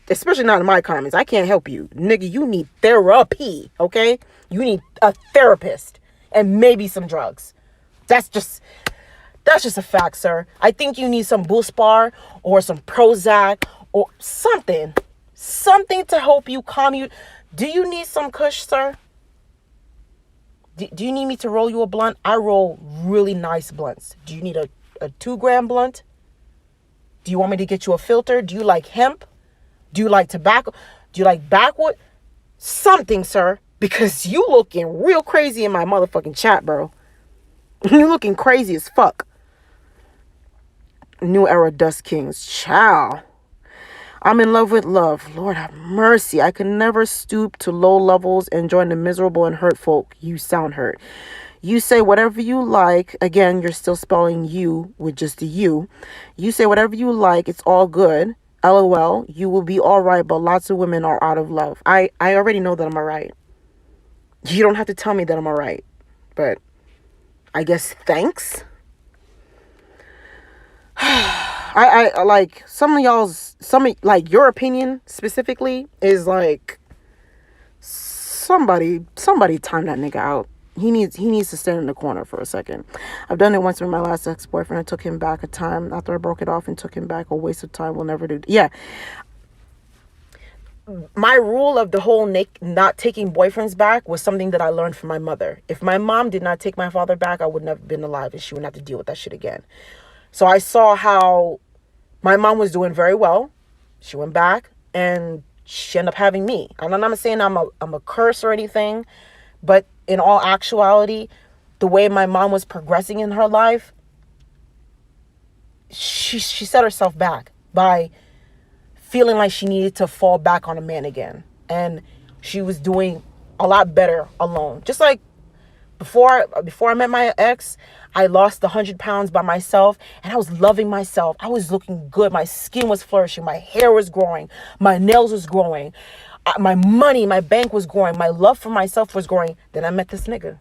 Speaker 1: Especially not in my comments. I can't help you. Nigga, you need therapy. Okay? You need a therapist. And maybe some drugs. That's just a fact, sir. I think you need some Boost Bar or some Prozac or something. Something to help you calm you. Do you need some Kush, sir? Do you need me to roll you a blunt? I roll really nice blunts. Do you need a 2-gram blunt? Do you want me to get you a filter? Do you like hemp? Do you like tobacco? Do you like backwood? Something, sir. Because you looking real crazy in my motherfucking chat, bro. You looking crazy as fuck. New Era Dust Kings. Ciao. I'm in love with love. Lord have mercy. I can never stoop to low levels and join the miserable and hurt folk. You sound hurt. You say whatever you like. Again, you're still spelling you with just the U. You say whatever you like. It's all good. LOL. You will be all right, but lots of women are out of love. I already know that I'm all right. You don't have to tell me that I'm all right. But I guess thanks. I like some of your opinion specifically is like somebody time that nigga out. He needs to stand in the corner for a second. I've done it once with my last ex-boyfriend. I took him back a time after I broke it off and took him back. A waste of time. We'll never do. Yeah. My rule of the whole not taking boyfriends back was something that I learned from my mother. If my mom did not take my father back, I would never have been alive and she wouldn't have to deal with that shit again. So I saw how my mom was doing very well. She went back and she ended up having me. I'm not saying I'm a curse or anything, but in all actuality, the way my mom was progressing in her life, she set herself back by feeling like she needed to fall back on a man again. And she was doing a lot better alone. Just like before I met my ex, I lost 100 pounds by myself, and I was loving myself. I was looking good. My skin was flourishing. My hair was growing. My nails was growing. My money, my bank was growing. My love for myself was growing. Then I met this nigga.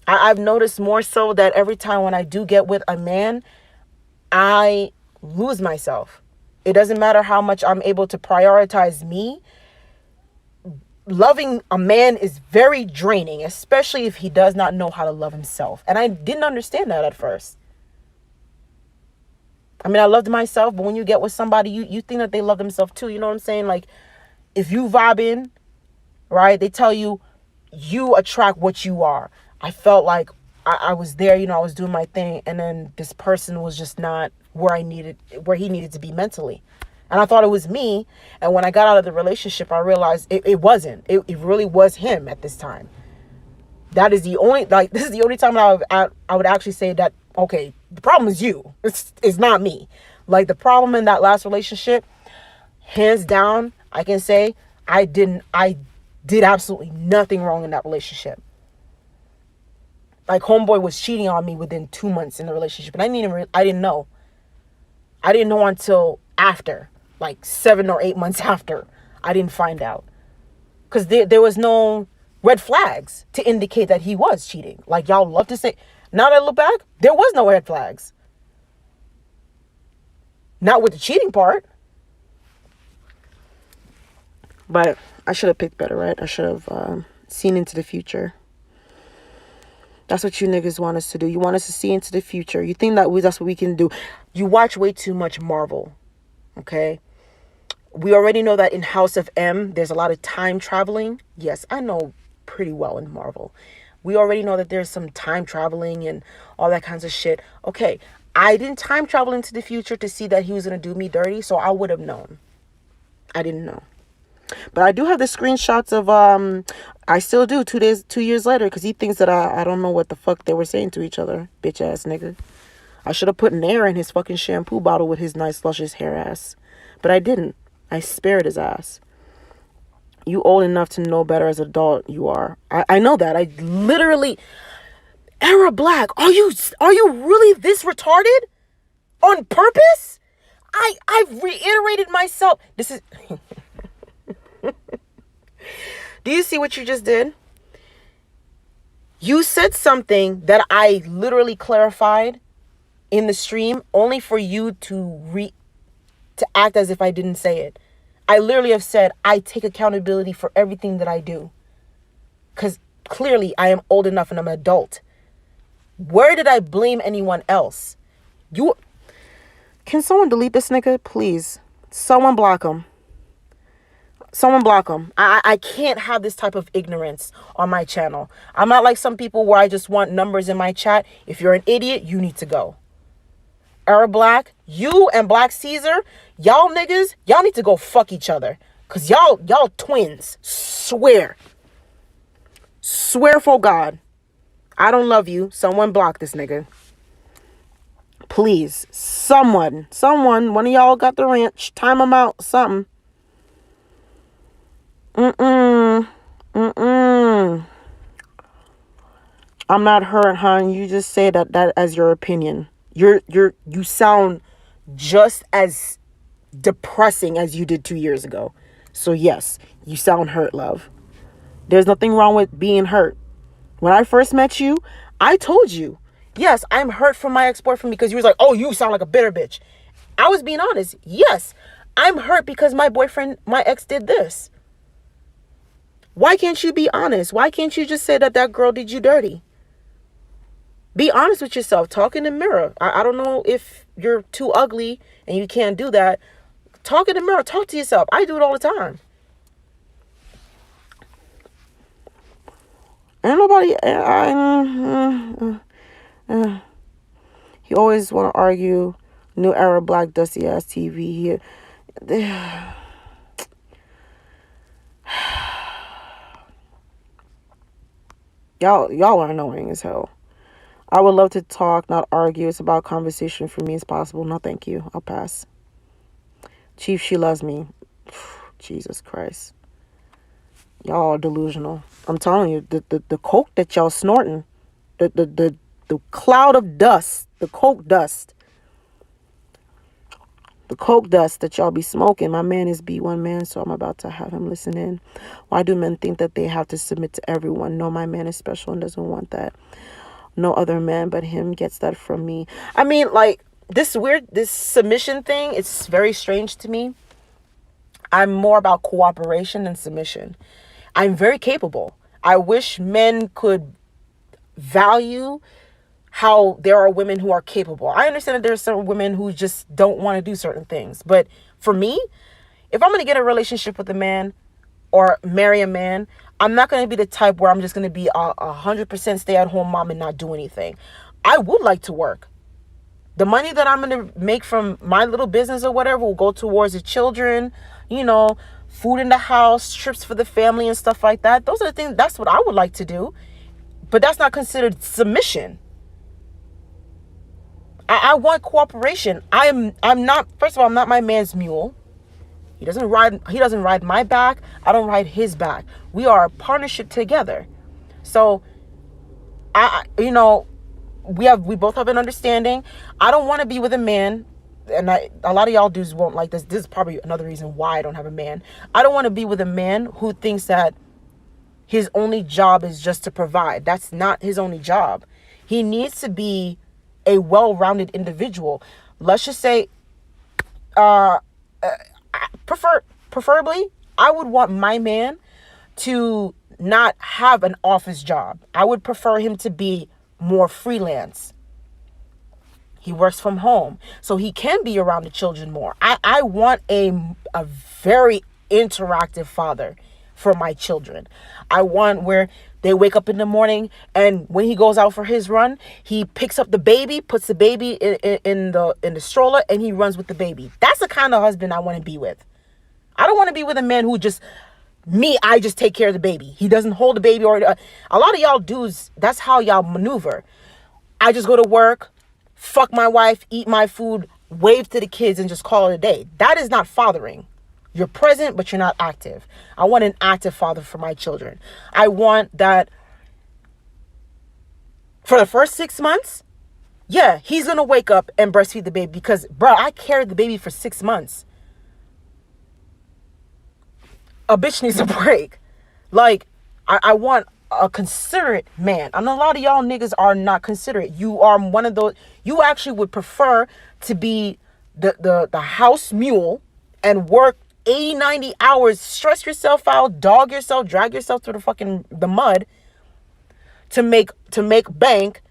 Speaker 1: I've noticed more so that every time when I do get with a man, I lose myself. It doesn't matter how much I'm able to prioritize me. Loving a man is very draining, especially if he does not know how to love himself. And I didn't understand that at first. I mean, I loved myself, but when you get with somebody, you think that they love themselves too. You know what I'm saying? Like, if you vibe in, right, they tell you, you attract what you are. I felt like I was there, I was doing my thing, and then this person was just not where he needed to be mentally. And I thought it was me. And when I got out of the relationship, I realized it wasn't. It really was him at this time. This is the only time I would actually say that, okay, the problem is you. It's not me. Like, the problem in that last relationship, hands down, I can say I did absolutely nothing wrong in that relationship. Like, homeboy was cheating on me within 2 months in the relationship, and I didn't know. I didn't know until after, like 7 or 8 months after, I didn't find out. Because there was no red flags to indicate that he was cheating. Like, y'all love to say, now that I look back, there was no red flags. Not with the cheating part. But I should have picked better, right? I should have seen into the future. That's what you niggas want us to do. You want us to see into the future. You think that's what we can do. You watch way too much Marvel, okay? We already know that in House of M, there's a lot of time traveling. Yes, I know pretty well in Marvel. We already know that there's some time traveling and all that kinds of shit. Okay, I didn't time travel into the future to see that he was going to do me dirty, so I would have known. I didn't know. But I do have the screenshots of, I still do 2 years later, because he thinks that I don't know what the fuck they were saying to each other. Bitch ass nigga. I should have put an air in his fucking shampoo bottle with his nice luscious hair ass. But I didn't. I spared his ass. You old enough to know better as an adult, you are. I know that. I literally... Era Black, are you really this retarded? On purpose? I've reiterated myself. This is... Do you see what you just did? You said something that I literally clarified in the stream only for you to act as if I didn't say it. I literally have said I take accountability for everything that I do. Because clearly I am old enough and I'm an adult. Where did I blame anyone else? Can someone delete this nigga? Please. Someone block him. Someone block him. I can't have this type of ignorance on my channel. I'm not like some people where I just want numbers in my chat. If you're an idiot, you need to go. Era Black, you and Black Caesar, y'all niggas, y'all need to go fuck each other. Cause y'all twins. Swear. Swear for God. I don't love you. Someone block this nigga. Please. Someone, one of y'all got the wrench. Time them out. Something. I'm not hurt, hon. You just say that as your opinion. You sound just as depressing as you did 2 years ago. So yes, you sound hurt, love. There's nothing wrong with being hurt. When I first met you, I told you, yes, I'm hurt from my ex-boyfriend because he was like, oh, you sound like a bitter bitch. I was being honest. Yes, I'm hurt because my ex did this. Why can't you be honest? Why can't you just say that girl did you dirty? Be honest with yourself. Talk in the mirror. I don't know if you're too ugly and you can't do that. Talk in the mirror. Talk to yourself. I do it all the time. Ain't nobody... He always want to argue. New Era Black dusty ass TV here. Y'all are annoying as hell. I would love to talk, not argue. It's about conversation for me as possible. No, thank you. I'll pass. Chief, she loves me. Jesus Christ. Y'all are delusional. I'm telling you, the coke that y'all snorting, the cloud of dust, the coke dust that y'all be smoking. My man is B1 man, so I'm about to have him listen in. Why do men think that they have to submit to everyone? No, my man is special and doesn't want that. No other man but him gets that from me. I mean, like, this submission thing, it's very strange to me. I'm more about cooperation than submission. I'm very capable. I wish men could value how there are women who are capable. I understand that there are some women who just don't want to do certain things. But for me, if I'm going to get a relationship with a man or marry a man, I'm not going to be the type where I'm just going to be 100% stay-at-home mom and not do anything. I would like to work. The money that I'm going to make from my little business or whatever will go towards the children, food in the house, trips for the family and stuff like that. Those are the things, that's what I would like to do. But that's not considered submission. I want cooperation. I'm not, first of all, I'm not my man's mule. He doesn't ride my back. I don't ride his back. We are a partnership together. So we both have an understanding. I don't want to be with a man, and a lot of y'all dudes won't like this. This is probably another reason why I don't have a man. I don't want to be with a man who thinks that his only job is just to provide. That's not his only job. He needs to be a well-rounded individual. Let's just say, preferably, I would want my man to not have an office job. I would prefer him to be more freelance. He works from home, so he can be around the children more. I want a very interactive father for my children. I want where they wake up in the morning, and when he goes out for his run, he picks up the baby, puts the baby in the stroller, and he runs with the baby. That's the kind of husband I want to be with. I don't want to be with a man who I just take care of the baby. He doesn't hold the baby, or a lot of y'all dudes, that's how y'all maneuver. I just go to work, fuck my wife, eat my food, wave to the kids, and just call it a day. That is not fathering. You're present, but you're not active. I want an active father for my children. I want that for the first 6 months, yeah, he's going to wake up and breastfeed the baby because, bro, I carried the baby for 6 months. A bitch needs a break. Like, I want a considerate man. And a lot of y'all niggas are not considerate. You are one of those, you actually would prefer to be the house mule and work 80, 90 hours, stress yourself out, dog yourself, drag yourself through the mud to make bank,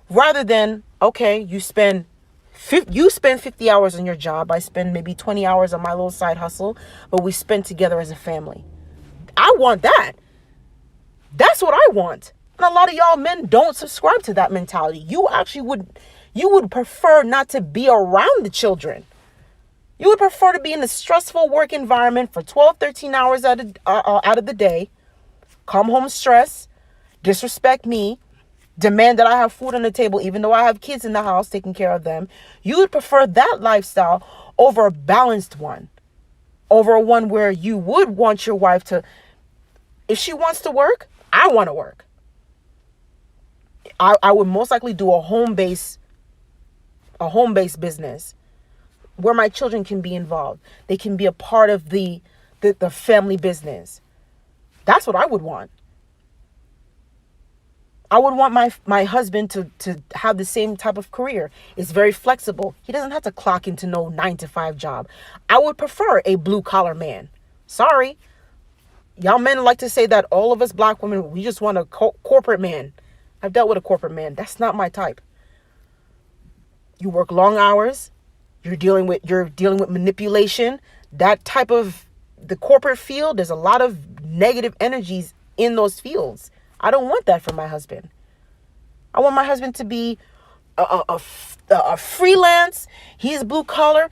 Speaker 1: rather than, okay, you spend 50 hours on your job. I spend maybe 20 hours on my little side hustle, but we spend together as a family. I want that. That's what I want. And a lot of y'all men don't subscribe to that mentality. You would prefer not to be around the children. You would prefer to be in a stressful work environment for 12, 13 hours out of the day, come home stressed, disrespect me, demand that I have food on the table, even though I have kids in the house taking care of them. You would prefer that lifestyle over a balanced one, over one where you would want your wife to, if she wants to work, I want to work. I would most likely do a home-based business where my children can be involved. They can be a part of the family business. That's what I would want. I would want my husband to have the same type of career. It's very flexible. He doesn't have to clock into no 9-to-5 job. I would prefer a blue collar man. Sorry. Y'all men like to say that all of us black women, we just want a corporate man. I've dealt with a corporate man. That's not my type. You work long hours. You're dealing with manipulation. That type of the corporate field, there's a lot of negative energies in those fields. I don't want that for my husband. I want my husband to be a freelance. He's blue collar.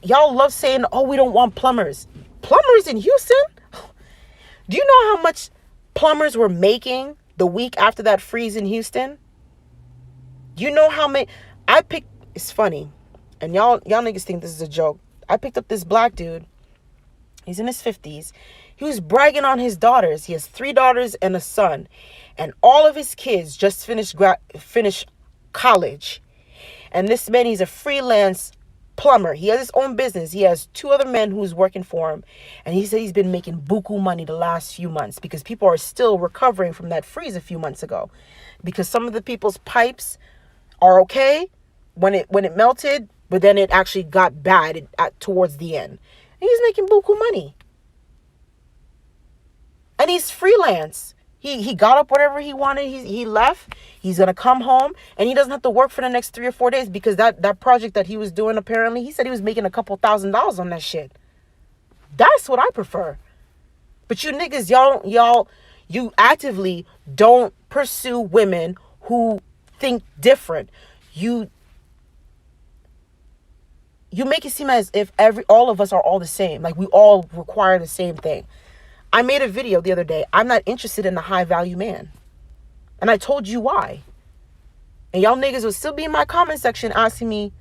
Speaker 1: Y'all love saying, oh, we don't want plumbers. Plumbers in Houston? Do you know how much plumbers were making the week after that freeze in Houston? Do you know how many? It's funny. And y'all niggas think this is a joke. I picked up this black dude. He's in his 50s. He was bragging on his daughters. He has 3 daughters and a son. And all of his kids just finished college. And this man, he's a freelance plumber. He has his own business. He has 2 other men who's working for him. And he said he's been making buku money the last few months because people are still recovering from that freeze a few months ago. Because some of the people's pipes are okay when it melted, but then it actually got bad towards the end. And he's making buku money. And he's freelance. He got up whatever he wanted. He left. He's going to come home. And he doesn't have to work for the next 3 or 4 days because that project that he was doing, apparently, he said he was making a couple $1,000s on that shit. That's what I prefer. But you niggas, you actively don't pursue women who think different. You make it seem as if all of us are all the same. Like we all require the same thing. I made a video the other day. I'm not interested in a high value man. And I told you why. And y'all niggas will still be in my comment section asking me,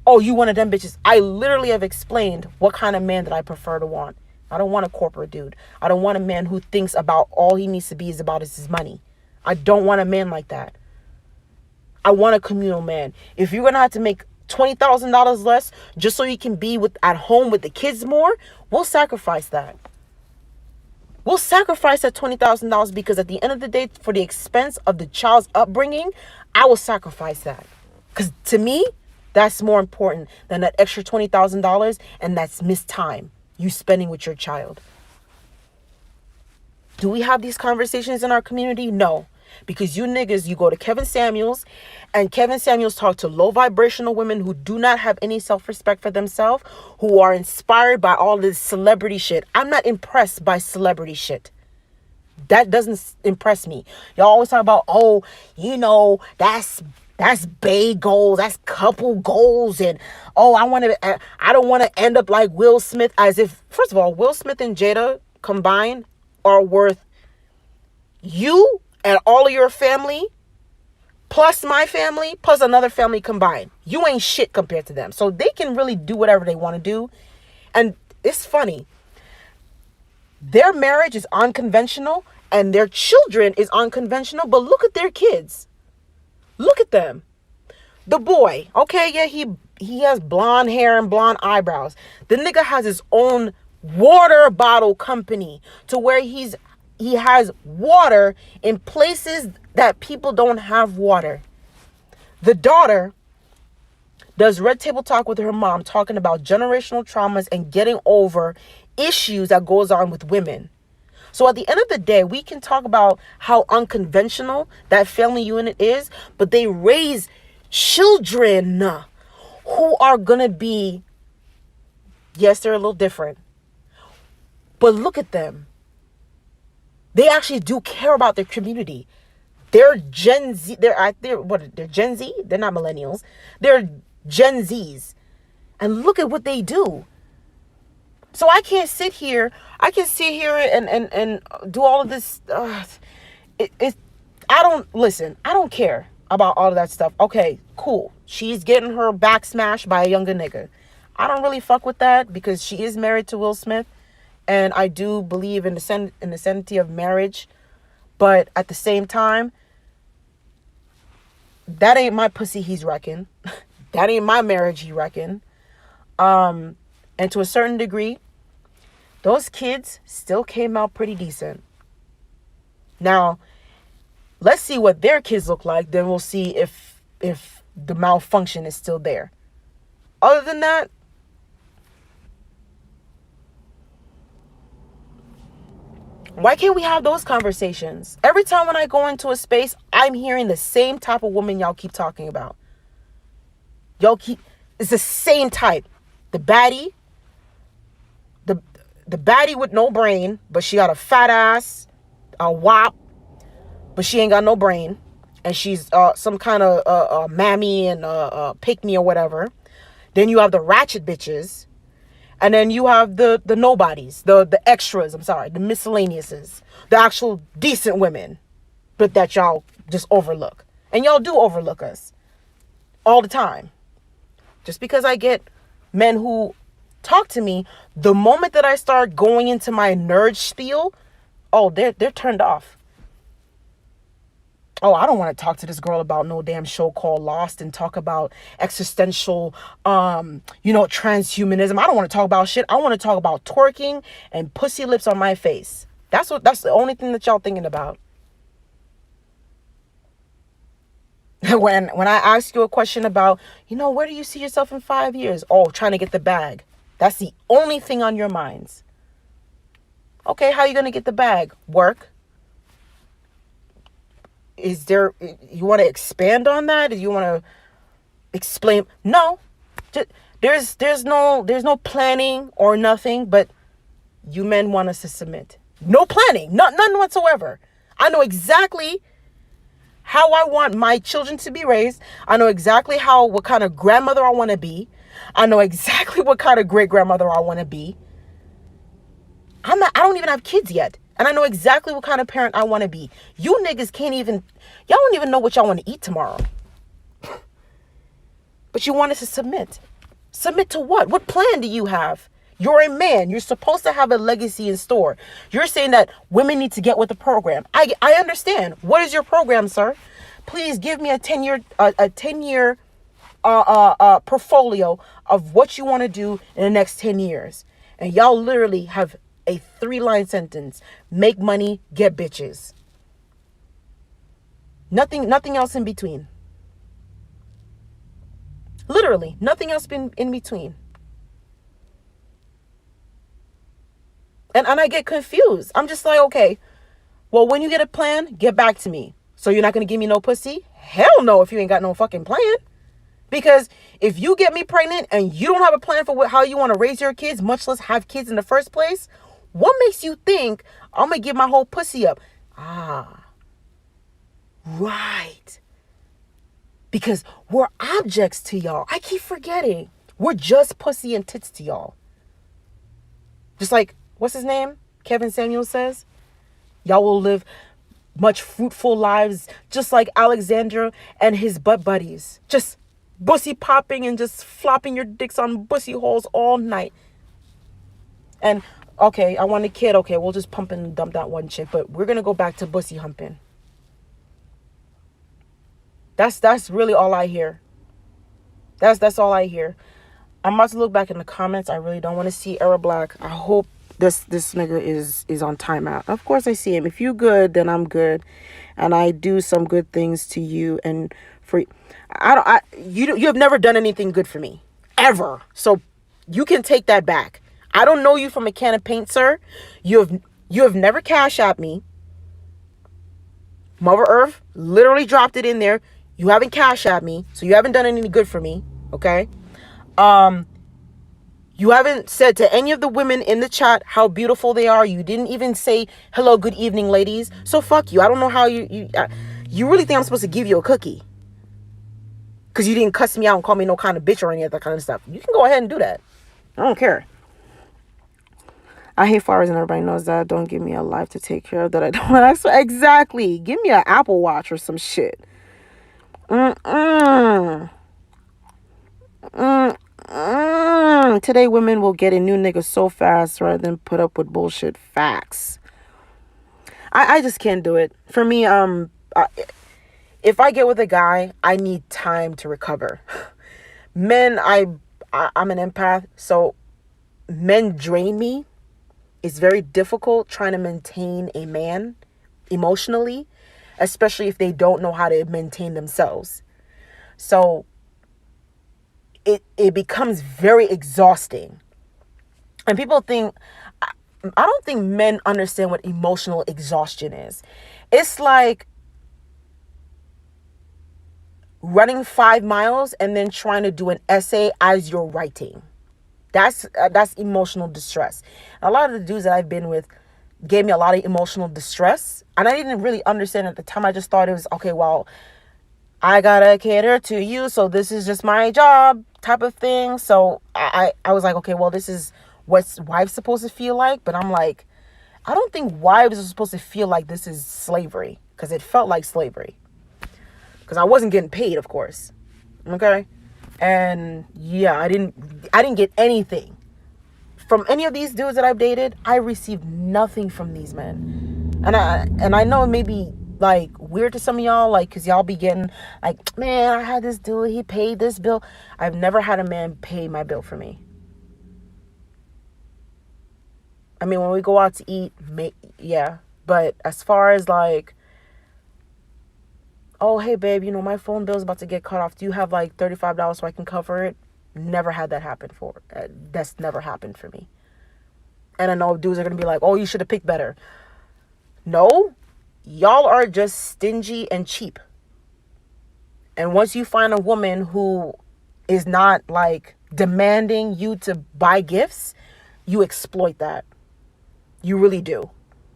Speaker 1: oh, you one of them bitches. I literally have explained what kind of man that I prefer to want. I don't want a corporate dude. I don't want a man who thinks about all he needs to be is his money. I don't want a man like that. I want a communal man. If you're going to have to make $20,000 less just so you can be at home with the kids more, we'll sacrifice that. We'll sacrifice that $20,000 because at the end of the day, for the expense of the child's upbringing, I will sacrifice that. Because to me, that's more important than that extra $20,000, and that's missed time you spending with your child. Do we have these conversations in our community? No. Because you niggas, you go to Kevin Samuels, and Kevin Samuels talk to low vibrational women who do not have any self-respect for themselves, who are inspired by all this celebrity shit. I'm not impressed by celebrity shit. That doesn't impress me. Y'all always talk about, oh, that's bae goals, that's couple goals, and oh, I don't want to end up like Will Smith, as if, first of all, Will Smith and Jada combined are worth you and all of your family, plus my family, plus another family combined. You ain't shit compared to them. So they can really do whatever they want to do. And it's funny. Their marriage is unconventional and their children is unconventional. But look at their kids. Look at them. The boy, okay, yeah, he has blonde hair and blonde eyebrows. The nigga has his own water bottle company to where he has water in places that people don't have water. The daughter does Red Table Talk with her mom, talking about generational traumas and getting over issues that goes on with women. So at the end of the day, we can talk about how unconventional that family unit is, but they raise children who are going to be, yes, they're a little different, but look at them. They actually do care about their community. They're Gen Z. They're Gen Z? They're not millennials. They're Gen Zs. And look at what they do. So I can sit here and do all of this. I don't care about all of that stuff. Okay, cool. She's getting her back smashed by a younger nigga. I don't really fuck with that because she is married to Will Smith. And I do believe in the sanctity of marriage. But at the same time, that ain't my pussy he's wrecking. That ain't my marriage he wrecking. And to a certain degree, those kids still came out pretty decent. Now, let's see what their kids look like. Then we'll see if the malfunction is still there. Other than that, why can't we have those conversations? Every time when I go into a space, I'm hearing the same type of woman y'all keep talking about. It's the same type. The baddie. The baddie with no brain, but she got a fat ass, a wop, but she ain't got no brain. And she's some kind of mammy and pick me or whatever. Then you have the ratchet bitches. And then you have the nobodies, the extras, the miscellaneouses, the actual decent women, but that y'all just overlook. And y'all do overlook us all the time. Just because I get men who talk to me, the moment that I start going into my nerd spiel, oh, they're turned off. Oh, I don't want to talk to this girl about no damn show called Lost and talk about existential, transhumanism. I don't want to talk about shit. I want to talk about twerking and pussy lips on my face. That's the only thing that y'all thinking about. When I ask you a question about, where do you see yourself in 5 years? Oh, trying to get the bag. That's the only thing on your minds. Okay, how are you going to get the bag? Work. You want to expand on that? Do you want to explain? No. There's no planning or nothing, but you men want us to submit. No planning, none whatsoever. I know exactly how I want my children to be raised. I know exactly what kind of grandmother I want to be. I know exactly what kind of great grandmother I want to be. I don't even have kids yet. And I know exactly what kind of parent I want to be. You niggas y'all don't even know what y'all want to eat tomorrow. But you want us to submit. Submit to what? What plan do you have? You're a man. You're supposed to have a legacy in store. You're saying that women need to get with the program. I understand. What is your program, sir? Please give me a 10-year portfolio of what you want to do in the next 10 years. And y'all literally have a 3-line sentence. Make money, get bitches. Nothing else in between. Literally, nothing else in between. And I get confused. I'm just like, okay, well, when you get a plan, get back to me. So you're not going to give me no pussy? Hell no, if you ain't got no fucking plan. Because if you get me pregnant and you don't have a plan for how you want to raise your kids, much less have kids in the first place, what makes you think I'm going to give my whole pussy up? Right. Because we're objects to y'all. I keep forgetting. We're just pussy and tits to y'all. Just like, what's his name? Kevin Samuel says, y'all will live much fruitful lives, just like Alexander and his butt buddies. Just bussy popping and just flopping your dicks on bussy holes all night. And, okay, I want a kid. Okay, we'll just pump and dump that one chick. But we're going to go back to bussy humping. That's really all I hear. That's all I hear. I'm about to look back in the comments. I really don't want to see Era Black. I hope this nigga is on timeout. Of course I see him. If you good, then I'm good, and I do some good things to you. And for you have never done anything good for me ever. So you can take that back. I don't know you from a can of paint, sir. You have never cash at me. Mother Earth literally dropped it in there. You haven't cashed at me, so you haven't done any good for me, okay? You haven't said to any of the women in the chat how beautiful they are. You didn't even say, hello, good evening, ladies. So fuck you. I don't know how you really think I'm supposed to give you a cookie? Because you didn't cuss me out and call me no kind of bitch or any of that kind of stuff. You can go ahead and do that. I don't care. I hate flowers and everybody knows that. Don't give me a life to take care of that I don't ask for. Exactly. Give me an Apple Watch or some shit. Today women will get a new nigga so fast rather than put up with bullshit. Facts. I just can't do it. For me, if I get with a guy, I need time to recover. Men, I'm an empath, so men drain me. It's very difficult trying to maintain a man emotionally, especially if they don't know how to maintain themselves. So it becomes very exhausting. And people think, I don't think men understand what emotional exhaustion is. It's like running 5 miles and then trying to do an essay as you're writing. That's emotional distress. A lot of the dudes that I've been with gave me a lot of emotional distress, and I didn't really understand at the time. I just thought it was, okay, well, I gotta cater to you, so this is just my job type of thing. So I was like, okay, well, this is what wives supposed to feel like. But I'm like, I don't think wives are supposed to feel like this is slavery, because it felt like slavery, because I wasn't getting paid, of course. Okay. And yeah, I didn't get anything. from any of these dudes that I've dated, I received nothing from these men. And I know it may be like weird to some of y'all, like, cause y'all be getting like, man, I had this dude, he paid this bill. I've never had a man pay my bill for me. I mean, when we go out to eat, yeah. But as far as like, oh, hey, babe, you know, my phone bill's about to get cut off. Do you have like $35 so I can cover it? Never had that happen for. That's never happened for me. And I know dudes are going to be like, oh, you should have picked better. No, y'all are just stingy and cheap. And once you find a woman who is not like demanding you to buy gifts, you exploit that. You really do.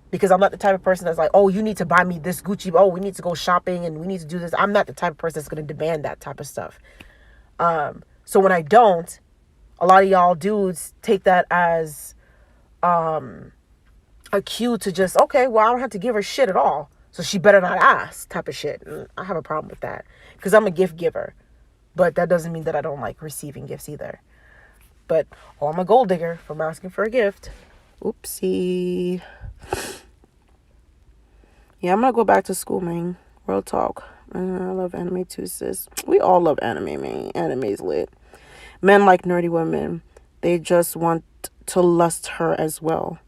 Speaker 1: Because I'm not the type of person that's like, oh, you need to buy me this Gucci. Oh, we need to go shopping and we need to do this. I'm not the type of person that's going to demand that type of stuff. So when I don't, a lot of y'all dudes take that as a cue to just, okay, well, I don't have to give her shit at all, so she better not ask type of shit. I have a problem with that because I'm a gift giver. But that doesn't mean that I don't like receiving gifts either. But, oh, I'm a gold digger from asking for a gift. Oopsie. Yeah, I'm gonna go back to school, man. Real talk. I love anime too, sis. We all love anime, man. Anime's lit. Men like nerdy women. They just want to lust her as well.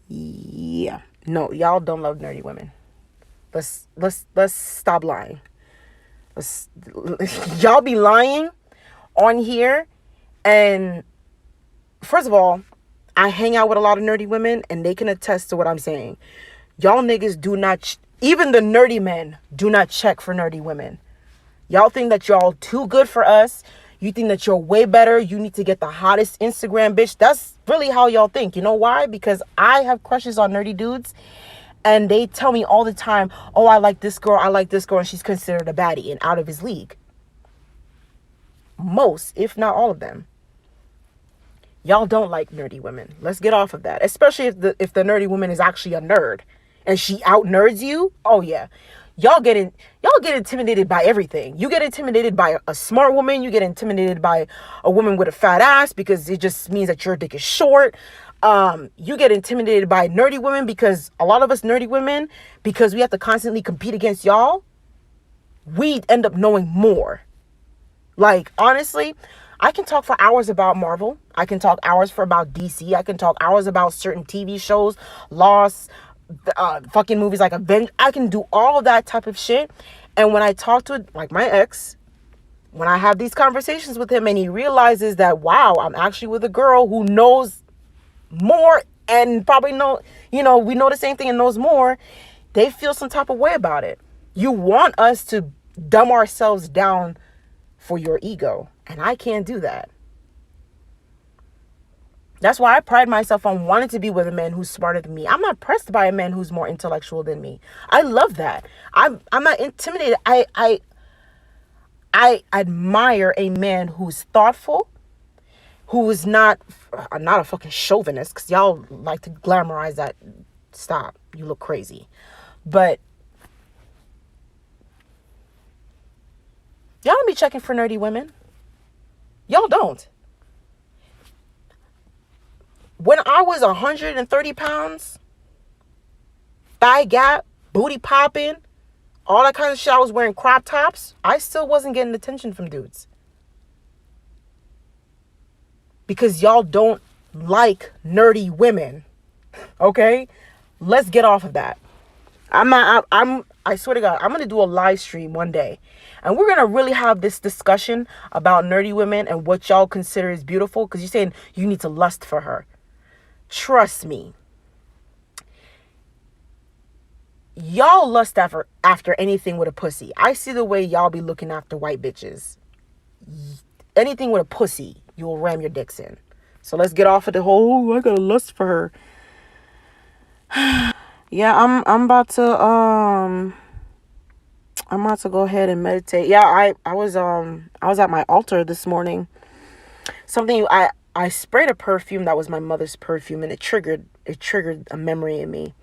Speaker 1: Yeah. No, y'all don't love nerdy women. Let's stop lying. Y'all be lying on here. And first of all, I hang out with a lot of nerdy women and they can attest to what I'm saying. Y'all niggas do not, even the nerdy men do not check for nerdy women. Y'all think that y'all too good for us. You think that you're way better. You need to get the hottest Instagram bitch. That's really how y'all think. You know why? Because I have crushes on nerdy dudes and they tell me all the time, oh, I like this girl, and she's considered a baddie and out of his league. Most, if not all of them. Y'all don't like nerdy women. Let's get off of that. Especially if the nerdy woman is actually a nerd and she out nerds you. Oh yeah. Y'all get intimidated by everything. You get intimidated by a smart woman. You get intimidated by a woman with a fat ass because it just means that your dick is short. You get intimidated by nerdy women because a lot of us nerdy women, because we have to constantly compete against y'all, we end up knowing more. Like, honestly, I can talk for hours about Marvel. I can talk hours about DC. I can talk hours about certain TV shows, Lost, fucking movies like Avengers. I can do all of that type of shit. And when I talk to, like, my ex, when I have these conversations with him and he realizes that, wow, I'm actually with a girl who knows more and probably we know the same thing and knows more, they feel some type of way about it. You want us to dumb ourselves down for your ego. And I can't do that. That's why I pride myself on wanting to be with a man who's smarter than me. I'm not pressed by a man who's more intellectual than me. I love that. I'm not intimidated. I admire a man who's thoughtful, who is not a fucking chauvinist, because y'all like to glamorize that. Stop. You look crazy. But y'all don't be checking for nerdy women. Y'all don't. When I was 130 pounds, thigh gap, booty popping, all that kind of shit, I was wearing crop tops, I still wasn't getting attention from dudes. Because y'all don't like nerdy women. Okay? Let's get off of that. I swear to God, I'm going to do a live stream one day. And we're going to really have this discussion about nerdy women and what y'all consider is beautiful. Because you're saying you need to lust for her. Trust me. Y'all lust after anything with a pussy. I see the way y'all be looking after white bitches. Anything with a pussy, you'll ram your dicks in. So let's get off of the whole, oh, I got to lust for her. Yeah, I'm about to go ahead and meditate. Yeah, I was at my altar this morning. I sprayed a perfume that was my mother's perfume, and it triggered a memory in me.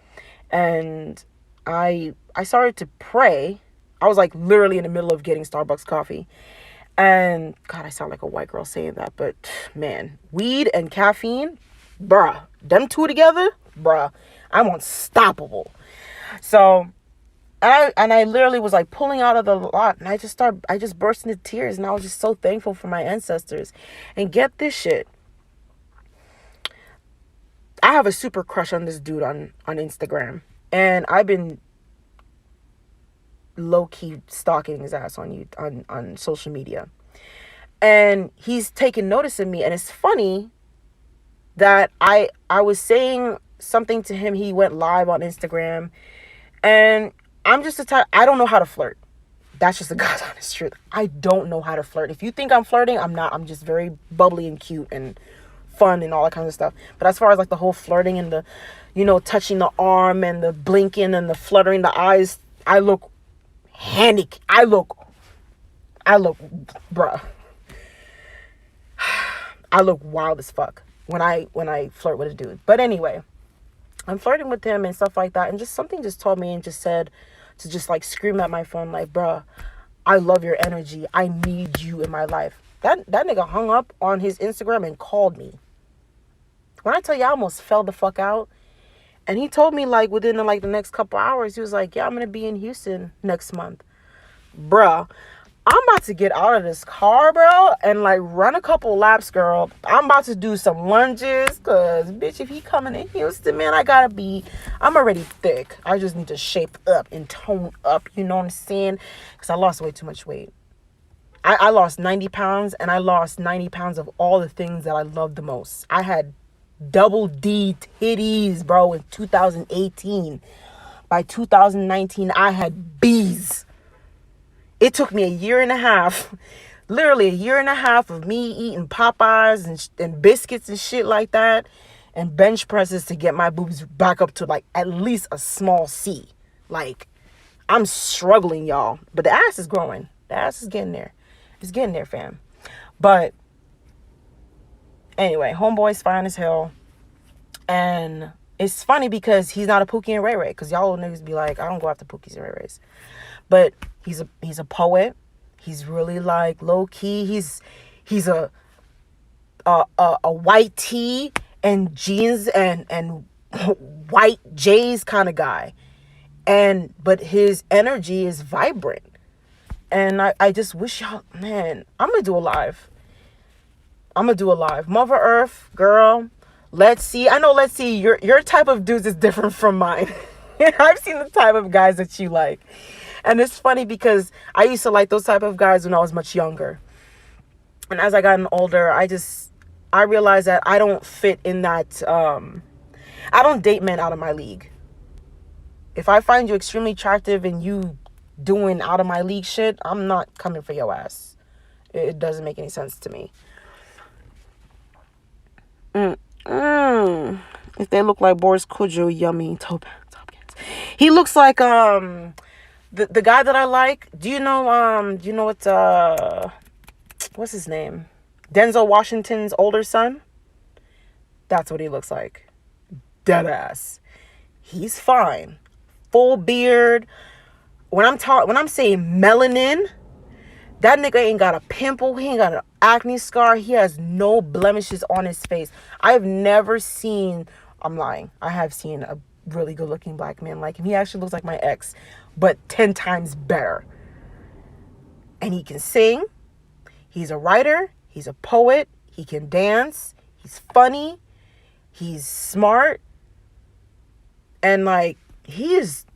Speaker 1: And I started to pray. I was like literally in the middle of getting Starbucks coffee. And God, I sound like a white girl saying that, but man, weed and caffeine, bruh, them two together, bruh, I'm unstoppable. So, and I literally was like pulling out of the lot, and I just burst into tears, and I was just so thankful for my ancestors. And get this shit, I have a super crush on this dude on Instagram, and I've been low-key stalking his ass on social media, and he's taken notice of me. And it's funny that I was saying something to him. He went live on Instagram, and I'm just the type, I don't know how to flirt. That's just the God's honest truth. I don't know how to flirt. If you think I'm flirting, I'm not. I'm just very bubbly and cute and fun and all that kind of stuff. But as far as like the whole flirting and the, touching the arm and the blinking and the fluttering the eyes, I look bruh. I look wild as fuck when I flirt with a dude. But anyway, I'm flirting with him and stuff like that, and just something just told me and just said to just like scream at my phone like, bruh, I love your energy. I need you in my life. That nigga hung up on his Instagram and called me. When I tell you, I almost fell the fuck out. And he told me like within the next couple hours, he was like, yeah, I'm gonna be in Houston next month. Bruh, I'm about to get out of this car, bro, and like run a couple laps, girl. I'm about to do some lunges, cause bitch, if he coming in Houston, man, I'm already thick. I just need to shape up and tone up, you know what I'm saying? Cause I lost way too much weight. I lost 90 pounds, and I lost 90 pounds of all the things that I love the most. I had double D titties, bro, in 2018. By 2019, I had B's. It took me a year and a half, literally a year and a half of me eating Popeyes and biscuits and shit like that, and bench presses to get my boobs back up to like at least a small C. Like, I'm struggling, y'all. But the ass is growing. The ass is getting there. It's getting there, fam. But anyway, homeboy's fine as hell. And it's funny because he's not a Pookie and Ray Ray. Because y'all niggas be like, I don't go after Pookies and Ray Rays. But he's a poet. He's really like low key. He's a white tee and jeans and white J's kind of guy. But his energy is vibrant. And I just wish y'all, man, I'm gonna do a live. Mother Earth, girl, let's see. I know, let's see, your type of dudes is different from mine. I've seen the type of guys that you like. And it's funny because I used to like those type of guys when I was much younger. And as I gotten older, I realized that I don't fit in that, I don't date men out of my league. If I find you extremely attractive and you doing out of my league shit, I'm not coming for your ass. It doesn't make any sense to me. If they look like Boris Kodjoe, yummy. Topkins. He looks like the guy that I like. Do you know what's his name? Denzel Washington's older son? That's what he looks like. Deadass. He's fine. Full beard. When I'm saying melanin, that nigga ain't got a pimple. He ain't got an acne scar. He has no blemishes on his face. I've never seen, I'm lying, I have seen a really good looking black man like him. He actually looks like my ex, but 10 times better. And he can sing. He's a writer. He's a poet. He can dance. He's funny. He's smart. And like, he is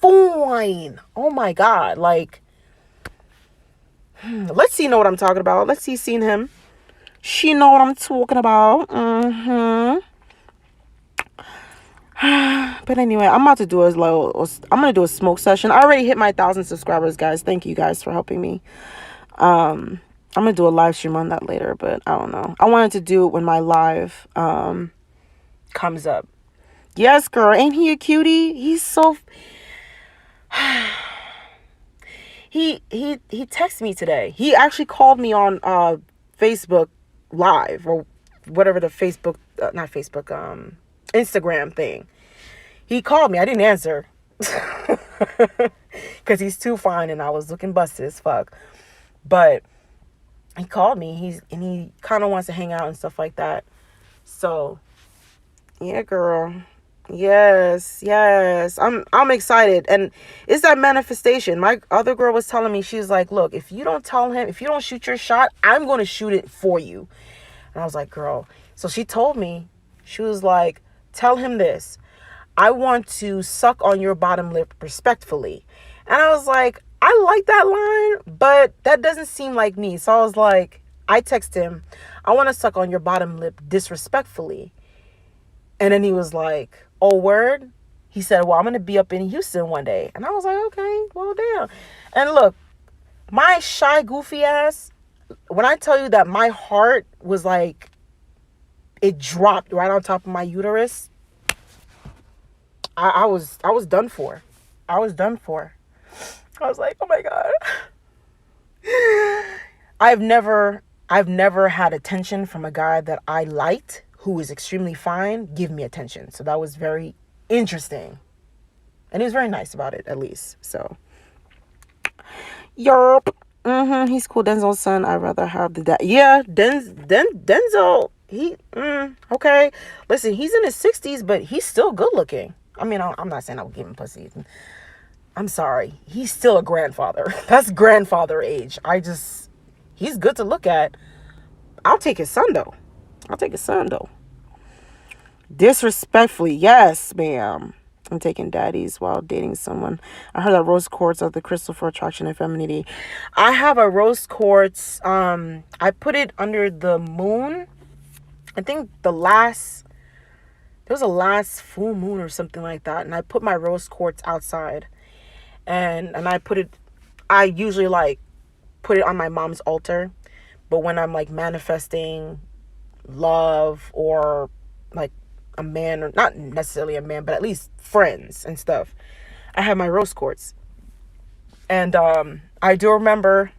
Speaker 1: fine. Oh my God. Like, let's see, know what I'm talking about. Let's see, seen him. She know what I'm talking about. But anyway, I'm about to do I'm gonna do a smoke session. I already hit my 1,000 subscribers, guys. Thank you guys for helping me. I'm gonna do a live stream on that later, but I don't know. I wanted to do it when my live comes up. Yes, girl, ain't he a cutie? He's so he texted me today. He actually called me on Facebook Live, or whatever the Facebook not Facebook Instagram thing. He called me. I didn't answer. because he's too fine and I was looking busted as fuck. But he called me. He kind of wants to hang out and stuff like that. So yeah, girl. Yes. I'm excited. And it's that manifestation. My other girl was telling me, she's like, look, if you don't tell him, if you don't shoot your shot, I'm going to shoot it for you. And I was like, girl. So she told me, she was like, tell him this. I want to suck on your bottom lip respectfully. And I was like, I like that line, but that doesn't seem like me. So I was like, I text him, I want to suck on your bottom lip disrespectfully. And then he was like, oh, word? He said, well, I'm going to be up in Houston one day. And I was like, okay, well, damn. And look, my shy, goofy ass, when I tell you that my heart was like, it dropped right on top of my uterus, I was done for. I was done for. I was like, oh my God. I've never had attention from a guy that I liked, who is extremely fine, give me attention. So that was very interesting. And he was very nice about it, at least. So, yup. He's cool. Denzel's son. I'd rather have the dad. Yeah, Denzel. Okay. Listen, he's in his 60s, but he's still good looking. I mean, I'm not saying I would give him pussy. I'm sorry. He's still a grandfather. That's grandfather age. He's good to look at. I'll take his son, though. Disrespectfully, yes, ma'am. I'm taking daddies while dating someone. I heard that rose quartz are the crystal for attraction and femininity. I have a rose quartz. I put it under the moon. I think there was a last full moon or something like that. And I put my rose quartz outside. And I usually like put it on my mom's altar. But when I'm like manifesting love or like a man, or not necessarily a man, but at least friends and stuff, I have my rose quartz. And I do remember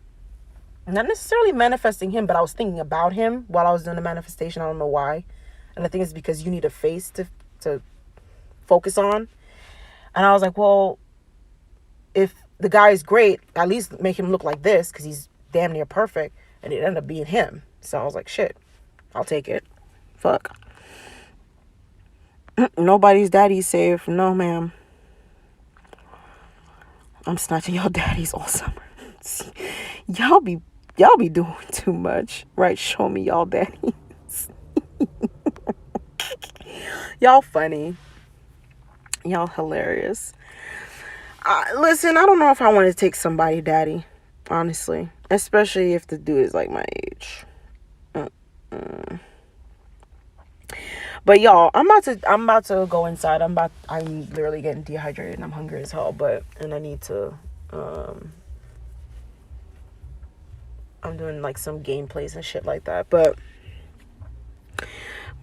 Speaker 1: not necessarily manifesting him, but I was thinking about him while I was doing the manifestation. I don't know why. And I think it's because you need a face to focus on. And I was like, well, if the guy is great, at least make him look like this, because he's damn near perfect. And it ended up being him. So I was like, shit, I'll take it. Fuck. Nobody's daddy's safe. No, ma'am. I'm snatching y'all daddies all summer. Y'all be doing too much. Right? Show me y'all daddies. Y'all funny. Y'all hilarious. Listen, I don't know if I want to take somebody daddy, honestly, especially if the dude is like my age. But y'all, I'm about to go inside. I'm literally getting dehydrated and I'm hungry as hell, and I need to I'm doing like some gameplays and shit like that. But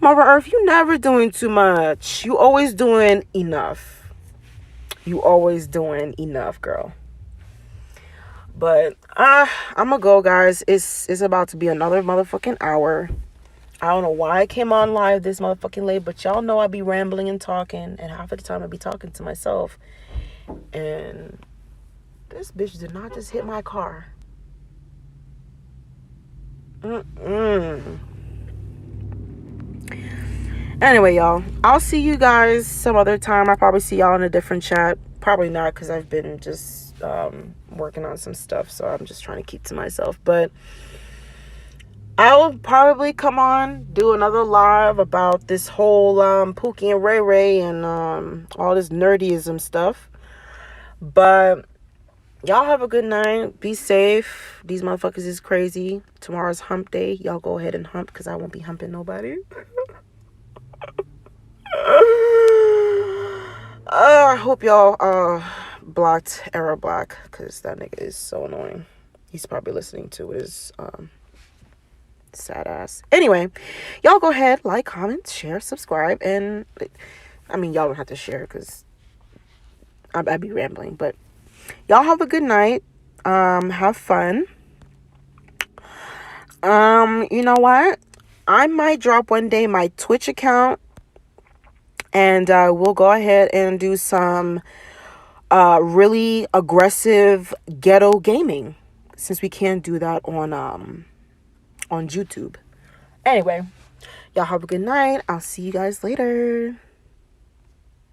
Speaker 1: Mother Earth, you never doing too much. You always doing enough. Girl. But I'm gonna go, guys. It's about to be another motherfucking hour. I don't know why I came on live this motherfucking late, but y'all know I be rambling and talking, and half of the time I be talking to myself. And this bitch did not just hit my car. Anyway, y'all, I'll see you guys some other time. I'll probably see y'all in a different chat. Probably not, because I've been just working on some stuff, so I'm just trying to keep to myself. But I'll probably come on, do another live about this whole Pookie and Ray Ray and all this nerdyism stuff. But y'all have a good night. Be safe. These motherfuckers is crazy. Tomorrow's hump day. Y'all go ahead and hump, because I won't be humping nobody. I hope y'all blocked Era Black, because that nigga is so annoying. He's probably listening to his sad ass. Anyway, y'all go ahead, like, comment, share, subscribe, and I mean, y'all don't have to share, because I'd be rambling. But y'all have a good night. Have fun. You know what? I might drop one day my Twitch account, and we'll go ahead and do some really aggressive ghetto gaming, since we can't do that on YouTube. Anyway, y'all have a good night. I'll see you guys later.